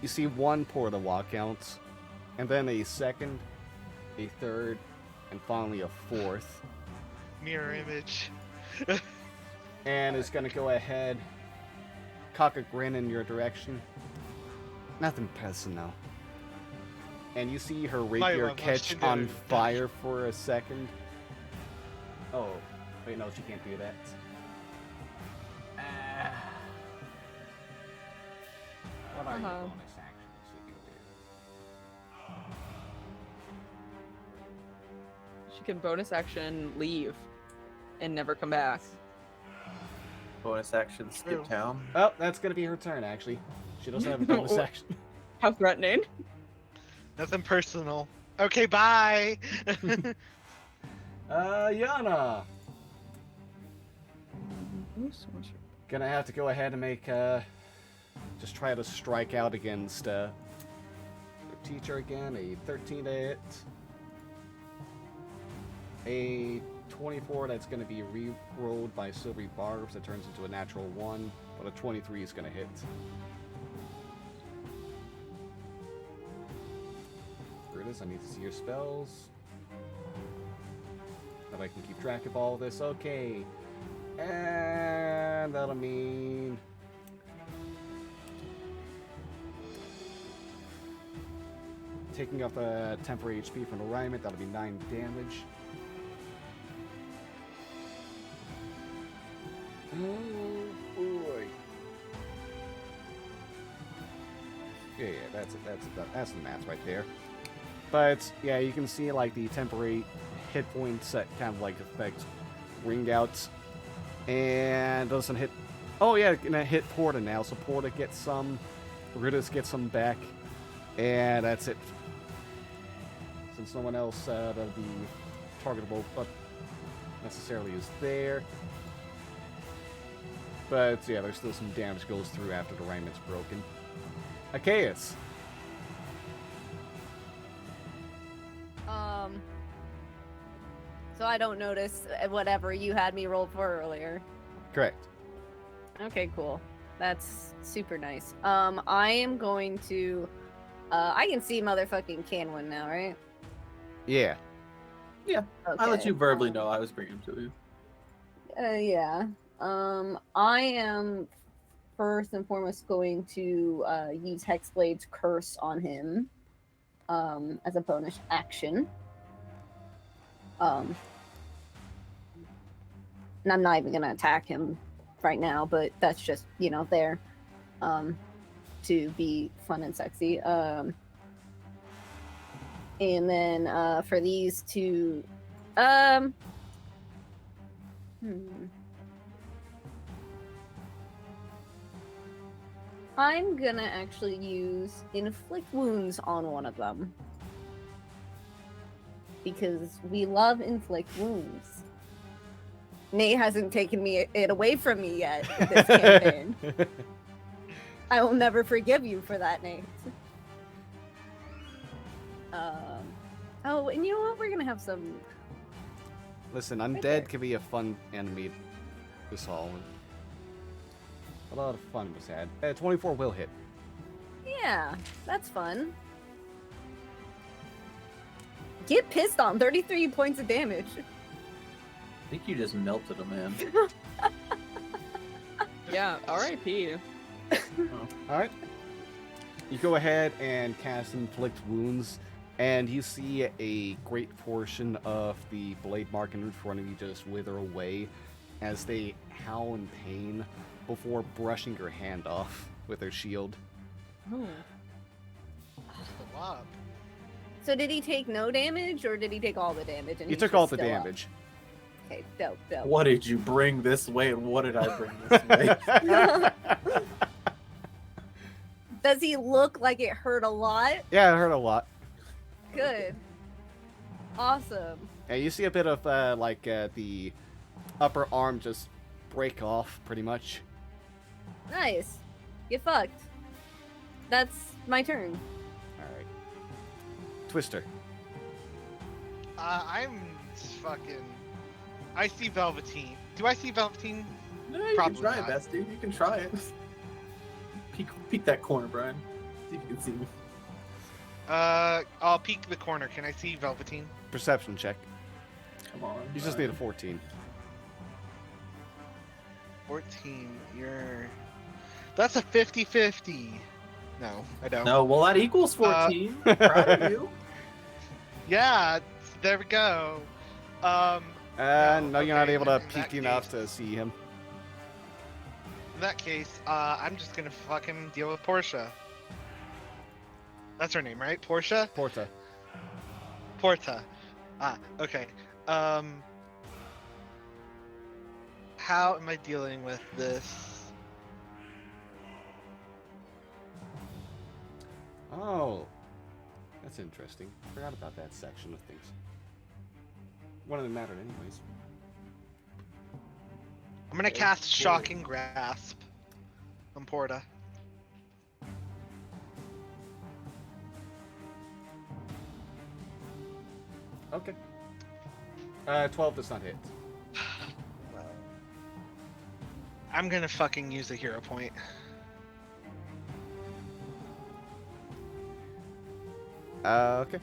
You see one Porta walk out, and then a second, a third, and finally a fourth. Mirror image. And is gonna go ahead, cock a grin in your direction. Nothing personal. And you see her rapier love catch Shinderu. on fire for a second. Oh, wait, no, she can't do that. What are your Uh-huh. bonus actions you can do? She can bonus action leave and never come back. Bonus action, skip True. town. Oh, that's gonna be her turn, actually. She doesn't have a bonus action. How threatening. Nothing personal. Okay, bye. Yana. Gonna have to go ahead and make, just try to strike out against, the teacher again. A 13 to hit. A 24 that's gonna be re-rolled by Silvery Barbs that turns into a natural 1, but a 23 is gonna hit. Brutus, I need to see your spells. That I can keep track of all of this. Okay. And that'll mean... taking off the temporary HP from alignment, that'll be 9 damage. Oh boy. Yeah, that's the math right there. But yeah, you can see like the temporary hit points that kind of like affect ring outs, and doesn't hit. Oh yeah, gonna hit Porta now. So Porta gets some, Ritus gets some back, and that's it. Since no one else that'll be targetable, but necessarily is there. But yeah, there's still some damage goes through after the alignment's broken. Achaeus. So I don't notice whatever you had me roll for earlier. Correct. Okay, cool. That's super nice. I am going to. I can see motherfucking Canwin now, right? Yeah. Yeah, Okay. I let you verbally know I was bringing him to you. Yeah. I am first and foremost going to use Hexblade's Curse on him as a bonus action. And I'm not even gonna attack him right now, but that's just, you know, there to be fun and sexy. And then for these two, I'm gonna actually use Inflict Wounds on one of them. Because we love Inflict Wounds. Nate hasn't taken it away from me yet this campaign. I will never forgive you for that, Nate. Oh, and you know what? We're gonna have some... Listen, undead can be a fun enemy this haul. A lot of fun was had. 24 will hit. Yeah, that's fun. Get pissed on. 33 points of damage. I think you just melted a man. Yeah, R.I.P. Alright. You go ahead and cast Inflict Wounds, and you see a great portion of the blade mark in front of you just wither away as they howl in pain before brushing your hand off with their shield. Oh. Still up. So did he take no damage, or did he take all the damage? And You he's took just all the still up? damage. Okay, dope. What did you bring this way, and what did I bring this way? Does he look like it hurt a lot? Yeah, it hurt a lot. Good. Awesome. Yeah, you see a bit of the upper arm just break off, pretty much. Nice. Get fucked. That's my turn. Alright. Twister. I'm fucking. I see Velveteen. Do I see Velveteen? No, you Probably can try not. it, best dude. You can try it. Peek that corner, Brian. See if you can see me. I'll peek the corner. Can I see Velveteen? Perception check. Come on. You just need a 14. 14. That's a 50-50. No, I don't. No, well that equals 14. Proud of you. Yeah, there we go. No, you're not okay, able to in that peek enough case- to see him. In that case, I'm just gonna fucking deal with Portia. That's her name, right? Portia? Porta. Porta. Ah, okay. How am I dealing with this? Oh. That's interesting. Forgot about that section of things. One of them mattered anyways. I'm gonna Okay, cast cool. Shocking Grasp on Porta. Okay. 12 does not hit. I'm gonna fucking use a hero point. Okay.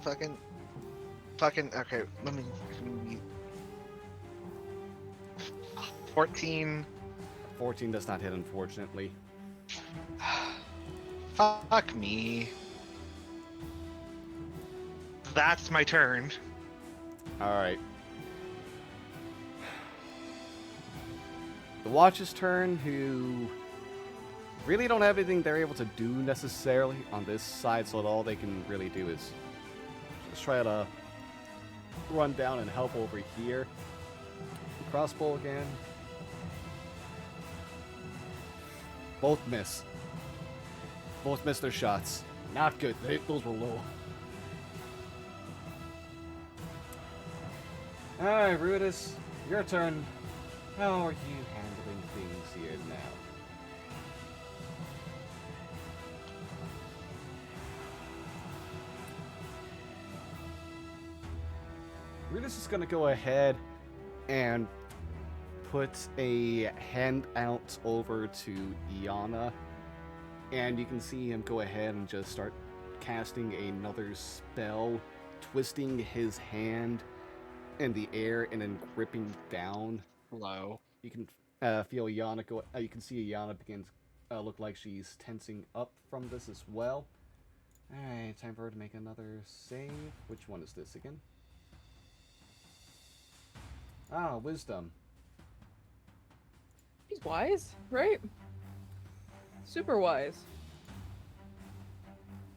Fucking. Okay, let me. 14. 14 does not hit, unfortunately. Fuck me. That's my turn. Alright. The Watch's turn, who really don't have anything they're able to do necessarily on this side, so all they can really do is just try to run down and help over here. Crossbow again. Both miss. Both miss their shots. Not good. Those were low. Alright, Rudis, your turn. How are you handling things here now? Rudis is gonna go ahead and put a hand out over to Iana, and you can see him go ahead and just start casting another spell, twisting his hand in the air and then gripping down. Low. You can feel Iana go. You can see Iana begins look like she's tensing up from this as well. All right, time for her to make another save. Which one is this again? Ah, wisdom. He's wise, right? Super wise.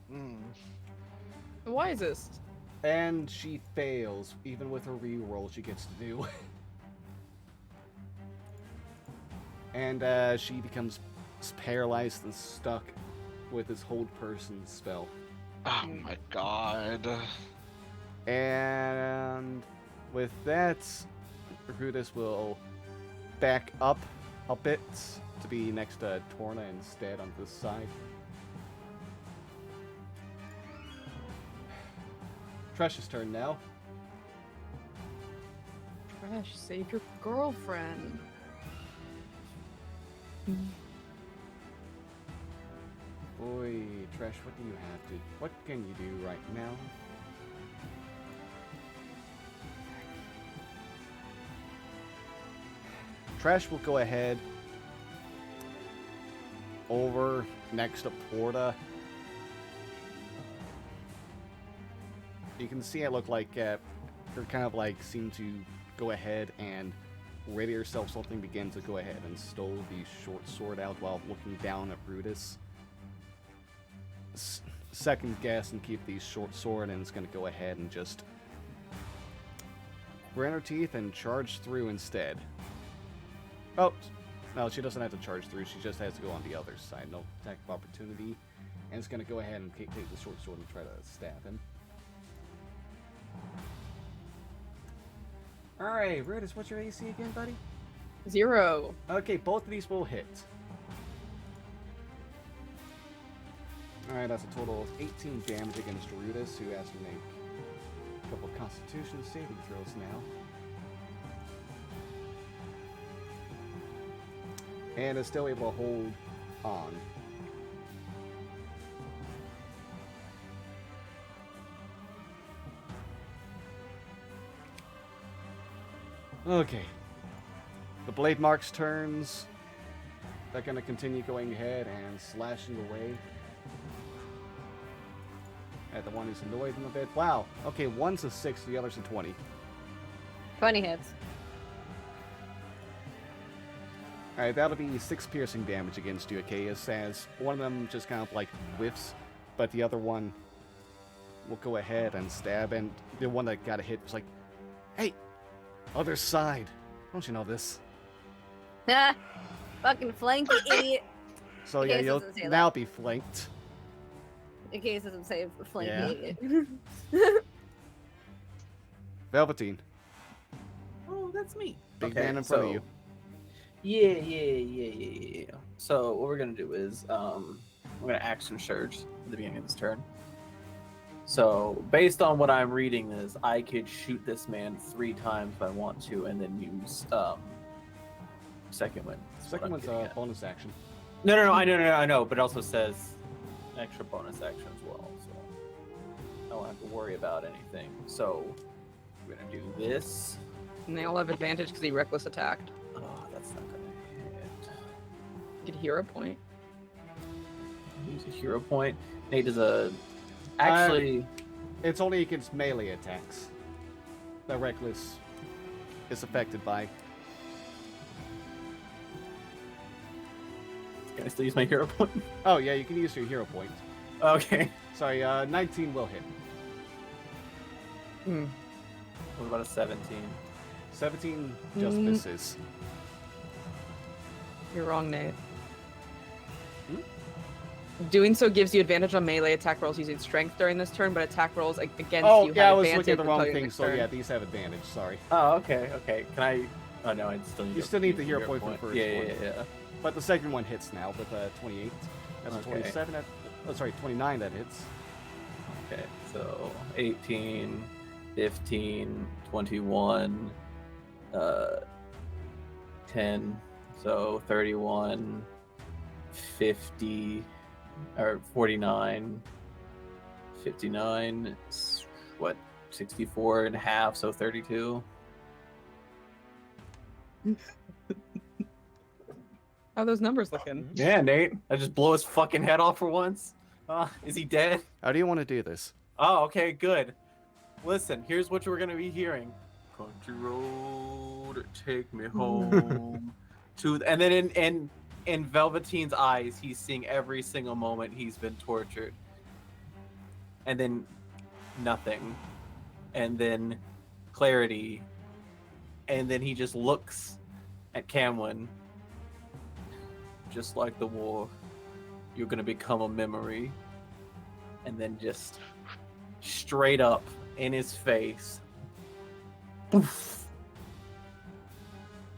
The wisest. And she fails, even with her reroll she gets to do. And she becomes paralyzed and stuck with this hold person spell. Oh my god. And with that, Rudis will back up a bit to be next to Torna instead on this side. Tresh's turn now. Trash, save your girlfriend. Boy, Tresh, what do you have to... What can you do right now? Tresh will go ahead over next to Porta. You can see it look like her kind of like seem to go ahead and ready herself. Something begins to go ahead and stole the short sword out while looking down at Brutus. Second guess and keep the short sword, and it's going to go ahead and just grind her teeth and charge through instead. Oh, no, she doesn't have to charge through. She just has to go on the other side. No attack of opportunity. And it's going to go ahead and take the short sword and try to stab him. Alright, Rudis, what's your AC again, buddy? 0. Okay, both of these will hit. Alright, that's a total of 18 damage against Rudis, who has to make a couple of Constitution saving throws now. And is still able to hold on. Okay. The blade marks turns. They're going to continue going ahead and slashing away at the one who's annoyed them a bit. Wow. Okay, one's a 6, the other's a 20. 20 hits. Alright, that'll be 6 piercing damage against you, Achaeus, as one of them just kind of like whiffs, but the other one will go ahead and stab, and the one that got a hit was like, hey, other side. Don't you know this? Ha! Fucking flank, you idiot. So Okay, yeah, so it you'll doesn't say now that. be flanked. In case it doesn't say flank Yeah. aided. Velveteen, Oh, that's me. big man in front of you. Yeah. So what we're gonna do is we're gonna action surge at the beginning of this turn. So based on what I'm reading is I could shoot this man 3 times if I want to, and then use second wind. That's what Second I'm one's getting a at. bonus action. No, I know, but it also says extra bonus action as well, so I don't have to worry about anything. So we're gonna do this. And they all have advantage because he reckless attacked. Oh, that's not gonna hit. Get a hero point. Use a hero point. Nate is a actually. It's only against melee attacks that Reckless is affected by. Can I still use my hero point? Oh, yeah, you can use your hero point. Okay. Sorry, 19 will hit. Hmm. What about a 17? 17 just Mm. misses. You're wrong, Nate. Hmm? Doing so gives you advantage on melee attack rolls using strength during this turn, but attack rolls against Oh, you yeah, I have was advantage looking at the until wrong your thing, next so turn. yeah, these have advantage, sorry. Oh, okay. Can I? Oh no, I still need. You still need the hero point for the first yeah, one. Yeah. But the second one hits now with 28. That's Okay. 27 that... Oh, sorry, 29 that hits. Okay, so 18, 15, 21, 10, so 31, 50, or 49, 59, what, 64 and a half, so 32. How are those numbers looking? Yeah, Nate, I just blow his fucking head off for once. Is he dead? How do you want to do this? Oh, okay, good. Listen, here's what you're gonna be hearing. Country road, take me home. And then in Velveteen's eyes, he's seeing every single moment he's been tortured. And then nothing. And then clarity. And then he just looks at Camwin. Just like the war, you're gonna become a memory. And then just straight up in his face. Poof.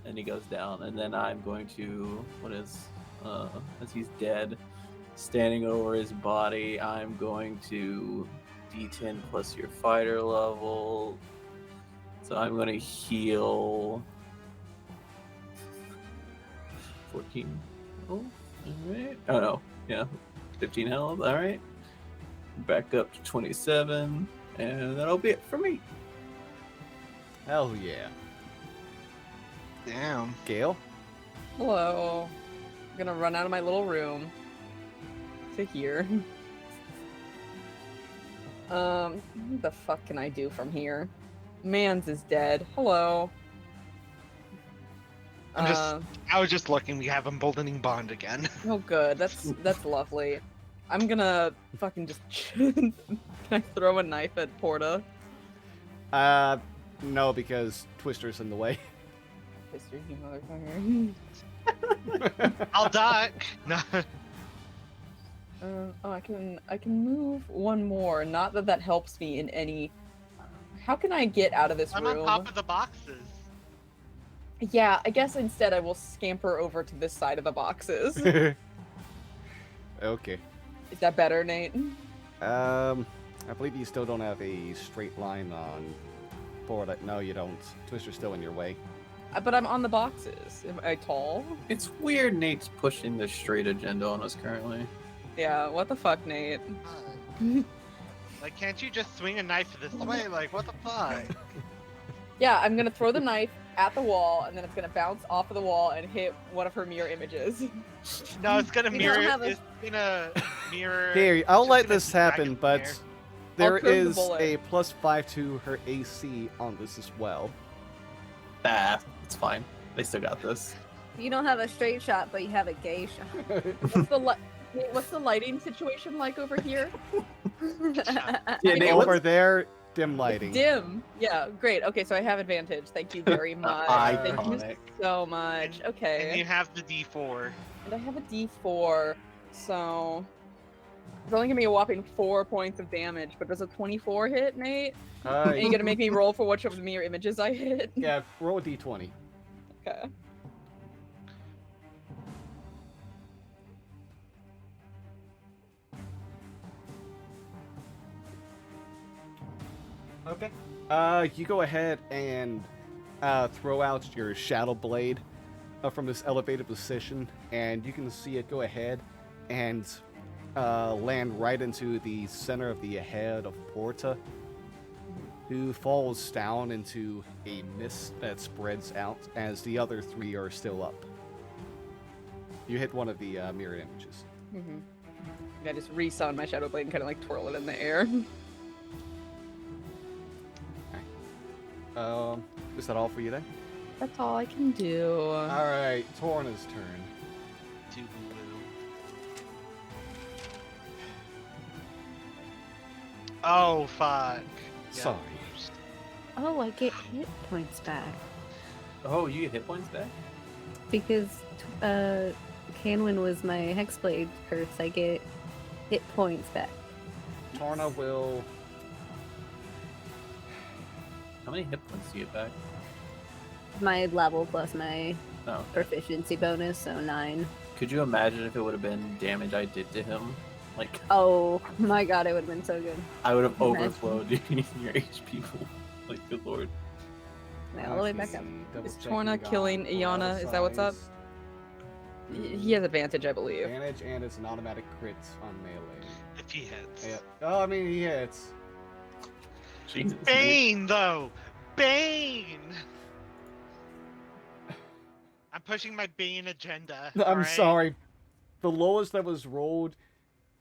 And he goes down. And then I'm going to, as he's dead, standing over his body, I'm going to D10 plus your fighter level. So I'm going to heal 14. Oh, alright. Oh no, yeah. 15 health, alright. Back up to 27, and that'll be it for me. Hell yeah. Damn. Gale? Hello. I'm gonna run out of my little room to here. What the fuck can I do from here? Mans is dead. Hello. I was just looking. We have emboldening bond again. Oh, good. That's lovely. I'm gonna fucking just. Can I throw a knife at Porta? No, because Twister's in the way. Twister, you motherfucker. I'll duck. No. Oh, I can move one more. Not that that helps me in any. How can I get out of this I'm room? on top of the boxes. Yeah, I guess instead I will scamper over to this side of the boxes. Okay. Is that better, Nate? I believe you still don't have a straight line on Porta. No, you don't. Twister's still in your way. But I'm on the boxes. Am I tall? It's weird Nate's pushing this straight agenda on us currently. Yeah, what the fuck, Nate? Like, can't you just swing a knife this way? Like, what the fuck? Yeah, I'm gonna throw the knife at the wall, and then it's gonna bounce off of the wall and hit one of her mirror images. No, it's gonna We mirror. don't have a- It's gonna mirror. Here, I'll just let gonna this drag happen, it but there. there curve the is bullet. a +5 to her AC on this as well. It's fine. They still got this. You don't have a straight shot, but you have a gay shot. What's the lighting situation like over here? Yeah, Yeah, Nate, Over there, dim lighting. Dim. Yeah, great. Okay, so I have advantage. Thank you very much. Thank you Iconic. so much. And you Okay. have the D4. And I have a D4, so It's only gonna be a whopping 4 points of damage, but does a 24 hit, Nate? Uh, And you gonna make me roll for which of the mirror images I hit? yeah, roll a d20. Okay. Okay. You go ahead and throw out your shadow blade from this elevated position, and you can see it go ahead and land right into the center of the head of Porta, who falls down into a mist that spreads out as the other three are still up. You hit one of the mirror images. Mm-hmm. I just resaw my shadow blade and kind of like twirl it in the air. Is that all for you then? That's all I can do. Alright, Torna's turn. Oh, fuck. Yeah. Sorry. Oh, I get hit points back Oh, you get hit points back? because Canwin was my hexblade curse. I get hit points back. Torna will... How many hit points do you get back? My level plus my Oh, okay. proficiency bonus, so 9. Could you imagine if it would have been damage I did to him? Like, Oh my god, it would have been so good. I would have Imagine. overflowed your HP pool. Like, good lord. Yeah, all the way back up. Is Torna killing Iana? Is that what's up? He has advantage, I believe. Advantage, and it's an automatic crit on melee. If he hits. Yeah. Oh, I mean, he hits. Jesus. Bane, though! Bane! I'm pushing my Bane agenda. I'm alright? sorry. The lowest that was rolled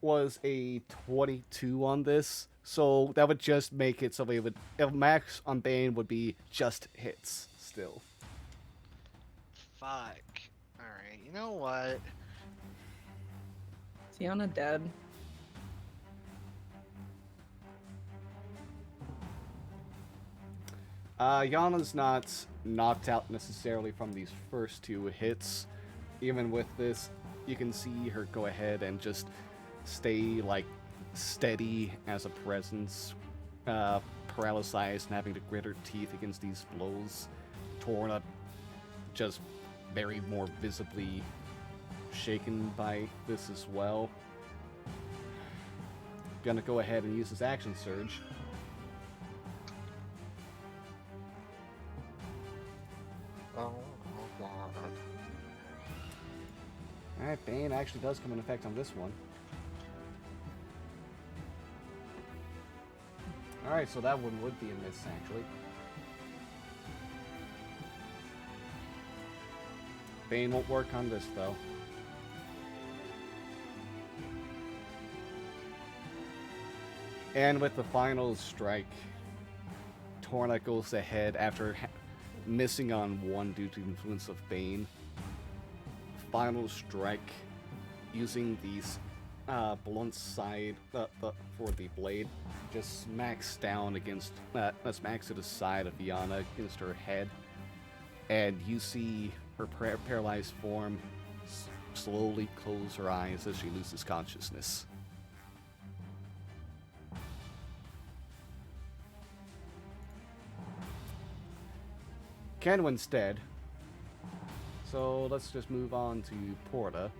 was a 22 on this, so that would just make it so we would... If max on Bane would be just hits, still. Fuck. Alright, you know what? Is Iana dead? Yana's not knocked out necessarily from these first two hits. Even with this, you can see her go ahead and just stay, like, steady as a presence, paralyzed and having to grit her teeth against these blows. Torna just very more visibly shaken by this as well. Gonna go ahead and use his action surge. Alright, Bane actually does come in effect on this one. Alright, so that one would be a miss, actually. Bane won't work on this, though. And with the final strike, Torna goes ahead after missing on one due to the influence of Bane. Final strike, using these blunt side for the blade, just smacks down against, smacks to the side of Iana against her head, and you see her paralyzed form slowly close her eyes as she loses consciousness. Kenwin's dead. So let's just move on to Porta.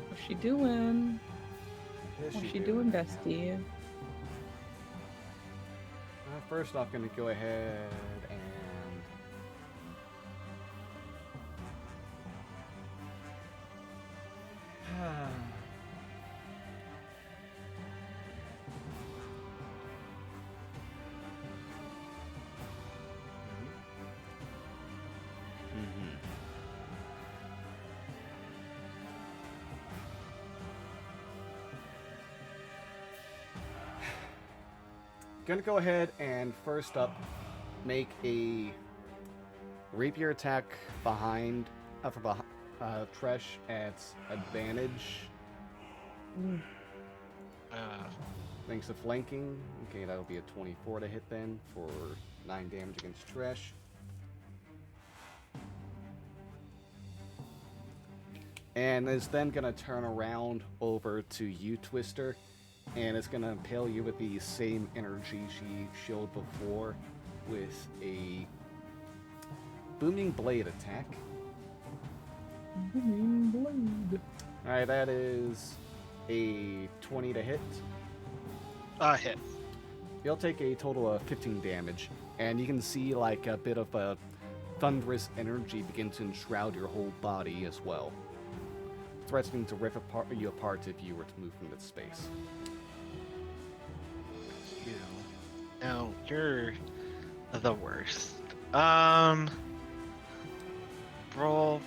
What's she doing? What's she doing, bestie? First off, gonna go ahead and Gonna go ahead and first up make a rapier attack behind Tresh at advantage. Thanks to flanking. Okay, that'll be a 24 to hit then for 9 damage against trash. And it's then gonna turn around over to you, Twister, and it's gonna impale you with the same energy she showed before with a booming blade attack. Booming blade. Alright, that is a 20 to hit. Hit. You'll take a total of 15 damage, and you can see like a bit of a thunderous energy begin to enshroud your whole body as well, threatening to rip you apart if you were to move from this space. You. No, you're the worst. Roll for.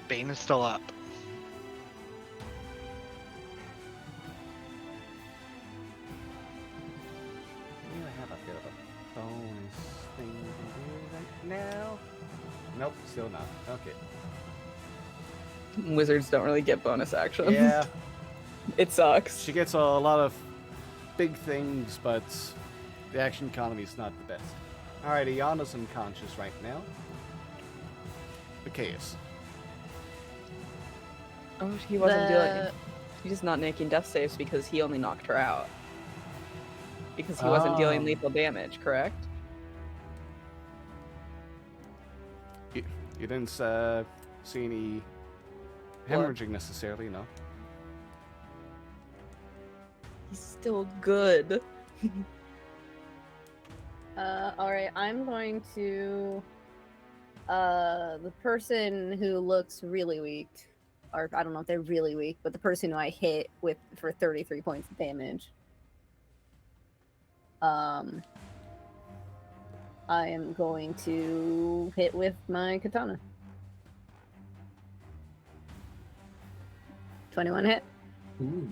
Bane is still up. I have a bit of a bonus thing to do right now. Nope, still not. Okay. Wizards don't really get bonus actions. Yeah, It sucks. she gets a lot of big things, but the action economy is not the best. Alright, Iana's unconscious right now. Zacchaeus. Oh, he wasn't doing. He's just not making death saves because he only knocked her out. Because he wasn't dealing lethal damage, correct? You didn't see any hemorrhaging necessarily, no? He's still good. Alright, I'm going to the person who looks really weak, or I don't know if they're really weak, but the person who I hit with for 33 points of damage. I am going to hit with my katana. 21 hit. Ooh.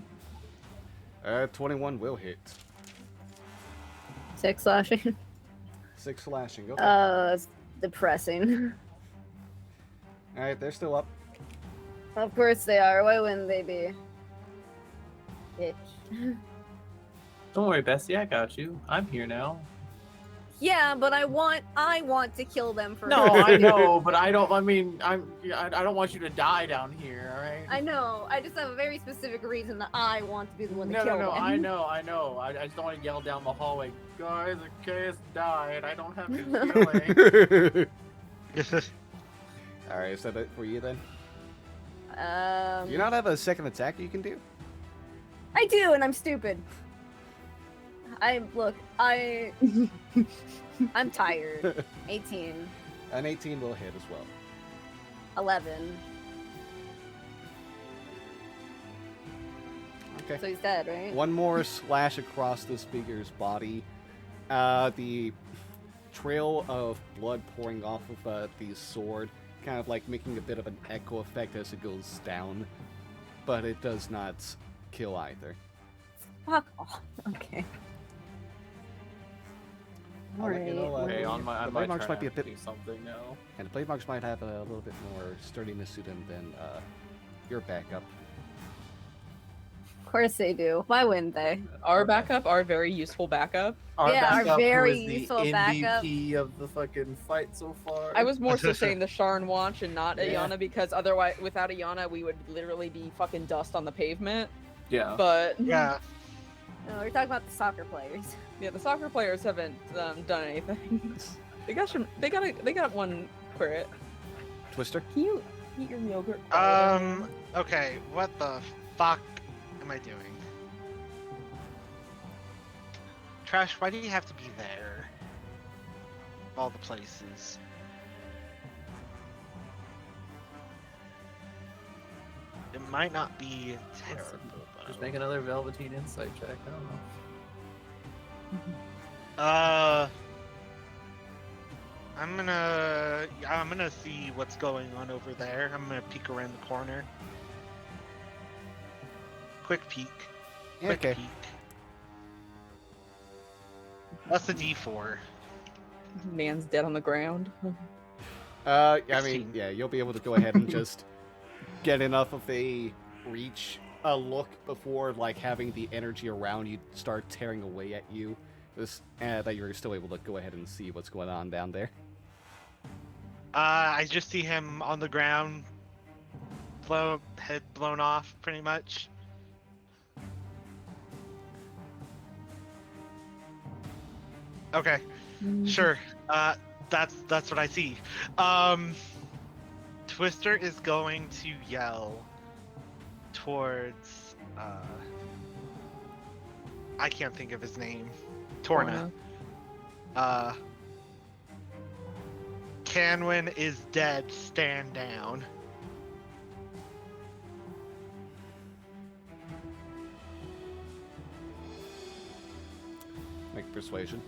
21 will hit. 6 slashing. 6 slashing, okay. It's depressing. Alright, they're still up. Of course they are. Why wouldn't they be? Bitch. Don't worry, Bessie, I got you. I'm here now. Yeah, but I want to kill them first. No, I know, but I don't. I mean, I don't want you to die down here. All right. I know. I just have a very specific reason that I want to be the one to No, kill no, no. them. I know. I just don't want to yell down the hallway, guys. The case died. I don't have to healing. Alright, is that it for you then? Um, Do you not have a second attack you can do? I do, and I'm stupid. I'm tired. 18, An 18 will hit as well. 11. Okay. So he's dead, right? One more slash across this figure's body. The trail of blood pouring off of the sword, kind of like making a bit of an echo effect as it goes down, but it does not kill either. Fuck off. Okay. I'll let you know, Okay, on my the my blade marks turn, might be a I have to bit, do something now. and the blade marks might have a little bit more sturdiness to them than your backup. Of course they do. Why wouldn't they? Our backup, our very useful backup. Our Yeah, our backup, who very is the useful backup. MVP of the fucking fight so far. I was more so saying the Sharn watch and not Yeah. Ayana because otherwise, without Ayana, we would literally be fucking dust on the pavement. Yeah. But Yeah. No, we're talking about the soccer players. yeah, the soccer players haven't done anything. They got one crit. Twister? Can you eat your yogurt? Okay, what the fuck am I doing? Trash, why do you have to be there? Of all the places. It might not be terrible, Just though. make another Velveteen insight check. I don't know. I'm gonna see what's going on over there. I'm gonna peek around the corner. Quick peek. Quick Okay. peek. That's a D4. Man's dead on the ground. I mean, 16. yeah, you'll be able to go ahead and just get enough of a reach a look before like having the energy around you start tearing away at you. That you're still able to go ahead and see what's going on down there. I just see him on the ground, head blown off, pretty much. Okay, sure. That's what I see. Twister is going to yell towards. I can't think of his name. Torna. Canwin is dead. Stand down. Make persuasion.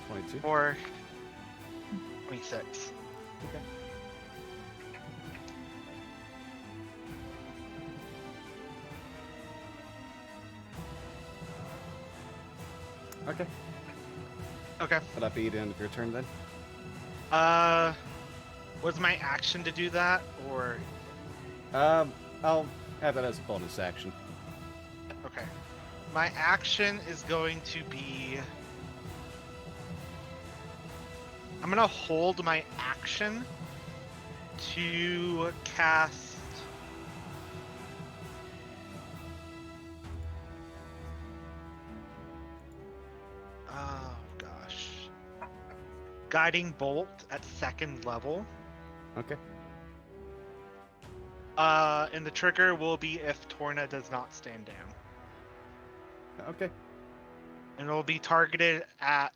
22. Or 26. Okay. Okay. Okay. Would that be the end of your turn then? Was my action to do that, or? I'll have that as a bonus action. Okay. My action is going to be. I'm gonna hold my action to cast. Oh gosh. Guiding Bolt at 2nd level. Okay. And the trigger will be if Torna does not stand down. Okay. And it will be targeted at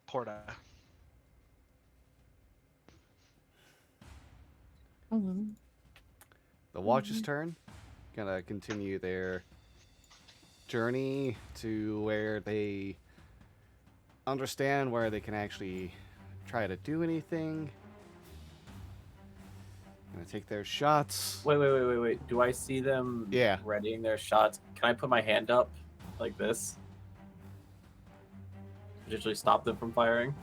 Porta. The Watch's turn. Gonna continue their journey to where they understand where they can actually try to do anything. Gonna take their shots. Wait. Do I see them Yeah. readying their shots? Can I put my hand up like this? Potentially stop them from firing?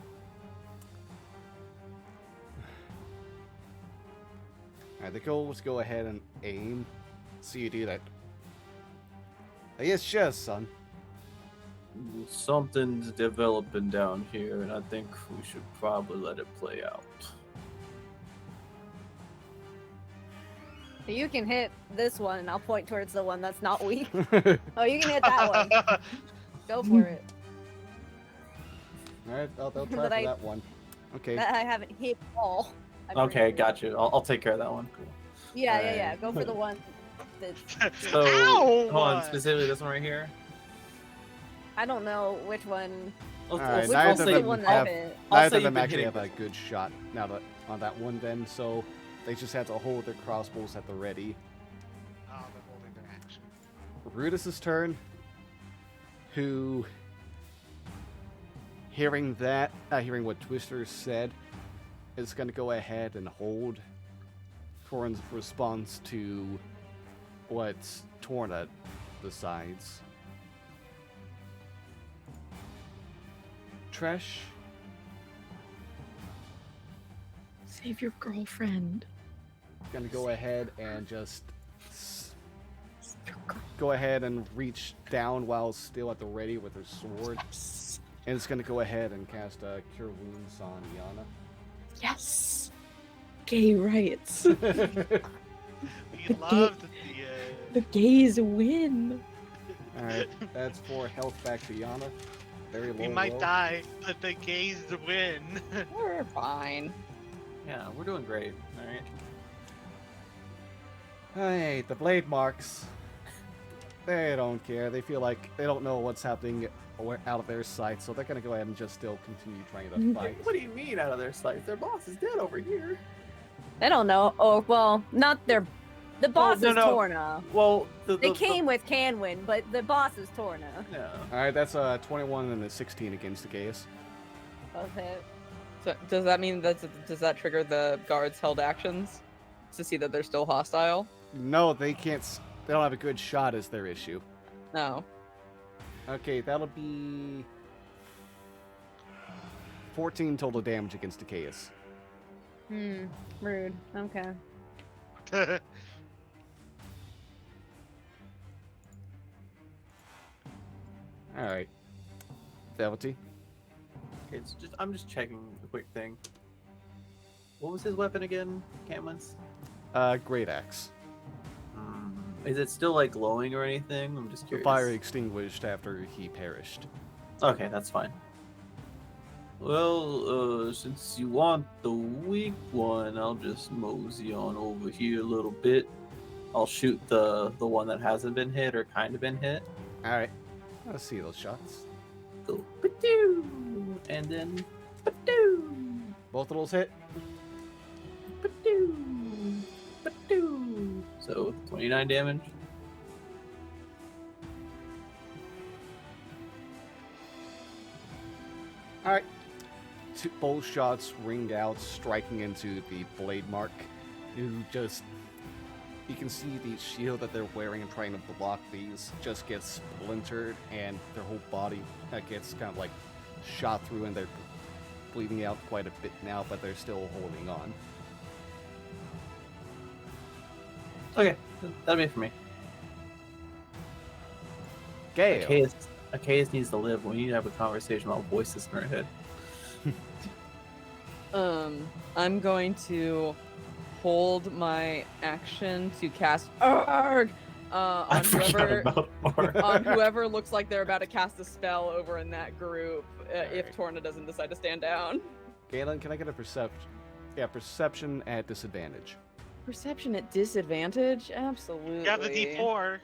Alright, the goal was go ahead and aim. So you do that. Yes, sure, son. Something's developing down here, and I think we should probably let it play out. You can hit this one, and I'll point towards the one that's not weak. Oh, you can hit that one. Go for it. Alright, they'll try But for that one. Okay. That I haven't hit all. Okay, got you. I'll take care of that one. Cool. Yeah. Go for the one that's... So, Ow! come on, specifically this one right here. I don't know which one. Alright, Which neither one's of the them one have, that hit? I'll neither say of them you've been actually hitting have a good shot now that on that one then, so they just have to hold their crossbows at the ready. Oh, they're holding their action. Rudis's turn, who, hearing what Twister said, is going to go ahead and hold Torin's response to what Torna decides. Tresh, Save your girlfriend. going to go ahead and just Save your girl. go ahead and reach down while still at the ready with her sword. Yes. And it's going to go ahead and cast Cure Wounds on Iana. Yes. Gay rights. We The love the gays win. Alright, that's 4 health back to Iana. Very low. We might roll. die, but the gays win. We're fine. Yeah, we're doing great. All right. Hey, the blade marks. They don't care. They feel like they don't know what's happening out of their sight, so they're gonna go ahead and just still continue trying to fight. What do you mean out of their sight? Their boss is dead over here. I don't know. Oh, well, not their... The boss no, is no. Torna. Well, They came with Canwin, but the boss is Torna. Yeah. Alright, that's a 21 and a 16 against the gaze. Okay. So does that mean does that trigger the guards' held actions to see that they're still hostile? No, they can't. They don't have a good shot is their issue. No. Okay, that'll be 14 total damage against Zacchaeus. Rude. Okay. Alright. Velvety. Okay, it's just I'm just checking a quick thing. What was his weapon again, Camlin's? Great Axe. Is it still like glowing or anything? I'm just The curious. fire extinguished after he perished. Okay, that's fine. Well, since you want the weak one, I'll just mosey on over here a little bit. I'll shoot the one that hasn't been hit or kind of been hit. Alright. Let's see those shots. Go ba-doo, and then ba-doo, Both of those hit? ba-doo, ba-doo. So 29 damage. Alright. Both shots ring out, striking into the blade mark. You can see the shield that they're wearing and trying to block these just gets splintered, and their whole body gets kind of like shot through, and they're bleeding out quite a bit now, but they're still holding on. Okay, that'll be it for me. Gale. Achaeus needs to live. We need to have a conversation about voices in our head. I'm going to hold my action to cast Arg I on forgot whoever about Arg. on whoever looks like they're about to cast a spell over in that group. If Alright. Torna doesn't decide to stand down. Galen, can I get a perception? Yeah, perception at disadvantage. Perception at disadvantage? Absolutely. You have the D4.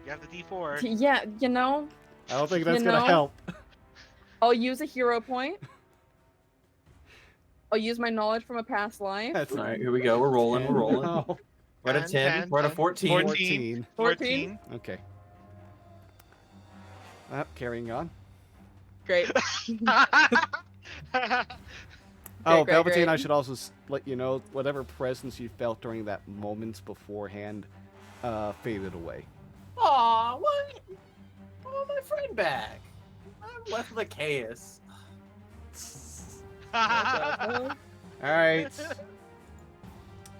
You have the D4. Yeah, you know, I don't think that's You gonna know? help. I'll use a hero point. I'll use my knowledge from a past life. That's All right, here we go. We're rolling. We're rolling. Oh, We're at a 10. We're at a 14. 14. 14. Okay. Carrying on. Great. Oh, great, Velveteen, great. I should also let you know, whatever presence you felt during that moment beforehand faded away. Aw, what? Oh, my friend back. I'm left with Achaeus. Alright.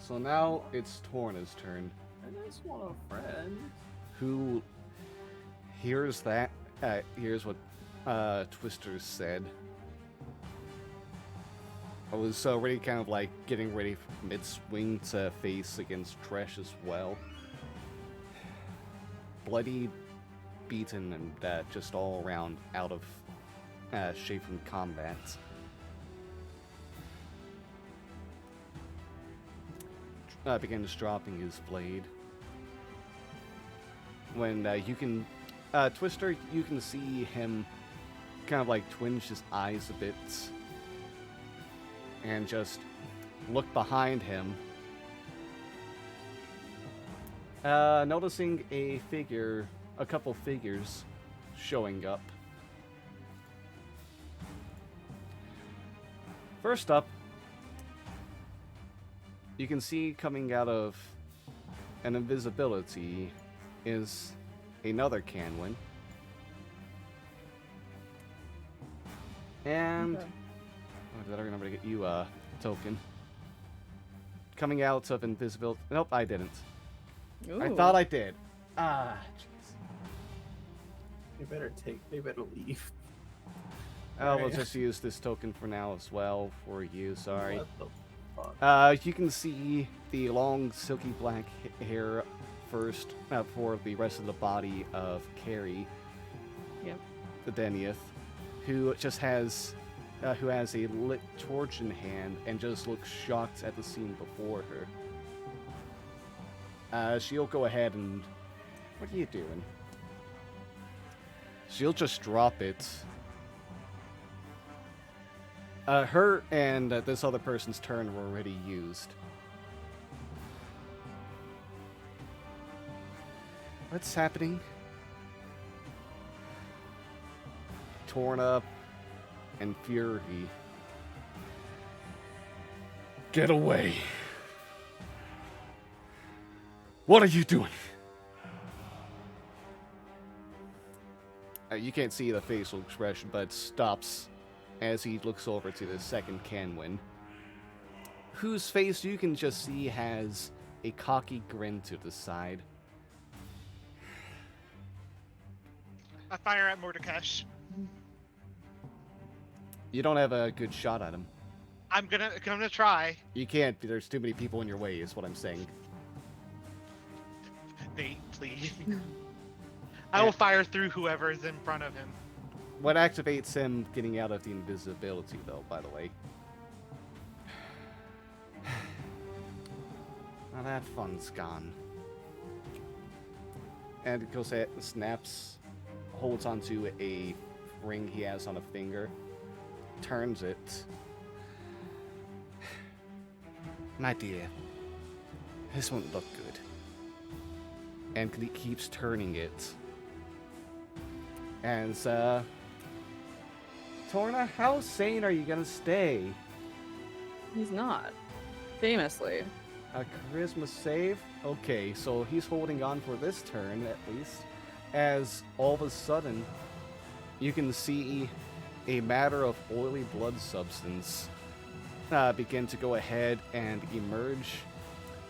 So now it's Torna's turn, I just want a friend. who hears that, hears what Twister said. I was already kind of like getting ready mid-swing to face against Tresh as well. Bloody, beaten, and just all around out of shape from combat. Begins dropping his blade. When you can, Twister, you can see him kind of like twinge his eyes a bit and just look behind him. Noticing a couple figures showing up. First up, you can see coming out of an invisibility is another Canwin. And Okay. oh, did I remember to get you a token? Coming out of invisibility. Nope, I didn't. I Ooh. thought I did. Ah, jeez. They better leave. We'll Alright. just use this token for now as well for you. Sorry. What the fuck? You can see the long, silky black hair first for the rest of the body of Carrie, Yep. the Denieth, who just has a lit torch in hand and just looks shocked at the scene before her. She'll go ahead and... What are you doing? She'll just drop it. Her and this other person's turn were already used. What's happening? Torn up and fury. Get away. What are you doing? You can't see the facial expression, but stops as he looks over to the second Canwin, whose face you can just see has a cocky grin to the side. I fire at Mordekash. You don't have a good shot at him. I'm gonna try. You can't. There's too many people in your way, is what I'm saying. Nate, please. I will fire through whoever is in front of him. What activates him getting out of the invisibility, though, by the way? Now that fun's gone. And it goes ahead, snaps, holds onto a ring he has on a finger, turns it. My dear, this won't look good. And he keeps turning it. And, Torna, how sane are you gonna stay? He's not. Famously. A charisma save? Okay, so he's holding on for this turn, at least. As all of a sudden, you can see a matter of oily blood substance begin to go ahead and emerge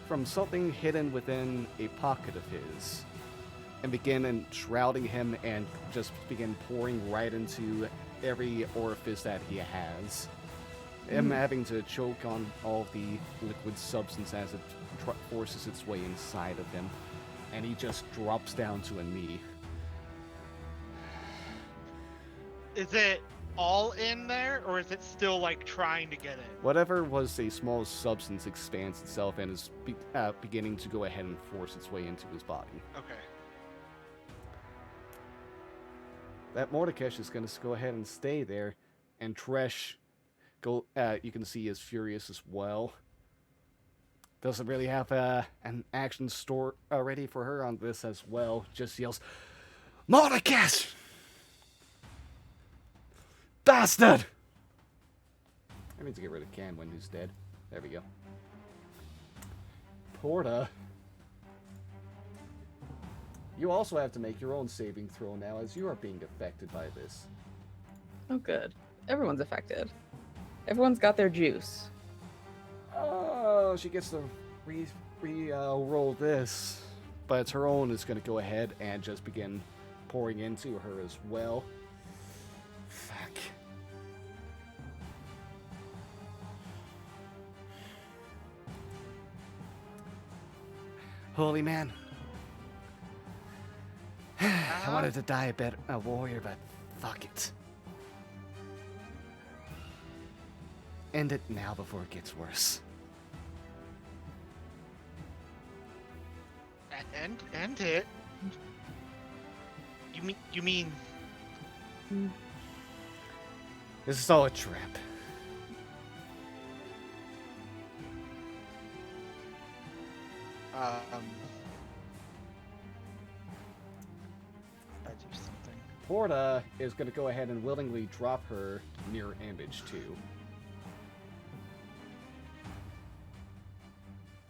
from something hidden within a pocket of his. And begin enshrouding him and just begin pouring right into every orifice that he has. Him having to choke on all the liquid substance as it forces its way inside of him. And he just drops down to a knee. Is it all in there, or is it still like trying to get in? Whatever was a small substance expands itself and is beginning to go ahead and force its way into his body. Okay. That Mordekash is going to go ahead and stay there, and Tresh, you can see, is furious as well. Doesn't really have an action store ready for her on this as well. Just yells, "Mordekash! Bastard!" I need to get rid of Canwin, who's dead. There we go. Porta. You also have to make your own saving throw now, as you are being affected by this. Oh, good. Everyone's affected. Everyone's got their juice. Oh, she gets to roll this. But her own is going to go ahead and just begin pouring into her as well. Fuck. Holy man. I wanted to die a warrior, but fuck it. End it now before it gets worse. End it. You mean? This is all a trap. I do something. Porta is going to go ahead and willingly drop her mirror image too.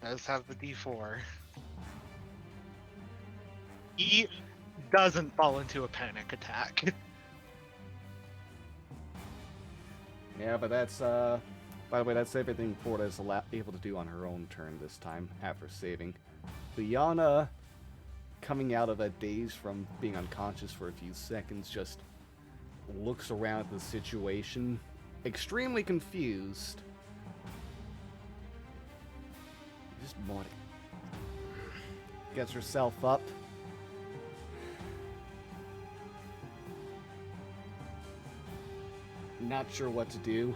Does have the D4. He doesn't fall into a panic attack. Yeah, but that's, by the way, that's everything Porta is able to do on her own turn this time, after saving. Liana, coming out of a daze from being unconscious for a few seconds, just looks around at the situation, extremely confused. Just bought it. Gets herself up. Not sure what to do.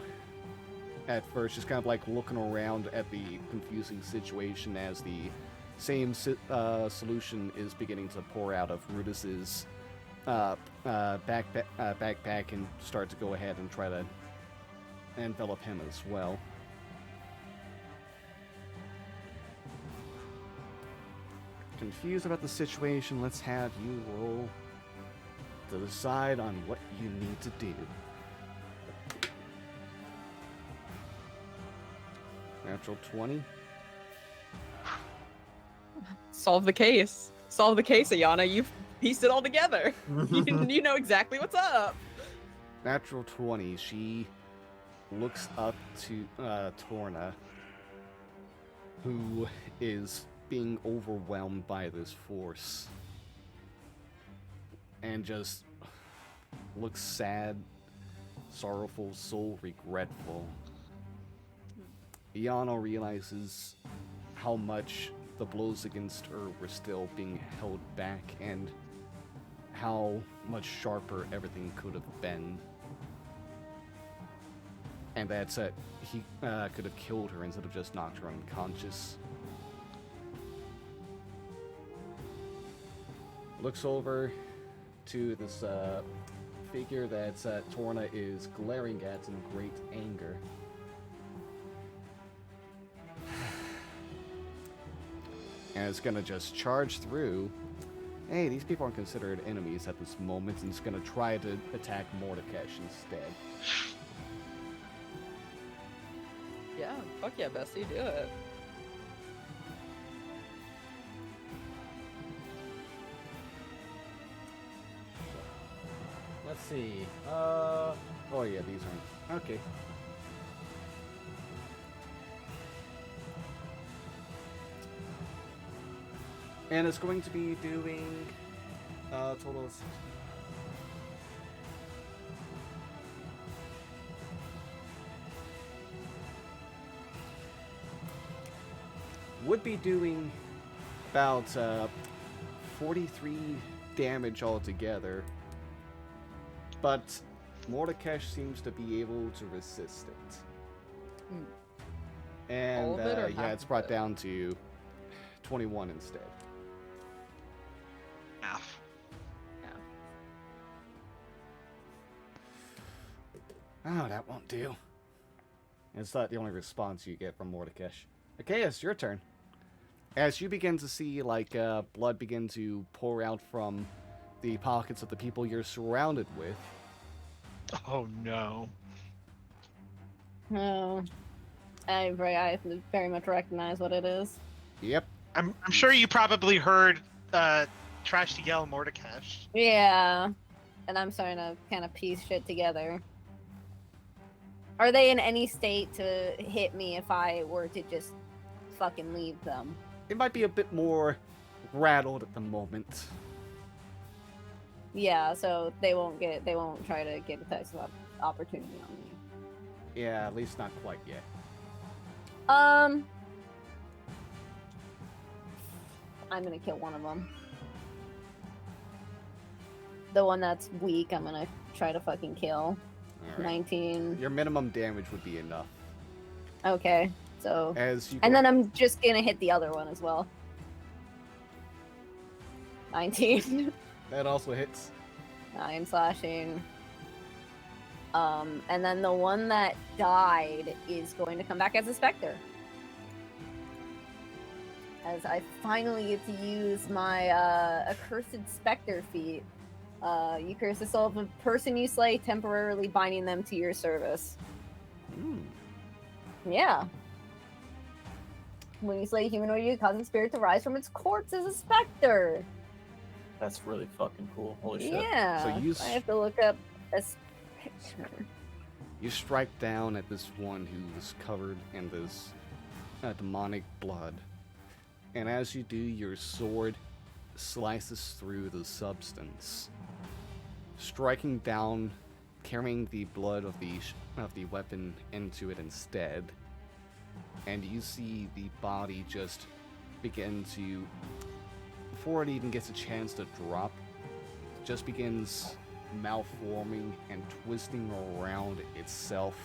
At first, just kind of like looking around at the confusing situation as the same solution is beginning to pour out of Rudis's backpack and start to go ahead and try to envelop him as well. Confused about the situation, let's have you roll to decide on what you need to do. Natural 20. Solve the case. Solve the case, Ayana. You've pieced it all together. You know exactly what's up. natural 20, she looks up to Torna, who is being overwhelmed by this force, and just looks sad, sorrowful, so regretful. Iano realizes how much the blows against her were still being held back, and how much sharper everything could have been. And that's that he could have killed her instead of just knocked her unconscious. Looks over to this figure that Torna is glaring at in great anger. And it's gonna just charge through. Hey, these people aren't considered enemies at this moment, and it's gonna try to attack Mordekash instead. Yeah, fuck yeah, Bessie, do it. Let's see. Oh yeah, these aren't. Okay. And it's going to be doing total of 16. Would be doing about 43 damage altogether, but Mordekash seems to be able to resist it. Hmm. And All of it or yeah, half it's of brought it? down to 21 instead. Half. Yeah. Oh, that won't do. It's not the only response you get from Mordekash. Okay, it's your turn. As you begin to see, like, blood begin to pour out from the pockets of the people you're surrounded with. Oh no. Oh, I very much recognize what it is. Yep. I'm sure you probably heard Trash yell Mordekash. Yeah, and I'm starting to kind of piece shit together. Are they in any state to hit me if I were to just fucking leave them? It might be a bit more rattled at the moment. Yeah, so they won't try to get attacks of opportunity on me. Yeah, at least not quite yet. I'm gonna kill one of them. The one that's weak, I'm gonna try to fucking kill. All right. 19. Your minimum damage would be enough. Okay, so As you and go- then I'm just gonna hit the other one as well. 19. that also hits. 9 slashing. And then the one that died is going to come back as a specter. As I finally get to use my accursed specter feat. You curse the soul of a person you slay, temporarily binding them to your service. Yeah. When you slay a humanoid, you cause the spirit to rise from its corpse as a specter. That's really fucking cool. Holy shit. Yeah. So you I have to look up this picture. You strike down at this one who is covered in this demonic blood. And as you do, your sword slices through the substance, striking down, carrying the blood of the weapon into it instead. And you see the body just begin to, before it even gets a chance to drop, just begins malforming and twisting around itself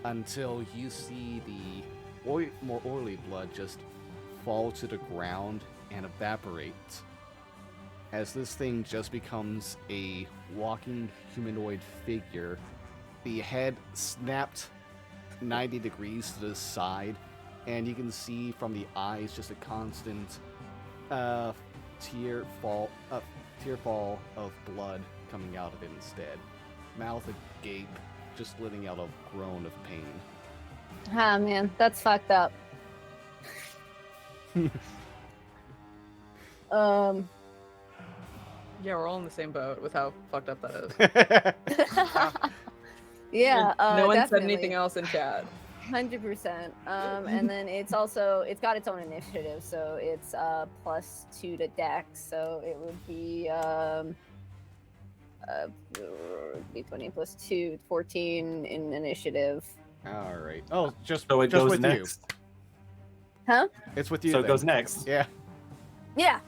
until you see the more oily blood just fall to the ground and evaporate, as this thing just becomes a walking humanoid figure. The head snapped 90 degrees to the side, and you can see from the eyes just a constant tear fall of blood coming out of it instead. Mouth agape, just letting out a groan of pain. Ah, man, that's fucked up. Yeah, we're all in the same boat with how fucked up that is. Yeah, no one definitely. said anything else in chat. 100%. And then it's got its own initiative, so it's +2 to Dex, so it would be d20 plus 2, 14 in initiative. All right. Oh, just So it just goes with next. Huh? you. It's with you. So it then. goes next. Yeah. Yeah.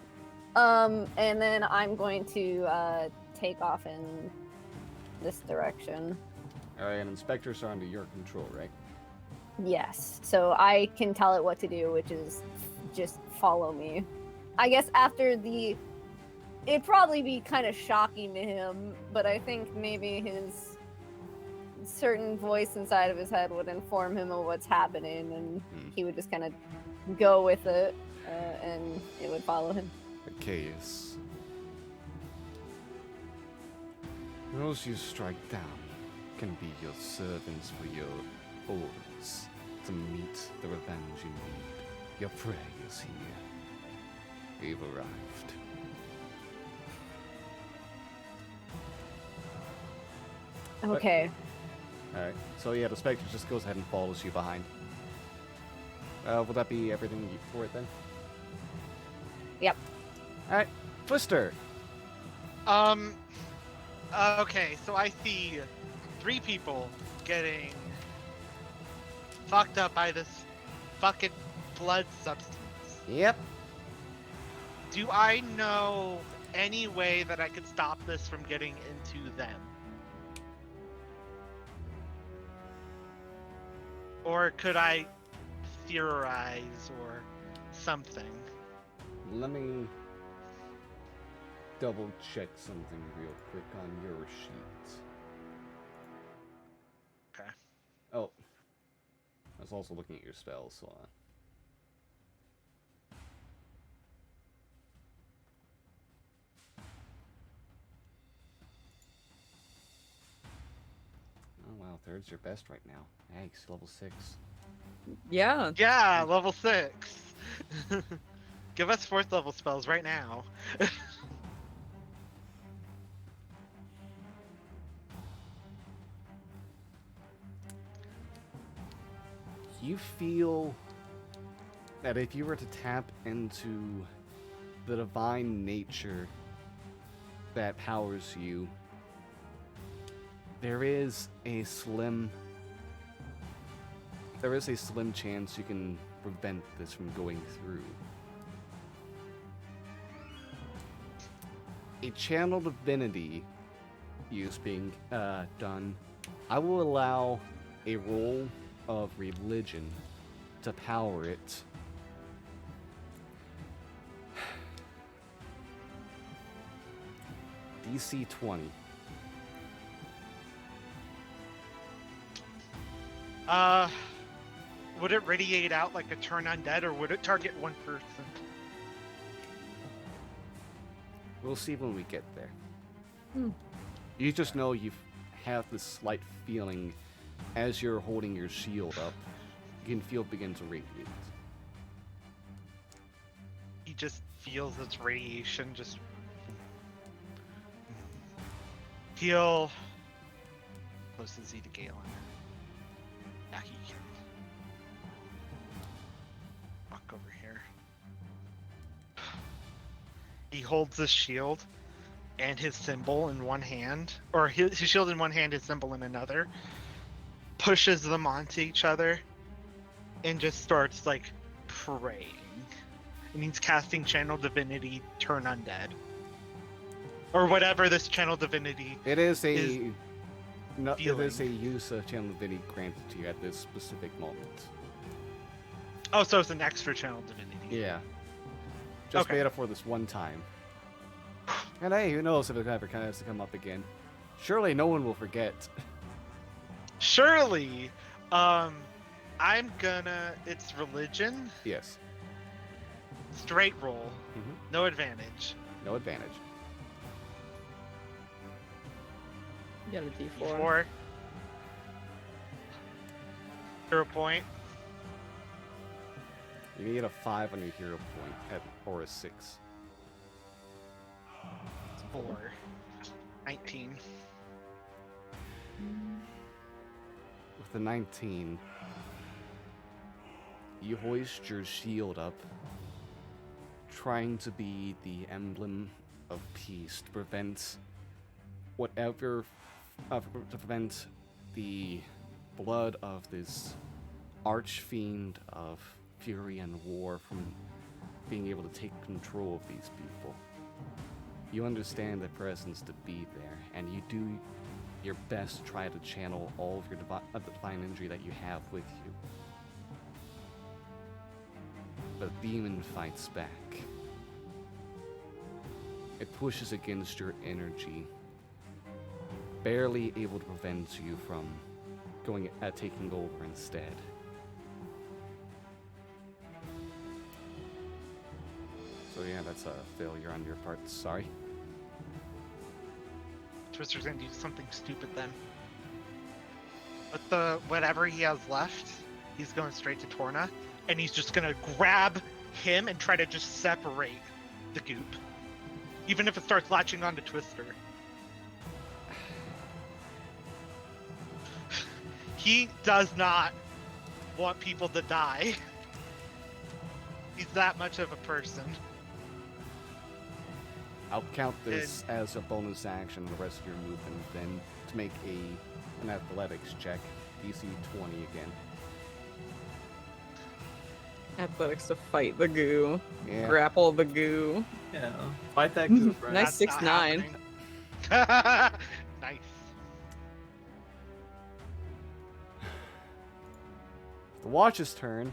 And then I'm going to take off in this direction. All right. And inspectors are under your control, right? Yes. So I can tell it what to do, which is just follow me. I guess after it'd probably be kind of shocking to him, but I think maybe his certain voice inside of his head would inform him of what's happening, and he would just kind of go with it, and it would follow him. Okay. Yes. Those you strike down can be your servants for your orders to meet the revenge you need. Your prey is here. We've arrived. Okay. Alright, so yeah, the Spectre just goes ahead and follows you behind. Will that be everything for it then? Yep. Alright, Twister! Okay, so I see 3 people getting fucked up by this fucking blood substance. Yep. Do I know any way that I could stop this from getting into them? Or could I theorize or something? Let me double check something real quick on your sheet. Okay. Oh. I was also looking at your spells, so oh wow, third's your best right now. Thanks, level 6. Yeah. Yeah, level 6. Give us 4th level spells right now. You feel that if you were to tap into the divine nature that powers you, there is a slim chance you can prevent this from going through. A channel divinity use being done, I will allow a roll of religion to power it. DC 20. Would it radiate out like a turn undead, or would it target one person? We'll see when we get there. Hmm. You just know you have this slight feeling as you're holding your shield up. You can feel it begin to radiate. He just feels its radiation just heal. Close to Z to Galen. Yeah, he can walk over here. He holds his shield and his symbol in one hand, or his shield in one hand, his symbol in another, pushes them onto each other, and just starts like praying. And he's casting Channel Divinity Turn Undead. Or whatever this Channel Divinity It is a is it is a use of channel divinity granted to you at this specific moment. Oh, so it's an extra Channel Divinity. Yeah. Just Okay. made up for this one time. And hey, who knows if it ever kind of has to come up again. Surely no one will forget. Surely, I'm gonna. It's religion, Yes. straight roll, Mm-hmm. no advantage. No advantage. You got a D4. D4. 0 point. You need a 5 on your hero point, or a 6. 4. 19. With the 19, you hoist your shield up, trying to be the emblem of peace to prevent whatever, to prevent the blood of this archfiend of fury and war from being able to take control of these people. You understand their presence to be there, and you do your best to try to channel all of your divine energy that you have with you. But the demon fights back. It pushes against your energy, barely able to prevent you from taking over instead. So yeah, that's a failure on your part. Sorry. Twister's gonna do something stupid then. With the whatever he has left, he's going straight to Torna, and he's just gonna grab him and try to just separate the goop. Even if it starts latching onto Twister. He does not want people to die. He's that much of a person. I'll count this as a bonus action the rest of your movement, then to make an athletics check, DC 20 again. Athletics to fight the goo. Yeah. Grapple the goo. Yeah. Fight that goop, right? Nice. That's not 6'9". happening. Nice. The Watch's turn,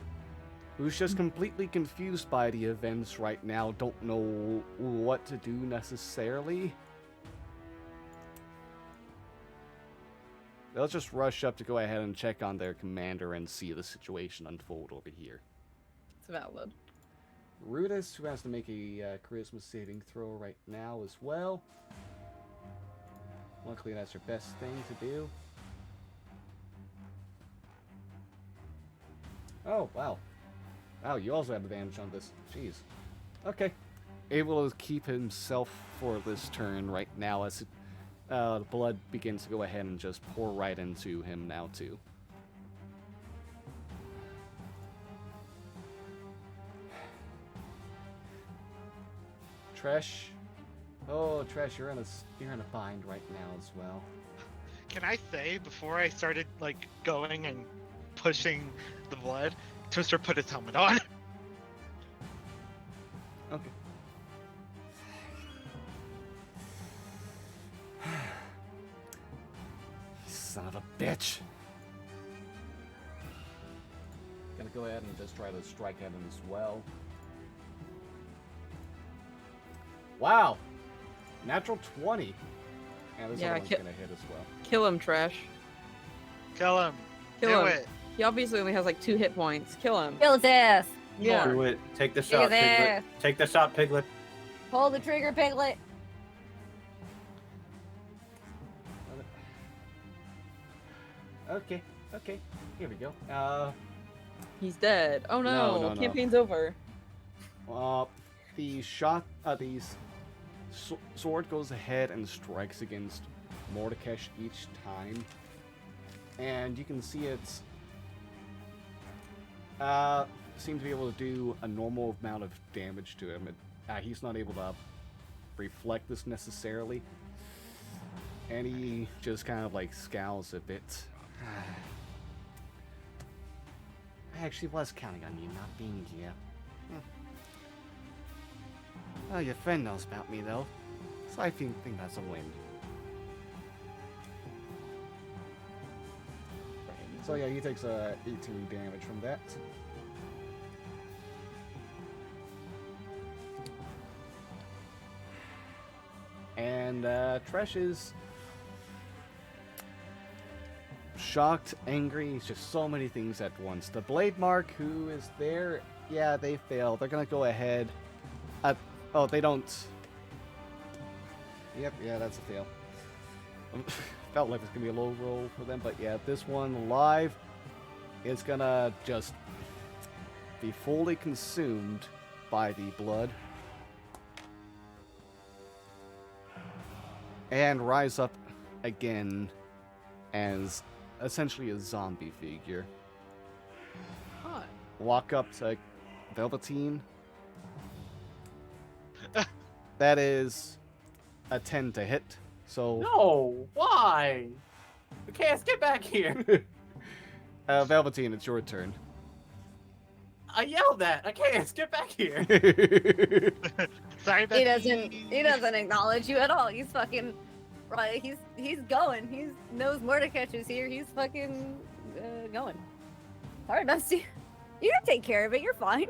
who's just completely confused by the events right now, don't know what to do necessarily. They'll just rush up to go ahead and check on their commander and see the situation unfold over here. It's valid. Rudis, who has to make a charisma saving throw right now as well. Luckily, that's your best thing to do. Oh, wow. Wow, you also have advantage on this. Jeez. Okay. Able to keep himself for this turn right now as the blood begins to go ahead and just pour right into him now, too. Tresh. Oh, Tresh, you're in a bind right now as well. Can I say, before I started like going and pushing the blood, Twister put his helmet on? Okay. Son of a bitch. Gonna go ahead and just try to strike at him as well. Wow! Natural 20. And this Yeah, other one's gonna hit as well. Kill him, Trash. Kill him. Kill Do him. it. He obviously only has like 2 hit points. Kill him. Kill his ass. Yeah. Do it. Take the Kick shot, his Piglet. ass. Take the shot, Piglet. Pull the trigger, Piglet. Okay, okay. Here we go. He's dead. Oh no, No. campaign's over. The shot, sword goes ahead and strikes against Mordekash each time. And you can see it's seems to be able to do a normal amount of damage to him. He's not able to reflect this necessarily. And he just kind of like scowls a bit. I actually was counting on you not being here. Oh, your friend knows about me, though. So I think that's a win. So yeah, he takes 18 damage from that. And Tresh is shocked, angry, it's just so many things at once. The Blade Mark, who is there, yeah, they fail. They're gonna go ahead. Oh, they don't. Yep, yeah, that's a fail. Felt like it's gonna be a low roll for them, but yeah, this one live is gonna just be fully consumed by the blood. and rise up again as essentially a zombie figure. Hot. Walk up to Velveteen. That is a 10 to hit. So No, why? Chaos, get back here! Velveteen, it's your turn. I yelled that. Chaos, get back here! Sorry, He doesn't acknowledge you at all. He's fucking right. He's going. He knows Mordekaiser is here. He's fucking going. Sorry, Dusty. You can take care of it. You're fine.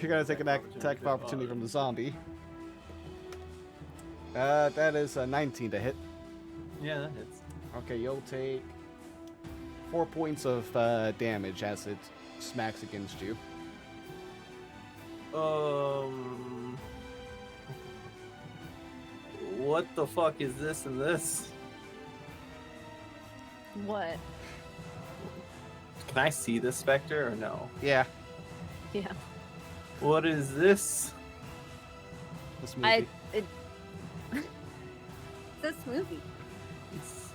You're gonna take an attack of opportunity from the zombie. That is a 19 to hit. Yeah, that hits. Okay, you'll take 4 points of damage as it smacks against you. What the fuck is this and this? What? Can I see this specter or no? Yeah, Yeah. What is this? this movie. This movie. It's-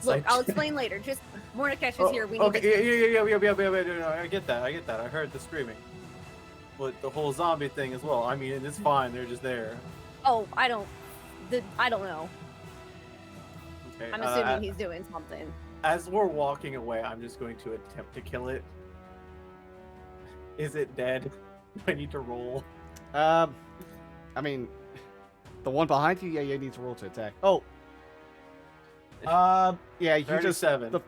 Look. like- I'll explain later. Just Mordekaiser's here. We need okay, to. yeah. No, I get that. I heard the screaming, but the whole zombie thing as well. I mean, it's fine. They're just there. Oh, I don't know. Okay. I'm assuming he's doing something. As we're walking away, I'm just going to attempt to kill it. Is it dead? I need to roll. I mean, the one behind you, yeah, you need to roll to attack. Oh. Yeah, you just... 37.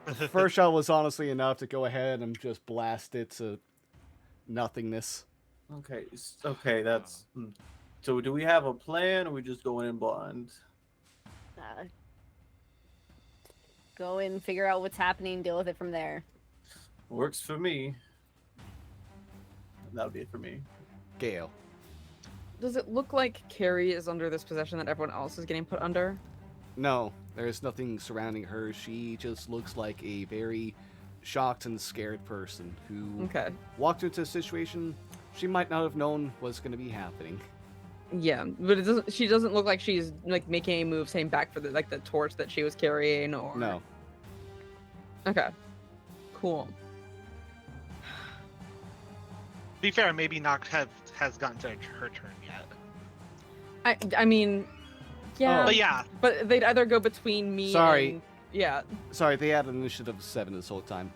The first shot was honestly enough to go ahead and just blast it to nothingness. Okay, that's... So do we have a plan, or are we just going in blind? Go in, figure out what's happening, deal with it from there. Works for me. That'll be it for me. Gale. Does it look like Carrie is under this possession that everyone else is getting put under? No, there's nothing surrounding her. She just looks like a very shocked and scared person who Okay. walked into a situation she might not have known was going to be happening. Yeah, but it doesn't. She doesn't look like she's like making any moves, heading back for the the torch that she was carrying, or No. Okay. Cool. To be fair, maybe Nox has gotten to her turn yet. I mean, yeah. But yeah, But they'd either go between me. Sorry. And, yeah. Sorry, they had an initiative of 7 this whole time.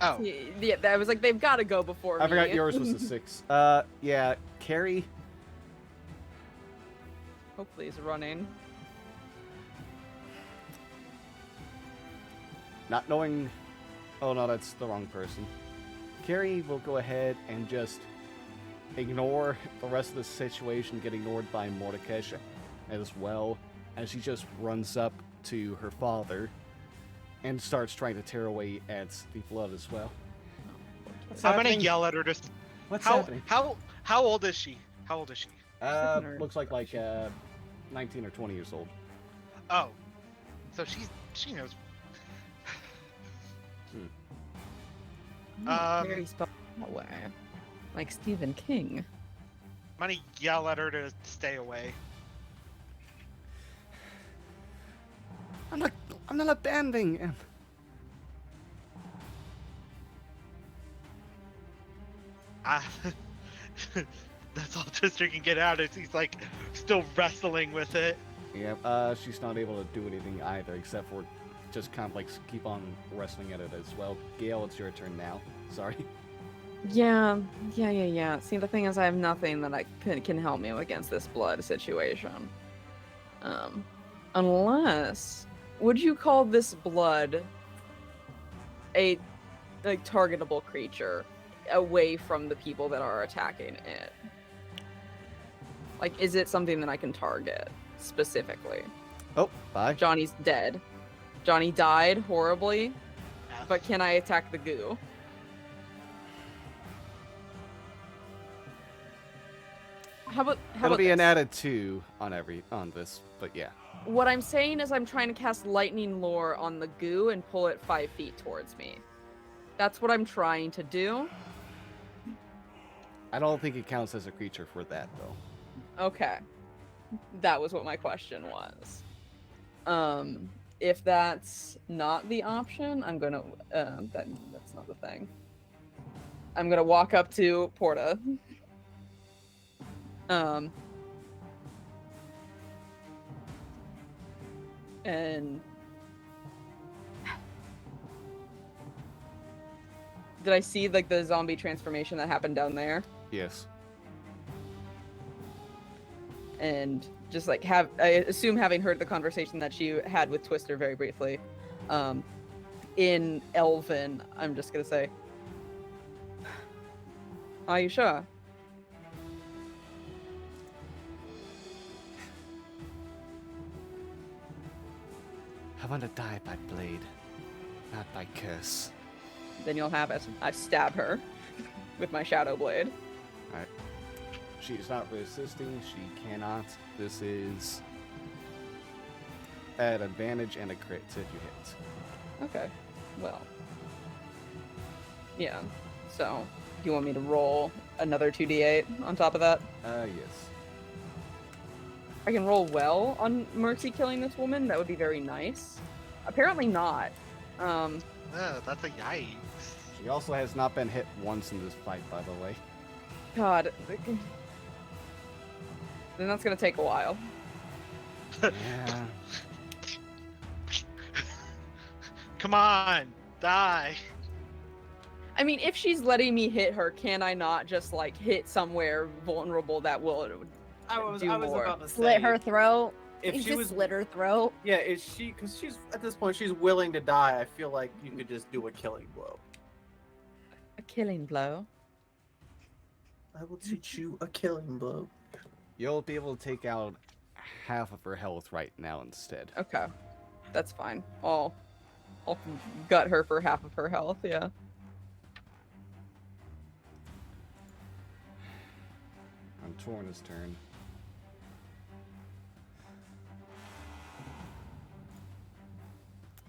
oh, Yeah. I was like, they've got to go before I me. forgot yours was a 6. Yeah, Carrie. Hopefully, he's running. Not knowing... Oh no, that's the wrong person. Carrie will go ahead and just ignore the rest of the situation, get ignored by Mordekaiser as well, as she just runs up to her father and starts trying to tear away at the blood as well. What's I'm gonna happening? yell at her. Just What's how happening? how old is she? How old is she? Looks like 19 or 20 years old. Oh, so she knows. Very spelled that way. Like Stephen King. I'm gonna yell at her to stay away. I'm not abandoning him. That's all Twister can get out. He's like still wrestling with it. Yeah, she's not able to do anything either, except for just kind of like keep on wrestling at it as well. Gale, it's your turn now. Sorry. Yeah. See, the thing is, I have nothing that can help me against this blood situation. Unless, would you call this blood a targetable creature away from the people that are attacking it? Like, is it something that I can target specifically? Oh, bye. Johnny's dead. Johnny died horribly, but can I attack the goo? It'll be an added 2 on this, but yeah. What I'm saying is I'm trying to cast lightning lore on the goo and pull it 5 feet towards me. That's what I'm trying to do. I don't think it counts as a creature for that, though. Okay. That was what my question was. If that's not the option, I'm gonna that's not the thing. I'm gonna walk up to Porta. And did I see like the zombie transformation that happened down there? Yes. And just like I assume having heard the conversation that she had with Twister very briefly, in Elven, I'm just gonna say, are you sure? I want to die by blade, not by curse. Then you'll have it. I stab her with my shadow blade. Alright. She's not resisting, she cannot. This is at advantage and a crit if you hit. Okay. Well. Yeah. So, you want me to roll another 2d8 on top of that? Yes. I can roll well on Mercy killing this woman. That would be very nice. Apparently not. That's a yikes. She also has not been hit once in this fight, by the way. God. Then that's gonna take a while. Yeah. Come on, die. I mean, if she's letting me hit her, can I not just like hit somewhere vulnerable that will I was do more? about to say, Slit her throat. if You she just was slit her throat. Yeah, is she? Because she's at this point, she's willing to die. I feel like you could just do a killing blow. A killing blow. I will teach you a killing blow. You'll be able to take out half of her health right now instead. Okay, that's fine. I'll gut her for half of her health. Yeah. On Torna's turn.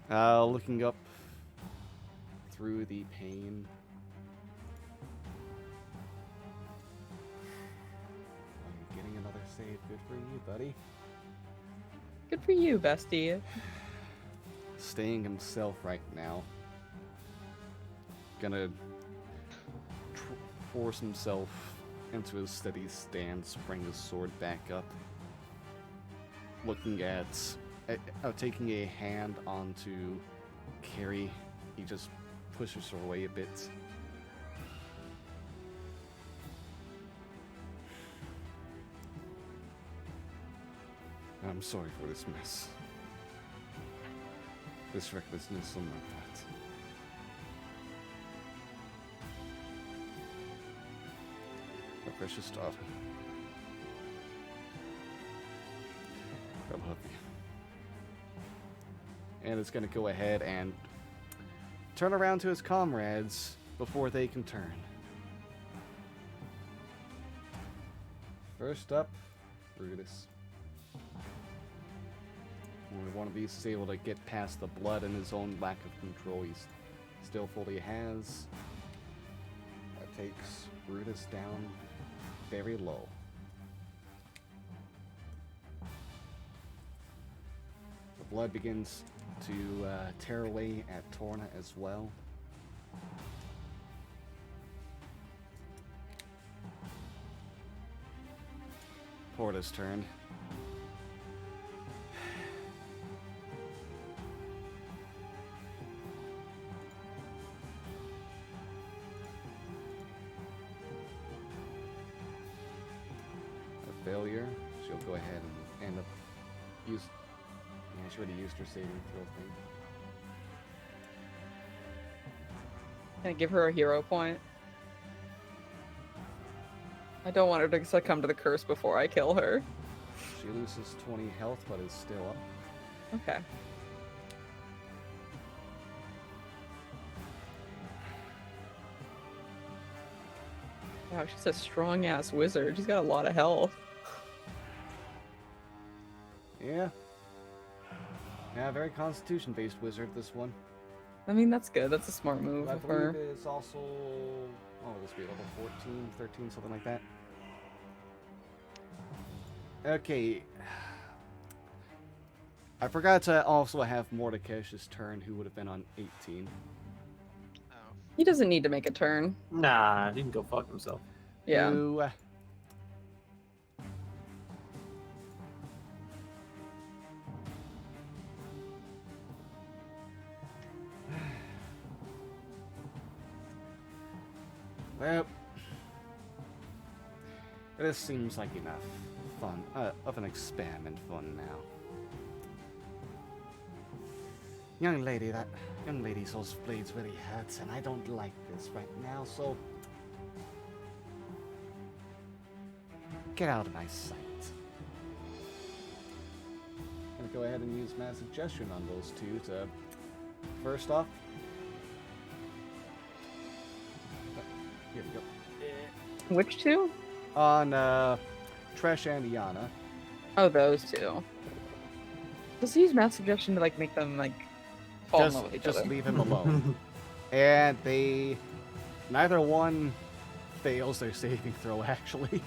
Looking up through the pain. I'm getting another save. Good for you, buddy. Good for you, bestie. Staying himself right now. Gonna force himself into a steady stance, bring his sword back up. Looking at taking a hand onto Carrie, he just pushes her away a bit. I'm sorry for this mess. This recklessness on my part. My precious daughter. I love you. And it's gonna go ahead and turn around to his comrades before they can turn. First up, Brutus. Only one of these is able to get past the blood and his own lack of control he's still fully has. That takes Brutus down very low. The blood begins to tear away at Torna as well. Porta's turn. A failure. She'll go ahead and end up use. Yeah, she already used her saving throw thing. Can I give her a hero point? I don't want her to succumb to the curse before I kill her. She loses 20 health, but is still up. Okay. Wow, she's a strong ass wizard. She's got a lot of health. Yeah. Yeah, very constitution-based wizard, this one. I mean, that's good. That's a smart move I of believe her. it's also... Oh, this would be level 14, 13, something like that. Okay. I forgot to also have Mordekaiser's turn, who would have been on 18. Oh. He doesn't need to make a turn. Nah, he can go fuck himself. Yeah. Who, well, this seems like enough fun, of an experiment fun now. Young lady's those blades really hurts, and I don't like this right now, so get out of my sight. Gonna go ahead and use Mass Suggestion on those two to, first off, here we go. Which two? On, Tresh and Iana. Oh, those two. Does he use math suggestion to like make them like fall in love with each Just other? leave him alone. And neither one fails their saving throw, actually.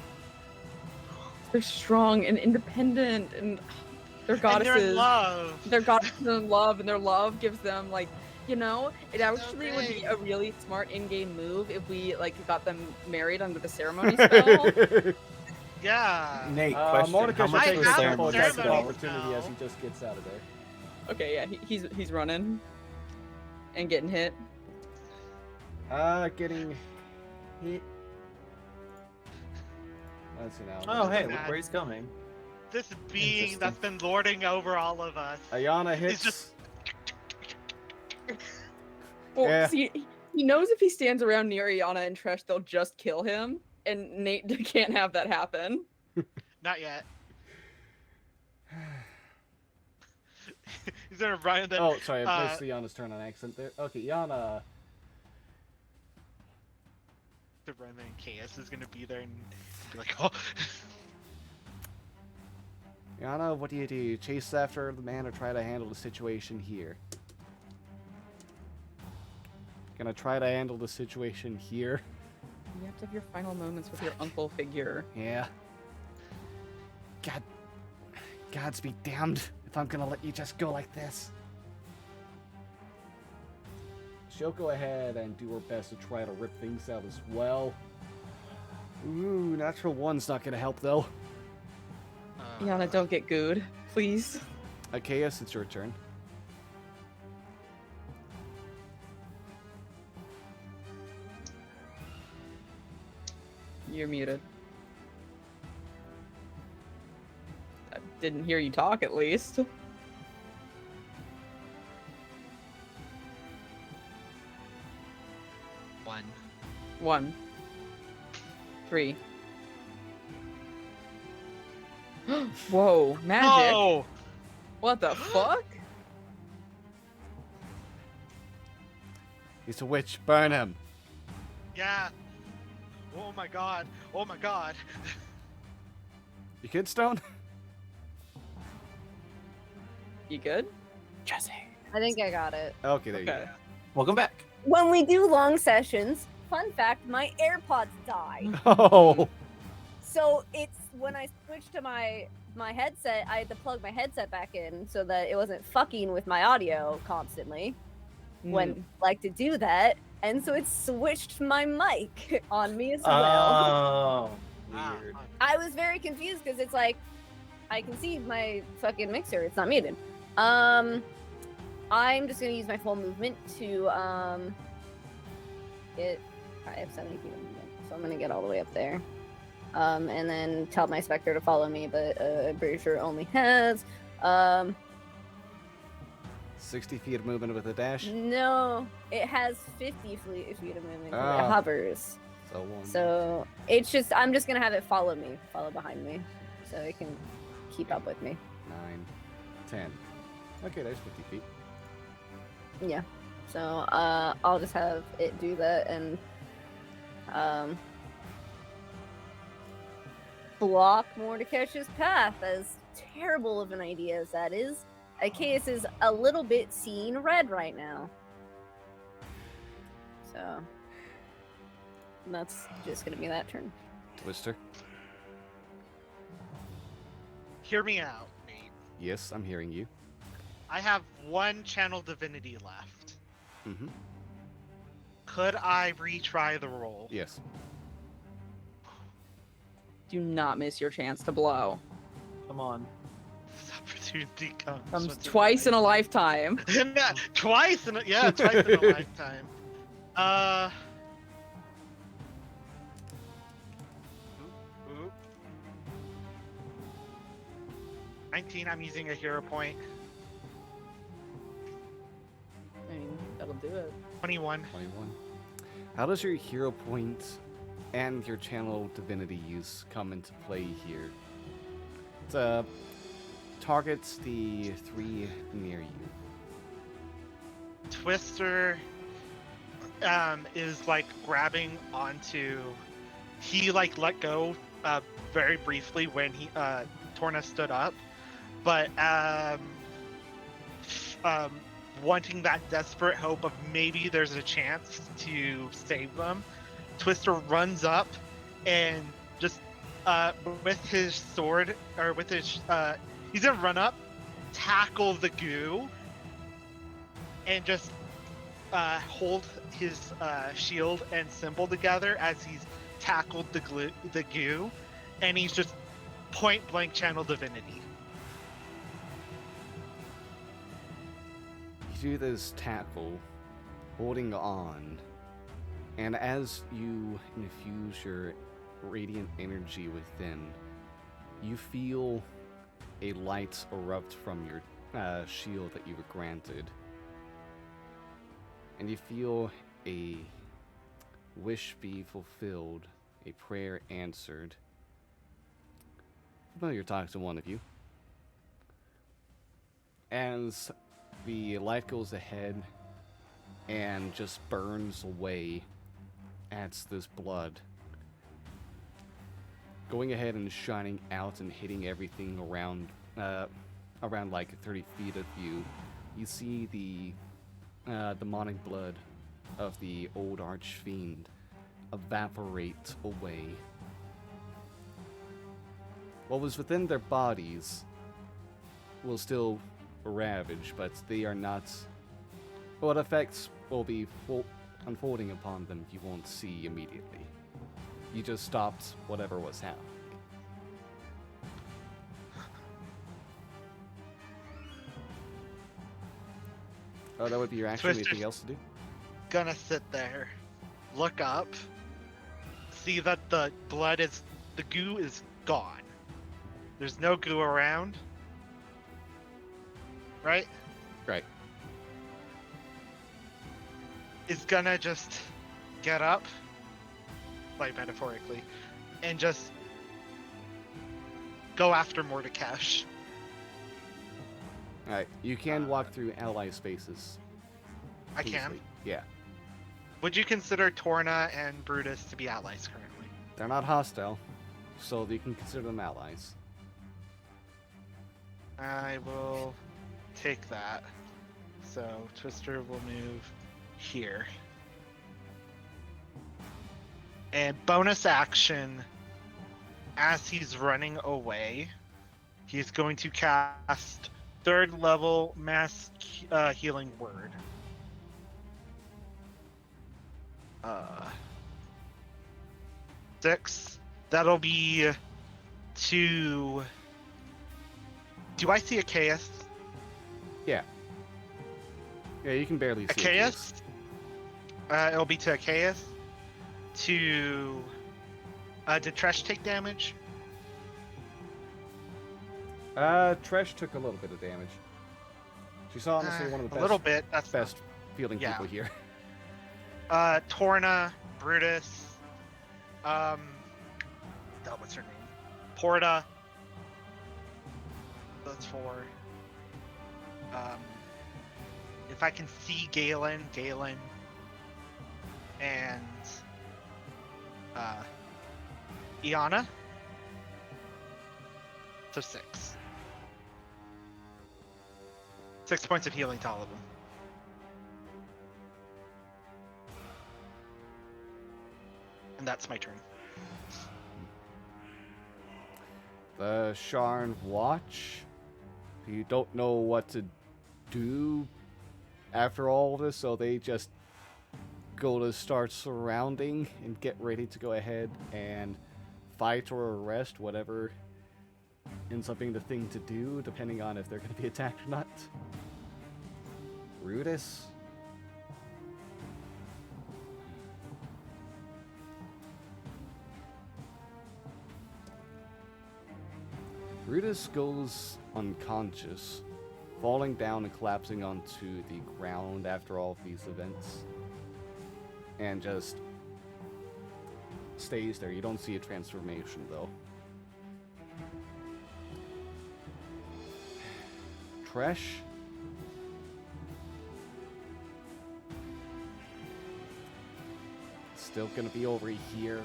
They're strong and independent, and they're And goddesses. they're in love. They're goddesses in love, and their love gives them like, you know, it actually would be great. a really smart in-game move if we like got them married under the ceremony spell. Yeah. Nate, question. Mordecai How much should I take was a have sample a attack of ceremony opportunity now. as he just gets out of there. Okay, yeah, he's running and getting hit. Getting hit. Let's see now. Oh, hey, God. look where he's coming. This being that's been lording over all of us. Ayana hits. It's just- Well, Yeah. see, he knows if he stands around near Iana and Tresh, they'll just kill him, and Nate can't have that happen. Not yet. He's gonna run and then. Oh, sorry, I missed Iana's turn on accident there. Okay, Iana. The run and Chaos is gonna be there and be like, oh. Iana, what do? Chase after the man or try to handle the situation here? Gonna try to handle the situation here. You have to have your final moments with your uncle figure. Yeah. Gods be damned if I'm gonna let you just go like this. She'll go ahead and do her best to try to rip things out as well. Ooh, natural one's not gonna help though. Iana, don't get gooed, please. Chaos, it's your turn. You're muted. I didn't hear you talk, at least. One. 1, 3. Whoa, magic! Oh! What the fuck? He's a witch, burn him. Yeah. Oh my god. Oh my god. You good, Stone? You good? Jesse. I think I got it. Okay, there you Okay. Welcome back. When we do long sessions, fun fact, my AirPods die. go. Oh! So it's when I switched to my headset, I had to plug my headset back in so that it wasn't fucking with my audio constantly when I like to do that. And so it switched my mic on me as well. Oh, Ah, weird. I was very confused because it's like I can see my fucking mixer, it's not muted. I'm just gonna use my full movement to get I have 70 feet of movement, so I'm gonna get all the way up there. And then tell my Spectre to follow me, but I'm pretty sure it only has 60 feet of movement with a dash. no, it has 50 feet of movement 'cause Ah. it hovers. So one. So it's just I'm just gonna have it follow behind me, so it can keep up with me. 9, 10. Okay, there's 50 feet. Yeah. So I'll just have it do that and block Mordekaiser's path, as terrible of an idea as that is. Achaeus is a little bit seeing red right now. So that's just gonna be that turn. Twister. Hear me out, mate. Yes, I'm hearing you. I have one channel divinity left. Mm-hmm. Could I retry the roll? Yes. Do not miss your chance to blow. Come on. This opportunity comes Comes once twice in a life. lifetime. Twice in a lifetime. Oop. 19, I'm using a hero point. I mean, that'll do it. 21. 21. How does your hero point and your channel divinity use come into play here? It targets the 3 near you. Twister is like grabbing onto. He like let go very briefly when he Torna stood up, but wanting that desperate hope of maybe there's a chance to save them, Twister runs up and just with his sword or with his he's gonna run up, tackle the goo, and just hold his shield and symbol together as he's tackled the goo, and he's just point blank channel divinity. You do this tackle, holding on, and as you infuse your radiant energy within, you feel a light erupt from your shield that you were granted. And you feel a wish be fulfilled, a prayer answered. Familiar talks to one of you. As the light goes ahead and just burns away at this blood, going ahead and shining out and hitting everything around like 30 feet of you, you see the demonic blood of the old archfiend evaporate away. What was within their bodies will still ravage, but they are not. What effects will be unfolding upon them you won't see immediately. You just stopped whatever was happening. Oh, that would be your action. Twister's Anything else to do? Gonna sit there, look up, see that the goo is gone. There's no goo around. Right? Right. Is gonna just get up, like metaphorically, and just go after Mordekash. Alright, you can walk through ally spaces. I can. easily. Yeah. Would you consider Torna and Brutus to be allies currently? They're not hostile, so you can consider them allies. I will take that. So Twister will move here. And bonus action, as he's running away, he's going to cast 3rd level mass healing word. 6. That'll be to. Do I see a chaos? Yeah. Yeah, you can barely see Achaeus? It'll be to Achaeus. To. Did Tresh take damage? Tresh took a little bit of damage. She's honestly one of the A little best, bit. That's best fielding Yeah. people here. Torna, Brutus. What's her name? Porta. That's 4. If I can see Galen, and Iana. So 6. 6 points of healing to all of them. And that's my turn. The Sharn watch. You don't know what to do after all this, so they just go to start surrounding and get ready to go ahead and fight or arrest whatever ends up being the thing to do, depending on if they're going to be attacked or not. Rudis? Rudis goes unconscious, falling down and collapsing onto the ground after all of these events. And just stays there. You don't see a transformation, though. Tresh? Still gonna be over here,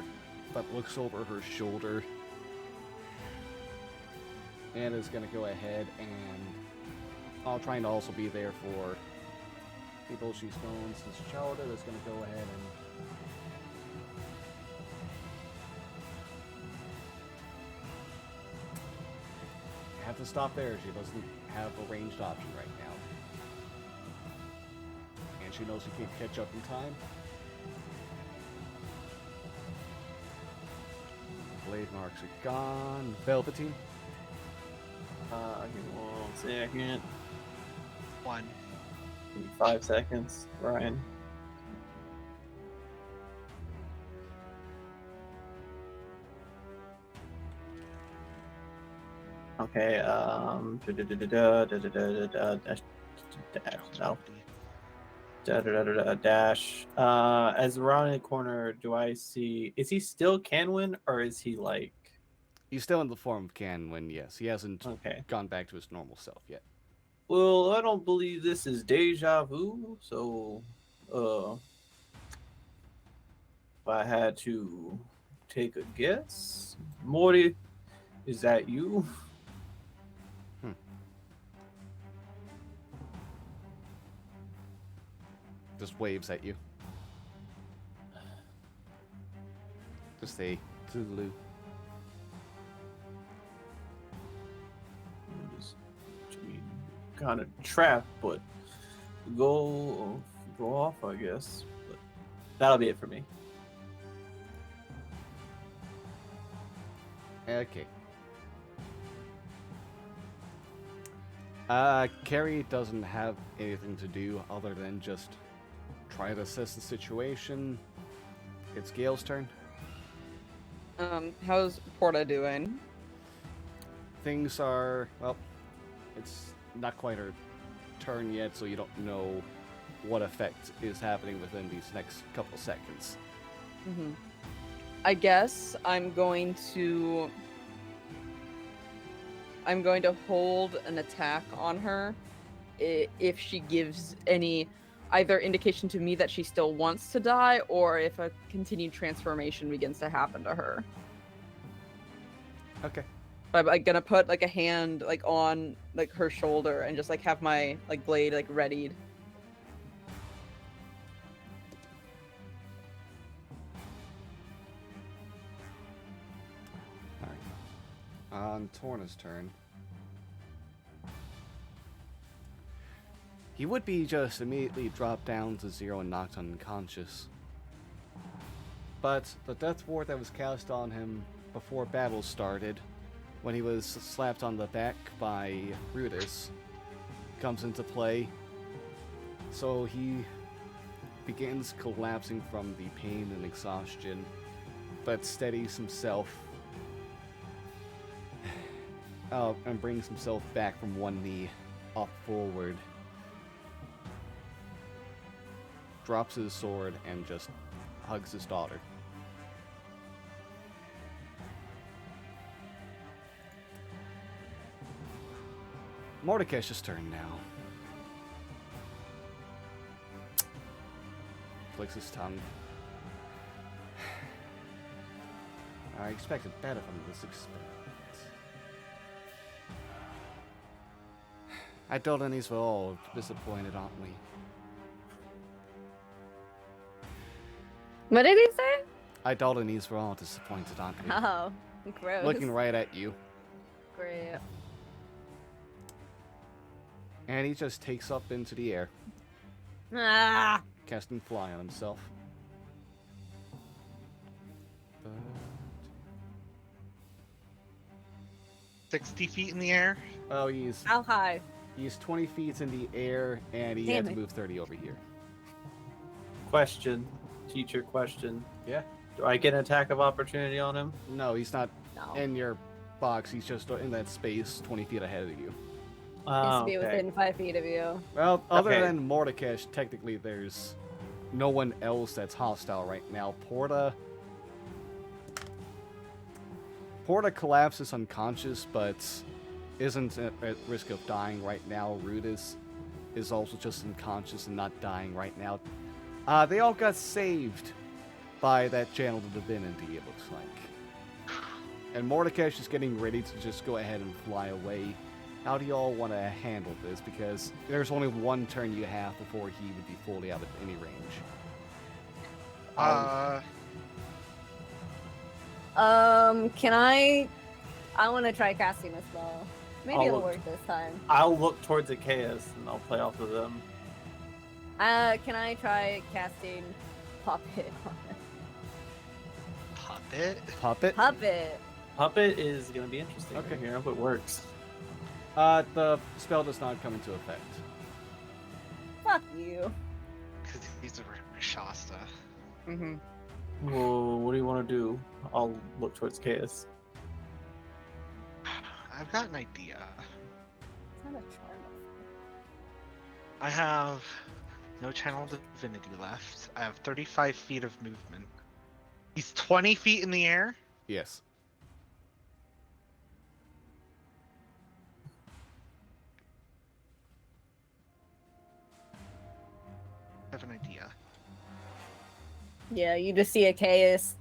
but looks over her shoulder. And is gonna go ahead and trying to also be there for people she's known since childhood. Is gonna go ahead and have to stop there. She doesn't have a ranged option right now. And she knows she can't catch up in time. Blade marks are gone. Velveteen. Give me 1 second. 1. Give me 5 seconds, Ryan. Okay, dash. As we're around the corner, do I see? Is he still Canwin, or is he like? He's still in the form of Canwin, yes. He hasn't Okay. gone back to his normal self yet. Well, I don't believe this is deja vu. So, if I had to take a guess, Morty, is that you? Just waves at you. Just a toodaloo. Kind of trapped, but go off, I guess. But that'll be it for me. Okay. Carrie doesn't have anything to do other than just try to assess the situation. It's Gale's turn. How's Porta doing? Things are, well, it's not quite her turn yet, so you don't know what effect is happening within these next couple seconds. Mm-hmm. I guess I'm going to hold an attack on her if she gives any either indication to me that she still wants to die, or if a continued transformation begins to happen to her. Okay. But I'm gonna put like a hand like on like her shoulder and just like have my like blade like readied. Alright. On Torna's turn. He would be just immediately dropped down to 0 and knocked unconscious. But the death ward that was cast on him before battle started, when he was slapped on the back by Rudis, comes into play. So he begins collapsing from the pain and exhaustion, but steadies himself and brings himself back from one knee up forward. Drops his sword and just hugs his daughter. Mordekaiser's turn now. Flicks his tongue. I expected better from this experiment. I told Denise we're all disappointed, aren't we? What did he say? I told Denise we're all disappointed, aren't we? Oh, gross. Looking right at you. Great. And he just takes up into the air, Ah! casting fly on himself. 60 feet in the air. Oh, he's How high? 20 feet in the air, and he had Damn to it. move 30 over here. Question, teacher question. Yeah? Do I get an attack of opportunity on him? No, he's not No. in your box. He's just in that space 20 feet ahead of you. Needs Oh, to be okay. within 5 feet of you. Well, other Okay. than Mordekash, technically there's no one else that's hostile right now. Porta collapses unconscious, but isn't at risk of dying right now. Rudis is also just unconscious and not dying right now. They all got saved by that channel to divinity, it looks like. And Mordekash is getting ready to just go ahead and fly away. How do y'all want to handle this? Because there's only one turn you have before he would be fully out of any range. Can I want to try casting a spell. Maybe I'll it'll look- work this time. I'll look towards the chaos and I'll play off of them. Can I try casting Puppet on it? Puppet. Puppet? Puppet! Puppet is going to be interesting. Okay. Here, I hope it works. The spell does not come into effect. Fuck you. Because he's a Shasta. Mm-hmm. Well, what do you want to do? I'll look towards chaos. I've got an idea. It's not a charm. I have no channel divinity left. I have 35 feet of movement. He's 20 feet in the air. Yes. I have an idea. Yeah, you just see a chaos,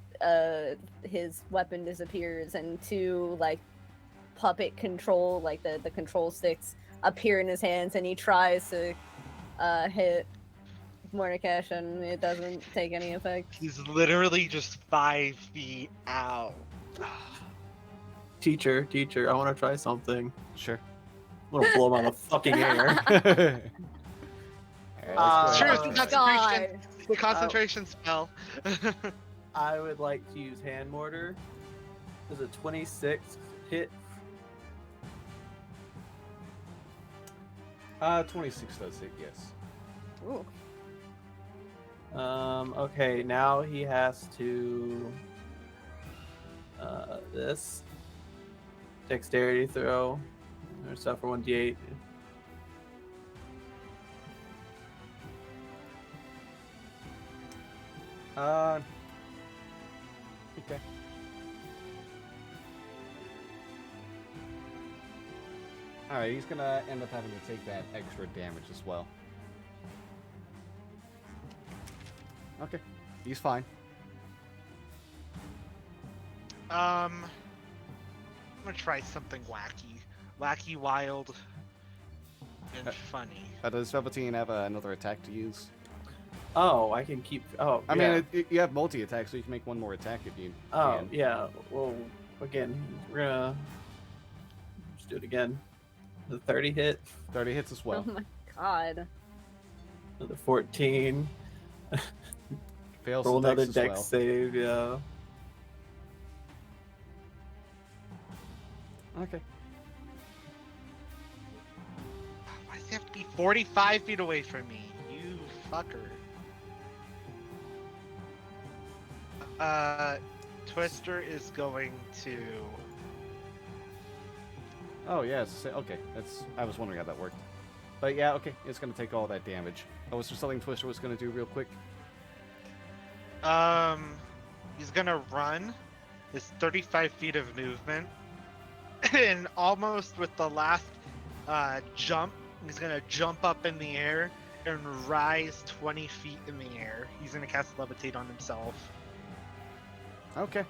his weapon disappears, and two, like, puppet control, like the control sticks, appear in his hands, and he tries to hit Mordekash, and it doesn't take any effect. He's literally just 5 feet out. Teacher, I want to try something. Sure. I'm going to blow him out of the fucking air. Let's go Sure, ahead. it's Oh, a God. concentration, the concentration spell. I would like to use hand mortar. Does a 26 hit? 26 does it, yes. Ooh. Okay, now he has to this dexterity throw or stuff for 1d8. Okay. Alright, he's gonna end up having to take that extra damage as well. Okay, he's fine. I'm gonna try something wacky. Wacky, wild, and funny. Does Velveteen have another attack to use? Oh, I can keep. Oh, I yeah. mean, you have multi-attack, so you can make one more attack if you Oh, can. yeah. Well, again, we're gonna just do it again. The 30 hit, 30 hits as well. Oh my god. another 14. Fails Roll the another dex as dex well. save, yeah. Okay. Why does he have to be 45 feet away from me? You fucker. Twister is going to. Oh, yeah, okay. I was wondering how that worked. But yeah, okay, it's gonna take all that damage. Oh, was there something Twister was gonna do real quick? He's gonna run his 35 feet of movement, and almost with the last jump, he's gonna jump up in the air and rise 20 feet in the air. He's gonna cast Levitate on himself. Okay.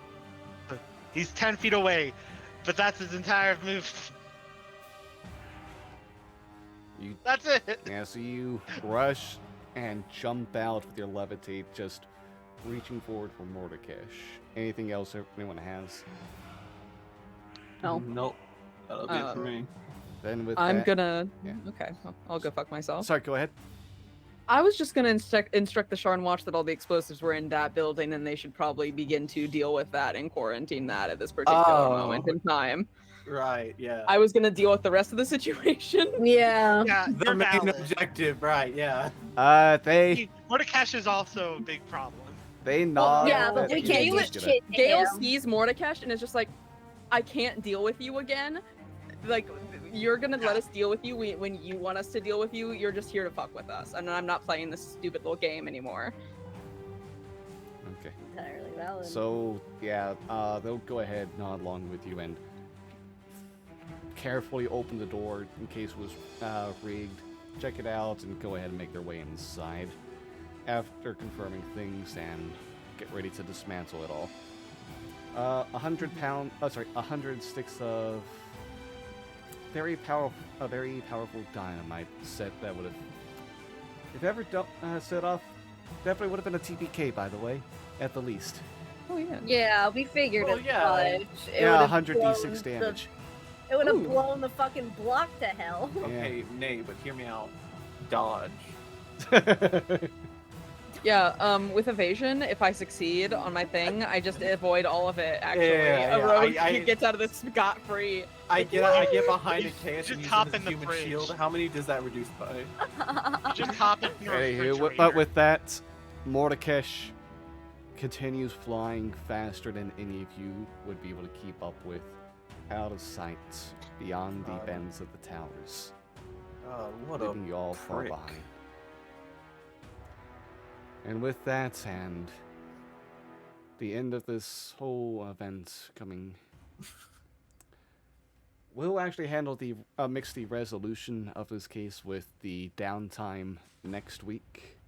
He's 10 feet away, but that's his entire move. You That's it. Yeah, so you rush and jump out with your levitate, just reaching forward for Mordekash. Anything else anyone has? No. Nope. That'll be it for me. Then with I'm that, gonna. yeah. Okay, I'll go fuck myself. Sorry, go ahead. I was just gonna instruct the Sharn Watch that all the explosives were in that building, and they should probably begin to deal with that and quarantine that at this particular moment in time. Right, yeah. I was gonna deal with the rest of the situation. Yeah. Yeah, The you're main valid. objective, right, yeah. They Mordekash is also a big problem. nod. Yeah, but that we you can't were do just gonna- shit. Gale Damn. sees Mordekash and is just like, I can't deal with you again. Like, you're gonna let us deal with you when you want us to deal with you. You're just here to fuck with us, and I'm not playing this stupid little game anymore. Okay. Entirely valid. So yeah, they'll go ahead, nod along with you, and carefully open the door in case it was rigged. Check it out and go ahead and make their way inside. After confirming things and get ready to dismantle it all. 100 sticks of very powerful dynamite set that would have, if ever set off, definitely would have been a TPK, by the way, at the least. Oh yeah. Yeah, we figured Well, as yeah. much. It Yeah, would've 100 blown d6 damage. It would have Ooh. blown the fucking block to hell. Okay, nay, but hear me out. Dodge. Yeah, with evasion, if I succeed on my thing, I just avoid all of it, actually. Yeah, a yeah, rogue I- gets out of this scot-free. I get behind a case Just and hop use in the human fridge. shield. How many does that reduce by? Just hop in your Anywho, refrigerator. but with that, Mordekash continues flying faster than any of you would be able to keep up with, out of sight, beyond the bends of the towers, What a leaving you all far prick. behind. And with that, and the end of this whole event coming, we'll actually handle the mix the resolution of this case with the downtime next week.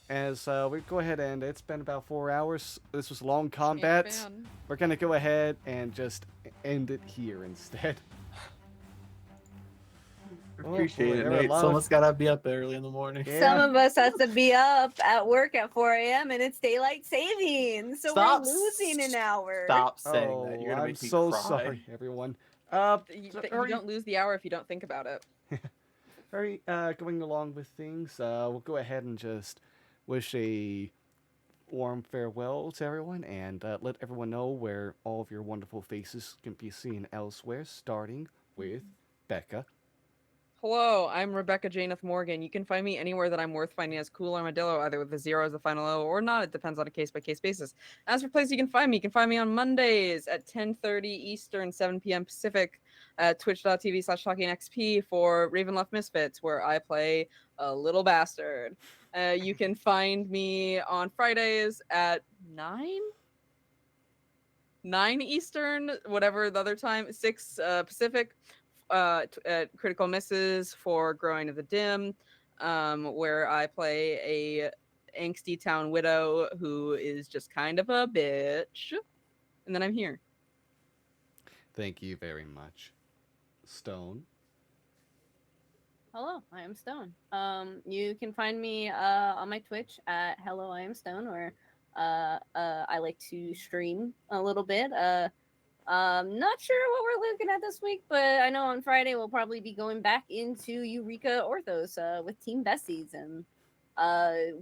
As we go ahead and it's been about 4 hours. This was long combat. fan. We're gonna go ahead and just end it here instead. Appreciate it, there were a Nate. lot of- Someone's gotta be up early in the morning. Yeah. Some of us has to be up at work at 4 a.m. and it's daylight saving, so Stop we're losing an hour. Stop saying that. You're gonna I'm make me so cry. sorry, everyone. You Hurry. don't lose the hour if you don't think about it. Very going along with things, we'll go ahead and just wish a warm farewell to everyone and let everyone know where all of your wonderful faces can be seen elsewhere, starting with Becca. Hello, I'm Rebecca Janeth Morgan. You can find me anywhere that I'm worth finding as Cool Armadillo, either with a 0 as the final O or not. It depends on a case-by-case basis. As for places you can find me on Mondays at 10:30 Eastern, 7 p.m. Pacific at twitch.tv/talkingxp for Ravenloft Misfits, where I play a little bastard. You can find me on Fridays at 9 Eastern, whatever the other time, 6 Pacific, at Critical Misses for Growing of the Dim, where I play a angsty town widow who is just kind of a bitch. And then I'm here. Thank you very much. Stone. Hello, I am Stone. You can find me on my Twitch at Hello I am Stone, where I like to stream a little bit. Not sure what we're looking at this week, but I know on Friday we'll probably be going back into Eureka Orthos with Team Besties, and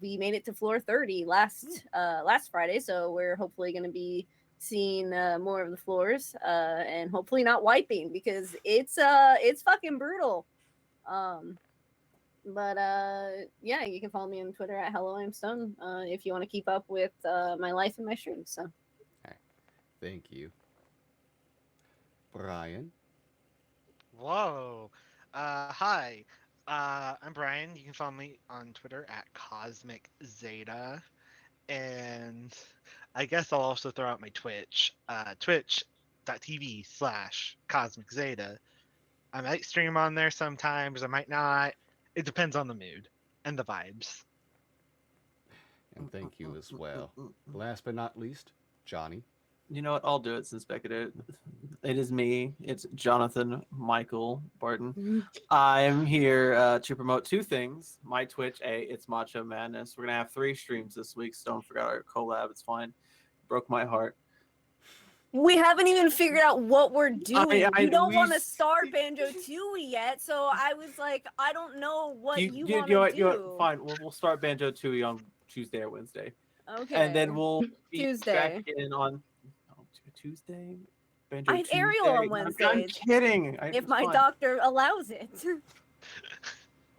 we made it to floor 30 last Friday, so we're hopefully going to be seeing more of the floors and hopefully not wiping because it's fucking brutal. But yeah, you can follow me on Twitter at Hello I'm Stone if you want to keep up with my life and my streams. So Thank you. Brian. Whoa. Hi. I'm Brian. You can follow me on Twitter at Cosmic Zeta. And I guess I'll also throw out my Twitch. Twitch.tv/Cosmic Zeta. I might stream on there sometimes. I might not. It depends on the mood and the vibes. And thank you as well. Last but not least, Johnny. You know what? I'll do it since Becca did it. It is me. It's Jonathan Michael Barton. I'm here to promote two things. My Twitch, it's Macho Madness. We're gonna have 3 streams this week, so don't forget our collab. It's fine. Broke my heart. We haven't even figured out what we're doing. You don't we want to s- start Banjo Tooie yet, so I was like, I don't know what you want know to what, do. you know what, fine. We'll start Banjo Tooie on Tuesday or Wednesday, Okay. and then we'll be Tuesday. back in on Tuesday. Banjo I have Tuesday. Ariel on I'm Wednesdays. kidding. If It's my fine. doctor allows it.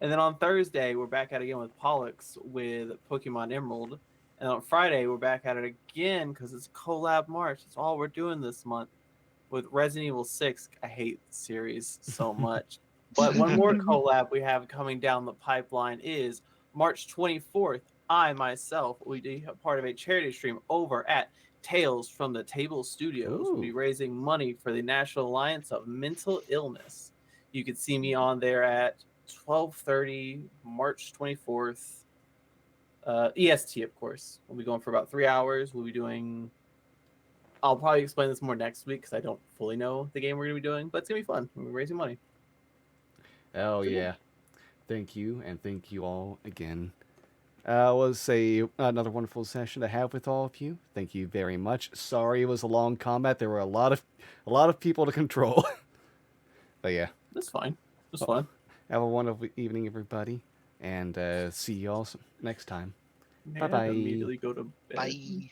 And then on Thursday, we're back at it again with Pollux with Pokemon Emerald. And on Friday, we're back at it again because it's collab March. That's all we're doing this month with Resident Evil 6. I hate the series so much. But one more collab we have coming down the pipeline is March 24th. I myself will be a part of a charity stream over at Tales from the Table Studios. We'll be Ooh. raising money for the National Alliance of Mental Illness. You can see me on there at 12:30, March 24th. EST, of course. We'll be going for about 3 hours. We'll be doing. I'll probably explain this more next week because I don't fully know the game we're going to be doing, but it's going to be fun. We're raising money. Oh, So, yeah. yeah. Thank you, and thank you all again. Was another wonderful session to have with all of you. Thank you very much. Sorry it was a long combat. There were a lot of people to control. But yeah, That's fine. It was fun. have a wonderful evening, everybody, and see you all next time. Man, Bye-bye. Immediately go to bed. Bye.